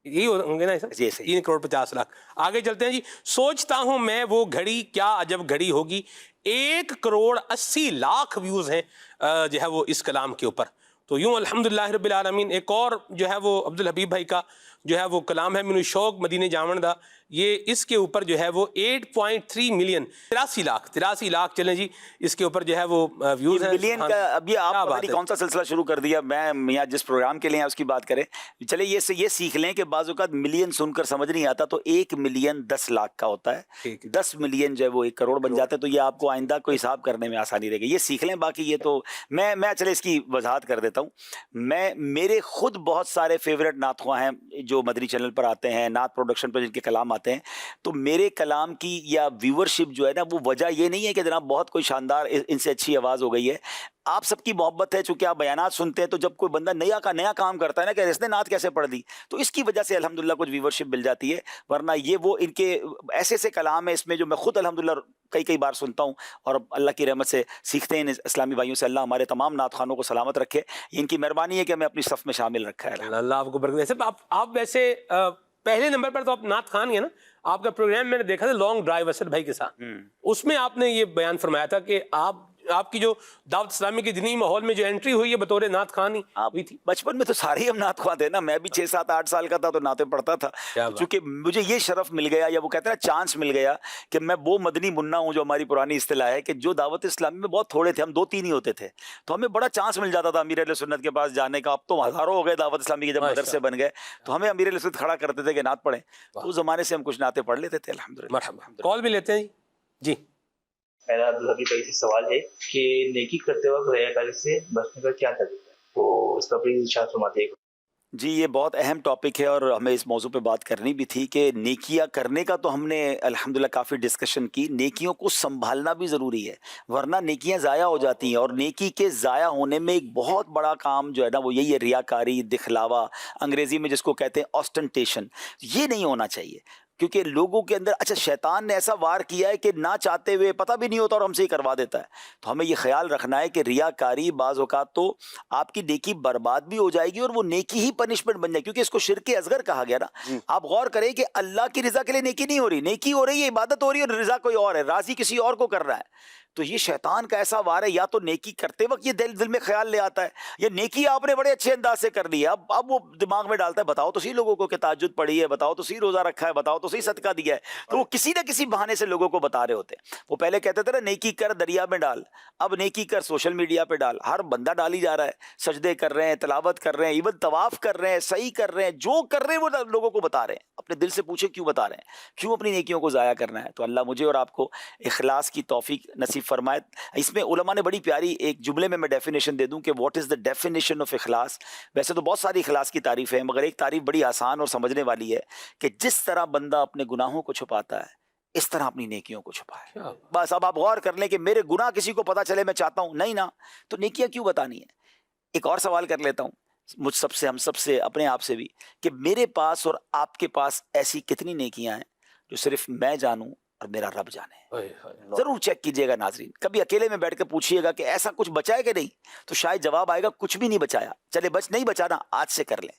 یہی ہوں گے نا سر, 3 کروڑ 50 لاکھ. آگے چلتے ہیں جی. سوچتا ہوں میں وہ گھڑی کیا عجب گھڑی ہوگی, 1 کروڑ 80 لاکھ ویوز ہیں جو ہے وہ اس کلام کے اوپر. تو یوں الحمدللہ رب العالمین. ایک اور جو ہے وہ عبدالحبیب بھائی کا جو ہے وہ کلام ہے من شوق مدینے جاوندہ, یہ اس کے اوپر جو ہے وہ 8.3 ملین 83 لاکھ چلیں جی اس کے اوپر جو ہے وہ ویوز ہیں. ملین کا اب یہ آپ پتہ نہیں کون سا سلسلہ شروع کر دیا, میں میاں جس پروگرام کے لیے اس کی بات کریں. چلے یہ سیکھ لیں کہ بعض اوقات ملین سن کر سمجھ نہیں آتا, تو 1 ملین 10 لاکھ کا ہوتا ہے, 10 ملین جو ہے وہ 1 کروڑ بن جاتا ہے. تو یہ آپ کو آئندہ کو حساب کرنے میں آسانی رہے گی, یہ سیکھ لیں. باقی یہ تو میں چلے اس کی وضاحت کر دیتا ہوں. میرے خود بہت سارے فیوریٹ نعت خواں ہیں جو مدنی چینل پر آتے ہیں, نعت پروڈکشن پر جن کے کلام آتے ہیں. تو میرے کلام کی یا ویورشپ جو ہے نا وہ وجہ یہ نہیں ہے کہ جناب بہت کوئی شاندار ان سے اچھی آواز ہو گئی ہے. آپ سب کی محبت ہے, چونکہ آپ بیانات سنتے ہیں, تو جب کوئی بندہ نیا کام کرتا ہے نا کہ اس نے نعت کیسے پڑھ دی, تو اس کی وجہ سے الحمدللہ کچھ ویورشپ مل جاتی ہے. ورنہ یہ وہ ان کے ایسے کلام ہیں اس میں جو میں خود الحمدللہ کئی بار سنتا ہوں, اور اللہ کی رحمت سے سیکھتے ہیں اسلامی بھائیوں سے. اللہ ہمارے تمام نعت خوانوں کو سلامت رکھے, ان کی مہربانی ہے کہ ہمیں اپنی صف میں شامل رکھا ہے. اللہ آپ کو برکت دے. آپ ویسے پہلے نمبر پر تو آپ نعت خوان ہی ہے نا. آپ کا پروگرام میں نے دیکھا تھا لانگ ڈرائیو اسد بھائی کے ساتھ, اس میں آپ نے یہ بیان فرمایا تھا کہ آپ آپ کی جو دعوت اسلامی کے دینی ماحول میں جو انٹری ہوئی ہے بطور نعت خوانی ہوئی تھی؟ بچپن میں تو سارے ہی ہم نعت خواں تھے نا، میں بھی 6 7 8 سال کا تھا تو نعتیں پڑھتا تھا. چونکہ مجھے یہ شرف مل گیا، یا وہ کہتے ہیں نا چانس مل گیا، کہ میں وہ مدنی منا ہوں جو ہماری پرانی اصطلاح ہے، کہ جو دعوت اسلامی میں بہت تھوڑے تھے، ہم 2 3 ہی ہوتے تھے، تو ہمیں بڑا چانس مل جاتا تھا امیر اہل سنت کے پاس جانے کا. اب تو ہزاروں ہو گئے دعوت اسلامی کے جب مدرسے بن گئے، تو ہمیں امیر اہل سنت کھڑا کرتے تھے کہ نعت پڑھیں. تو اس زمانے سے ہم کچھ نعتیں پڑھ لیتے تھے الحمدللہ. مرحبا. کال بھی لیتے ہیں جی. میرا عبدالحبیب بھائی سے سوال ہے کہ نیکی کرتے وقت ریاکاری سے بچنے کا کیا طریقہ ہے، تو اس کا پلیز ارشاد فرمائیے. جی یہ بہت اہم ٹاپک ہے اور ہمیں اس موضوع پہ بات کرنی بھی تھی کہ نیکیاں کرنے کا تو ہم نے الحمدللہ کافی ڈسکشن کی، نیکیوں کو سنبھالنا بھی ضروری ہے، ورنہ نیکیاں ضائع ہو جاتی ہیں. اور نیکی کے ضائع ہونے میں ایک بہت بڑا کام جو ہے نا وہ یہی ہے، ریاکاری، دکھلاوا، انگریزی میں جس کو کہتے ہیں آسٹنٹیشن. یہ نہیں ہونا چاہیے، کیونکہ لوگوں کے اندر اچھا شیطان نے ایسا وار کیا ہے کہ نہ چاہتے ہوئے پتہ بھی نہیں ہوتا اور ہم سے ہی کروا دیتا ہے. تو ہمیں یہ خیال رکھنا ہے کہ ریاکاری بعض اوقات تو آپ کی نیکی برباد بھی ہو جائے گی اور وہ نیکی ہی پنشمنٹ بن جائے، کیونکہ اس کو شرک اصغر کہا گیا نا. آپ غور کریں کہ اللہ کی رضا کے لیے نیکی نہیں ہو رہی، نیکی ہو رہی ہے، عبادت ہو رہی ہے، اور رضا کوئی اور ہے، راضی کسی اور کو کر رہا ہے. تو یہ شیطان کا ایسا وار ہے، یا تو نیکی کرتے وقت یہ دل میں خیال لے آتا ہے، یا نیکی آپ نے بڑے اچھے انداز سے کر لی ہے، اب وہ دماغ میں ڈالتا ہے بتاؤ تو صحیح لوگوں کو کہ تہجد پڑھی ہے، بتاؤ تو صحیح روزہ رکھا ہے، بتاؤ تو صحیح صدقہ دیا ہے. تو وہ کسی نہ کسی بہانے سے لوگوں کو بتا رہے ہوتے ہیں. وہ پہلے کہتے تھے نا نیکی کر دریا میں ڈال، اب نیکی کر سوشل میڈیا پہ ڈال. ہر بندہ ڈال ہی جا رہا ہے، سجدے کر رہے ہیں، تلاوت کر رہے ہیں، ایون طواف کر رہے ہیں، صحیح کر رہے ہیں، جو کر رہے ہیں وہ لوگوں کو بتا رہے ہیں. اپنے دل سے پوچھے کیوں بتا رہے ہیں، کیوں اپنی نیکیوں کو ضائع کرنا ہے. تو اللہ مجھے اور آپ کو اخلاص کی توفیق نصیب فرمائے. اس میں علماء نے بڑی پیاری ایک جملے میں ڈیفینیشن دے دوں کہ what is the definition of اخلاص. ویسے تو بہت ساری اخلاص کی تعریف ہے، مگر ایک تعریف بڑی آسان اور سمجھنے والی ہے کہ جس طرح بندہ اپنے گناہوں کو چھپاتا ہے اس طرح اپنی نیکیوں کو چھپائے. بس اب آپ غور کر لیں کہ میرے گناہ کسی کو پتا چلے میں چاہتا ہوں نہیں نا، تو نیکیاں کیوں بتانی ہے. ایک اور سوال کر لیتا ہوں مجھ سب سے، ہم سب سے، اپنے آپ سے بھی، کہ میرے پاس اور آپ کے پاس ایسی کتنی نیکیاں ہیں جو صرف میں جانوں اور میرا رب جانے. ضرور چیک کیجئے گا ناظرین، کبھی اکیلے میں بیٹھ کے پوچھئے گا کہ ایسا کچھ بچا ہے کہ نہیں، تو شاید جواب آئے گا کچھ بھی نہیں بچایا. چلے نہیں بچانا، آج سے کر لیں،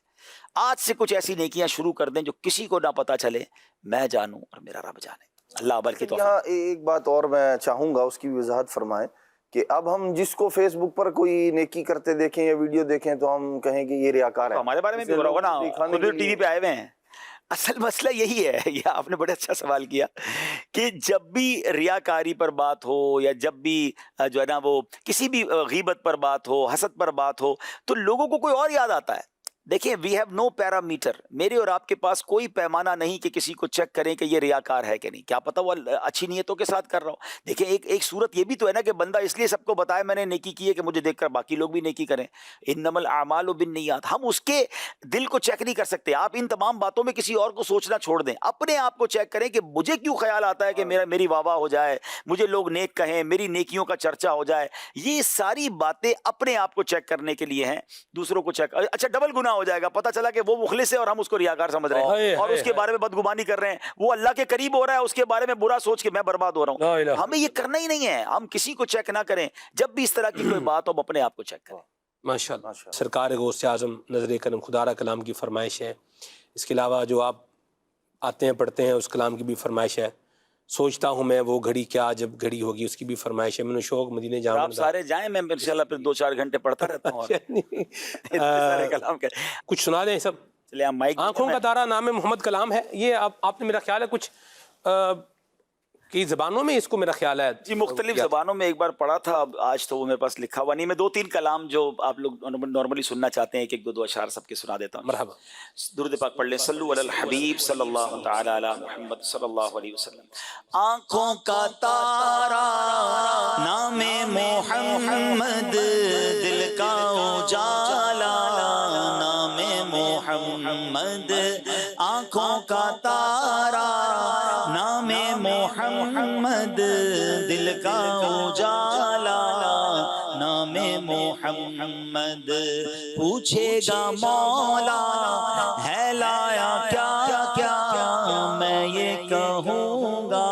آج سے کچھ ایسی نیکیاں شروع کر دیں جو کسی کو نہ پتا چلے، میں جانوں اور میرا رب جانے. اللہ عمل کی توفیق. یہاں ایک بات اور میں چاہوں گا اس کی وضاحت فرمائیں کہ اب ہم جس کو فیس بک پر کوئی نیکی کرتے دیکھیں یا ویڈیو دیکھیں تو ہم کہیں کہ یہ ریاکار ہے. ہمارے بارے میں بھی ہو رہا ہوگا نا، خود ٹی وی پہ آئے ہوئے ہیں. اصل مسئلہ یہی ہے، یہ آپ نے بڑے اچھا سوال کیا، کہ جب بھی ریاکاری پر بات ہو یا جب بھی جو ہے نا وہ کسی بھی غیبت پر بات ہو، حسد پر بات ہو، تو لوگوں کو کوئی اور یاد آتا ہے. دیکھیں وی ہیو نو پیرامیٹر، میرے اور آپ کے پاس کوئی پیمانہ نہیں کہ کسی کو چیک کریں کہ یہ ریاکار ہے کہ نہیں. کیا پتہ وہ اچھی نیتوں کے ساتھ کر رہا ہو. دیکھیں ایک صورت یہ بھی تو ہے نا کہ بندہ اس لیے سب کو بتائے میں نے نیکی کی ہے کہ مجھے دیکھ کر باقی لوگ بھی نیکی کریں. انما الاعمال بالنیات، ہم اس کے دل کو چیک نہیں کر سکتے. آپ ان تمام باتوں میں کسی اور کو سوچنا چھوڑ دیں، اپنے آپ کو چیک کریں کہ مجھے کیوں خیال آتا ہے کہ میری واہ واہ ہو جائے، مجھے لوگ نیک کہیں، میری نیکیوں کا چرچا ہو جائے. یہ ساری باتیں اپنے آپ کو چیک کرنے کے لیے ہیں، دوسروں کو چیک. اچھا ڈبل گناہ ہو جائے گا، پتہ چلا کہ وہ مخلص ہے اور ہم اس کو ریاکار سمجھ رہے ہیں اور اس کے بارے میں بدگمانی کر رہے ہیں. وہ اللہ کے قریب ہو رہا ہے، اس کے بارے میں برا سوچ کے میں برباد ہو رہا ہوں. ہمیں یہ کرنا ہی نہیں ہے، ہم کسی کو چیک نہ کریں. جب بھی اس طرح کی کوئی بات ہو اپنے آپ کو چیک کریں. ماشاءاللہ. سرکار غوث اعظم نظر کرم خدا را کلام کی فرمائش ہے. اس کے علاوہ جو آپ آتے ہیں پڑھتے ہیں اس کلام کی بھی فرمائش ہے. سوچتا ہوں میں وہ گھڑی کیا جب گھڑی ہوگی، اس کی بھی فرمائش ہے. میں نے شوق مدینے جاؤں. آپ سارے جائیں، میں انشاءاللہ پھر 2-4 گھنٹے پڑھتا رہتا ہوں. سارے کلام کے کچھ سنا دیں سب. چلے ہم مائک. آنکھوں کا تارا نام محمد کلام ہے. یہ آپ نے میرا خیال ہے کچھ کئی زبانوں میں اس کو میرا خیال ہے جی مختلف زبانوں میں ایک بار پڑھا تھا، اب آج تو وہ میرے پاس لکھا ہوا نہیں. میں 2-3 کلام جو آپ لوگ نارملی سننا چاہتے ہیں، ایک 2 اشعار سب کے سنا دیتا ہوں. مرحبا. درود پاک پڑھ لیں. صلو علی الحبیب صلی اللہ تعالی علی محمد صلی اللہ علیہ وسلم. آنکھوں کا تارا نام محمد، دل کا اجالا نام محمد. آنکھوں کا تارا نام محمد، دل کا اجالا نام محمد. پوچھے گا مولا ہے لایا کیا کیا، میں یہ کہوں گا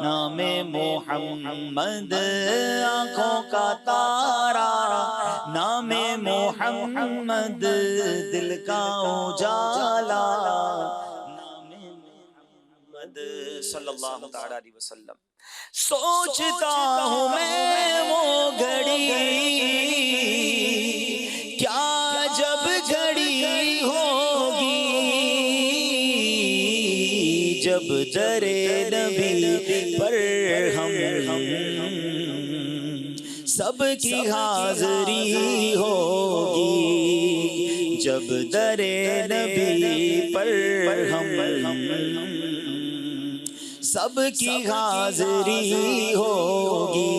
نام محمد. آنکھوں کا تارا نام محمد، دل کا اجالا نام محمد صلی اللہ تعالی علیہ وسلم. سوچتا ہوں میں وہ گھڑی کیا جب گھڑی ہوگی جب در نبی پر ہم سب کی حاضری ہوگی جب در نبی پر ہم سب کی حاضری ہوگی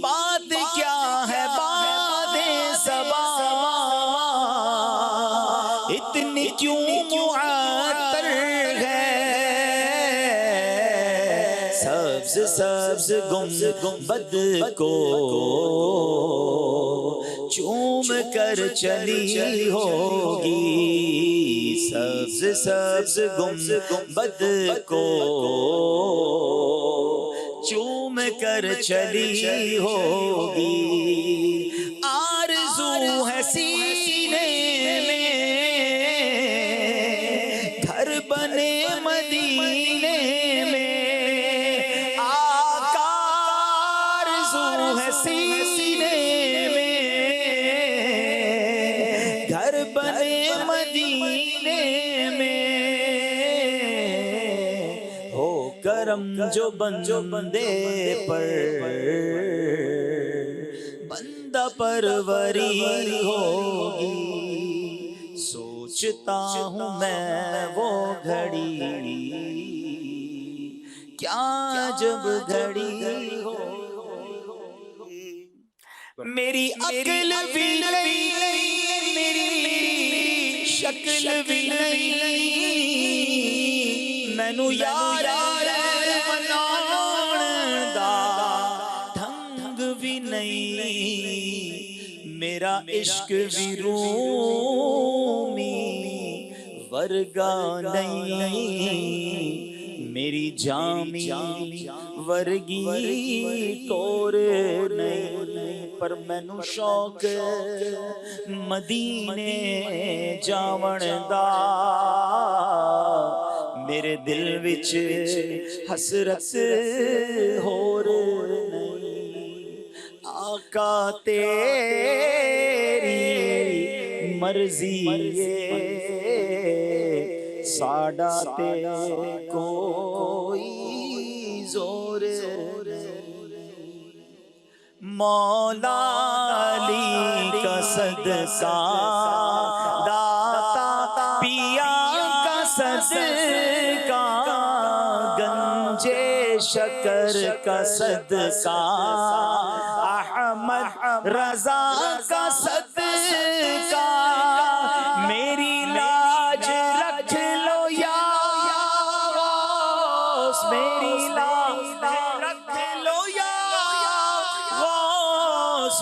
بات کیا ہے بات صبا اتنی کیوں معطر ہے سبز سبز گنبد کو چوم کر چلی ہوگی سبز سبز گنبد کو چوم کر چلی ہوگی آرزو ہے سینے میں گھر بنے مدینے میں آقا آرزو ہے سینے گھر بنے مدینے میں ہو کرم جو بندے پر بندہ پروری ہوگی سوچتا ہوں میں وہ گھڑی کیا جب گھڑی ہوگی میری عقل بھی نہیں میری شکل بھی نہیں مینوں یار مناਉਣ ਦਾ ਢੰਗ ਵੀ ਨਹੀਂ ਮੇਰਾ ਇਸ਼ਕ ਵੀ ਰੂਮੀ ਵਰਗਾ ਨਹੀਂ ਮੇਰੀ ਜਾਮੀ ਵਰਗੀ ਟੋਰ ਨਹੀਂ ਪਰ ਮੈਨੂੰ ਸ਼ੌਕ ਮਦੀਨੇ ਜਾਵਣ ਦਾ ਮੇਰੇ ਦਿਲ ਵਿੱਚ ਹਸਰਤ ਹੋਰ ਨਹੀਂ ਆਕਾ ਤੇਰੀ ਮਰਜ਼ੀ ਸਾਡਾ ਤੇ ਕੋਈ ਜ਼ੋਰ مولا علی کا صدقہ داتا پیا کا صدقہ گنجے شکر کا صدقہ احمد رضا کا صدقہ میری لاج رکھ لو یا غوث میری لاج رکھ لو یا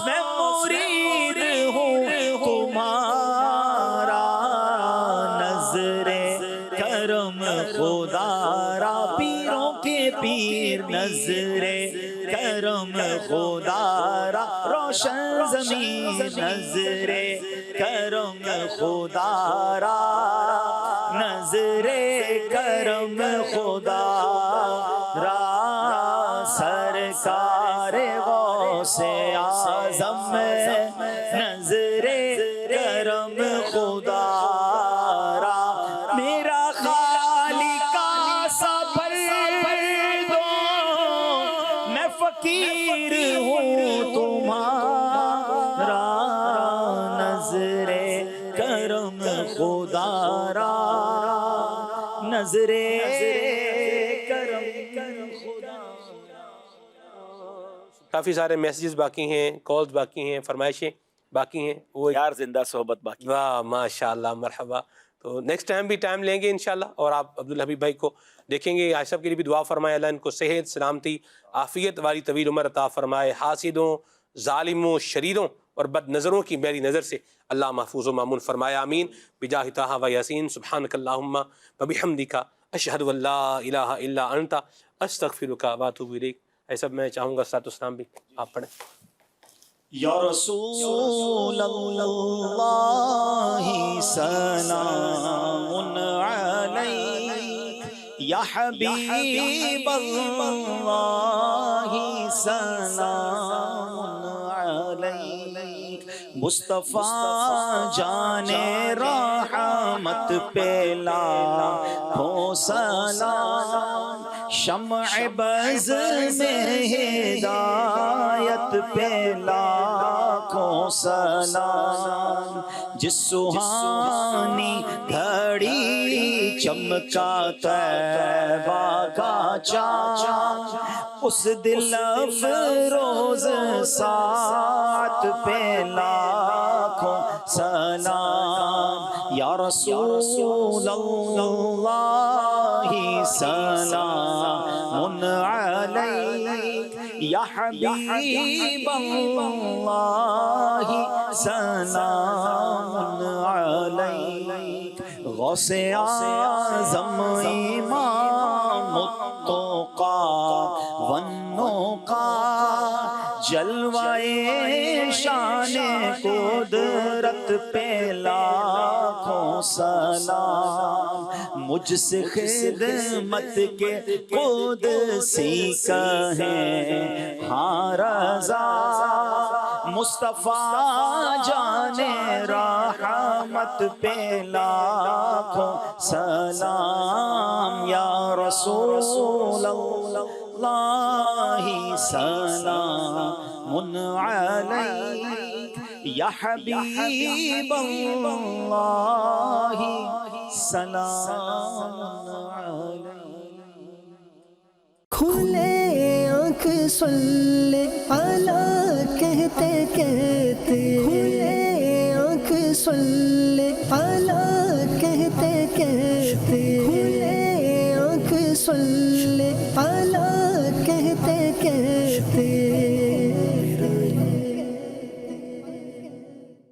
میں مرید ہوں تمہارا نظر کرم خدا را پیروں کے پیر نظر کرم خدا را روشن زمین نظر کرم خدا را نظر کرم خدا را سرکار غوث اعظم نظر کرم خدا را میرا خالق سا بھر دو میں فقیر ہوں تمہارا نظر کرم خدا را نظر کافی سارے میسیجز باقی ہیں، کالز باقی ہیں، فرمائشیں باقی ہیں، وہ یار زندہ صحبت باقی. واہ ماشاءاللہ مرحبا. تو نیکسٹ ٹائم بھی ٹائم لیں گے انشاءاللہ، اور آپ عبدالحبیب بھائی کو دیکھیں گے. آج سب کے لیے بھی دعا فرمائے، اللہ ان کو صحت سلامتی عافیت والی طویل عمر عطا فرمائے. حاسدوں ظالموں شریروں اور بد نظروں کی میری نظر سے اللہ محفوظ و مامون فرمائے. آمین بجاہ طہ و یاسین. سبحانک اللہم وبحمدک اشہد ان لا الہ الا انت استغفرک و اتوب الیک. ایسا میں چاہوں گا ساتھ اسلام بھی آپ پڑھیں. یا رسول اللہ سلام علیک یا حبیب اللہ سلام علیک مصطفیٰ جان رحمت پہ لاکھوں سلام شمع بز میں ہدایت پہ لاکھوں سلام جس سہانی گھڑی چمکا طیبہ کا چاند اس دل افروز ساعت پہ لاکھوں سلام یا رسول اللہ سلام علیک یا حبیب اللہ سلام علیک غوث اعظم امام التقیٰ والنقیٰ جلوہ شان قدرت پہ لاکھوں سلام مجھ سے خدمت کے قدسی کہیں ہاں رضا مصطفیٰ جان رحمت پہ لاکھوں سلام یا رسول اللہ سلام علیک یا حبیب اللہ سلام کھلے آنکھ صلی علی کہتے کہتے کھلے آنکھ صلی علی کہتے کہتے کھلے آنکھ صلی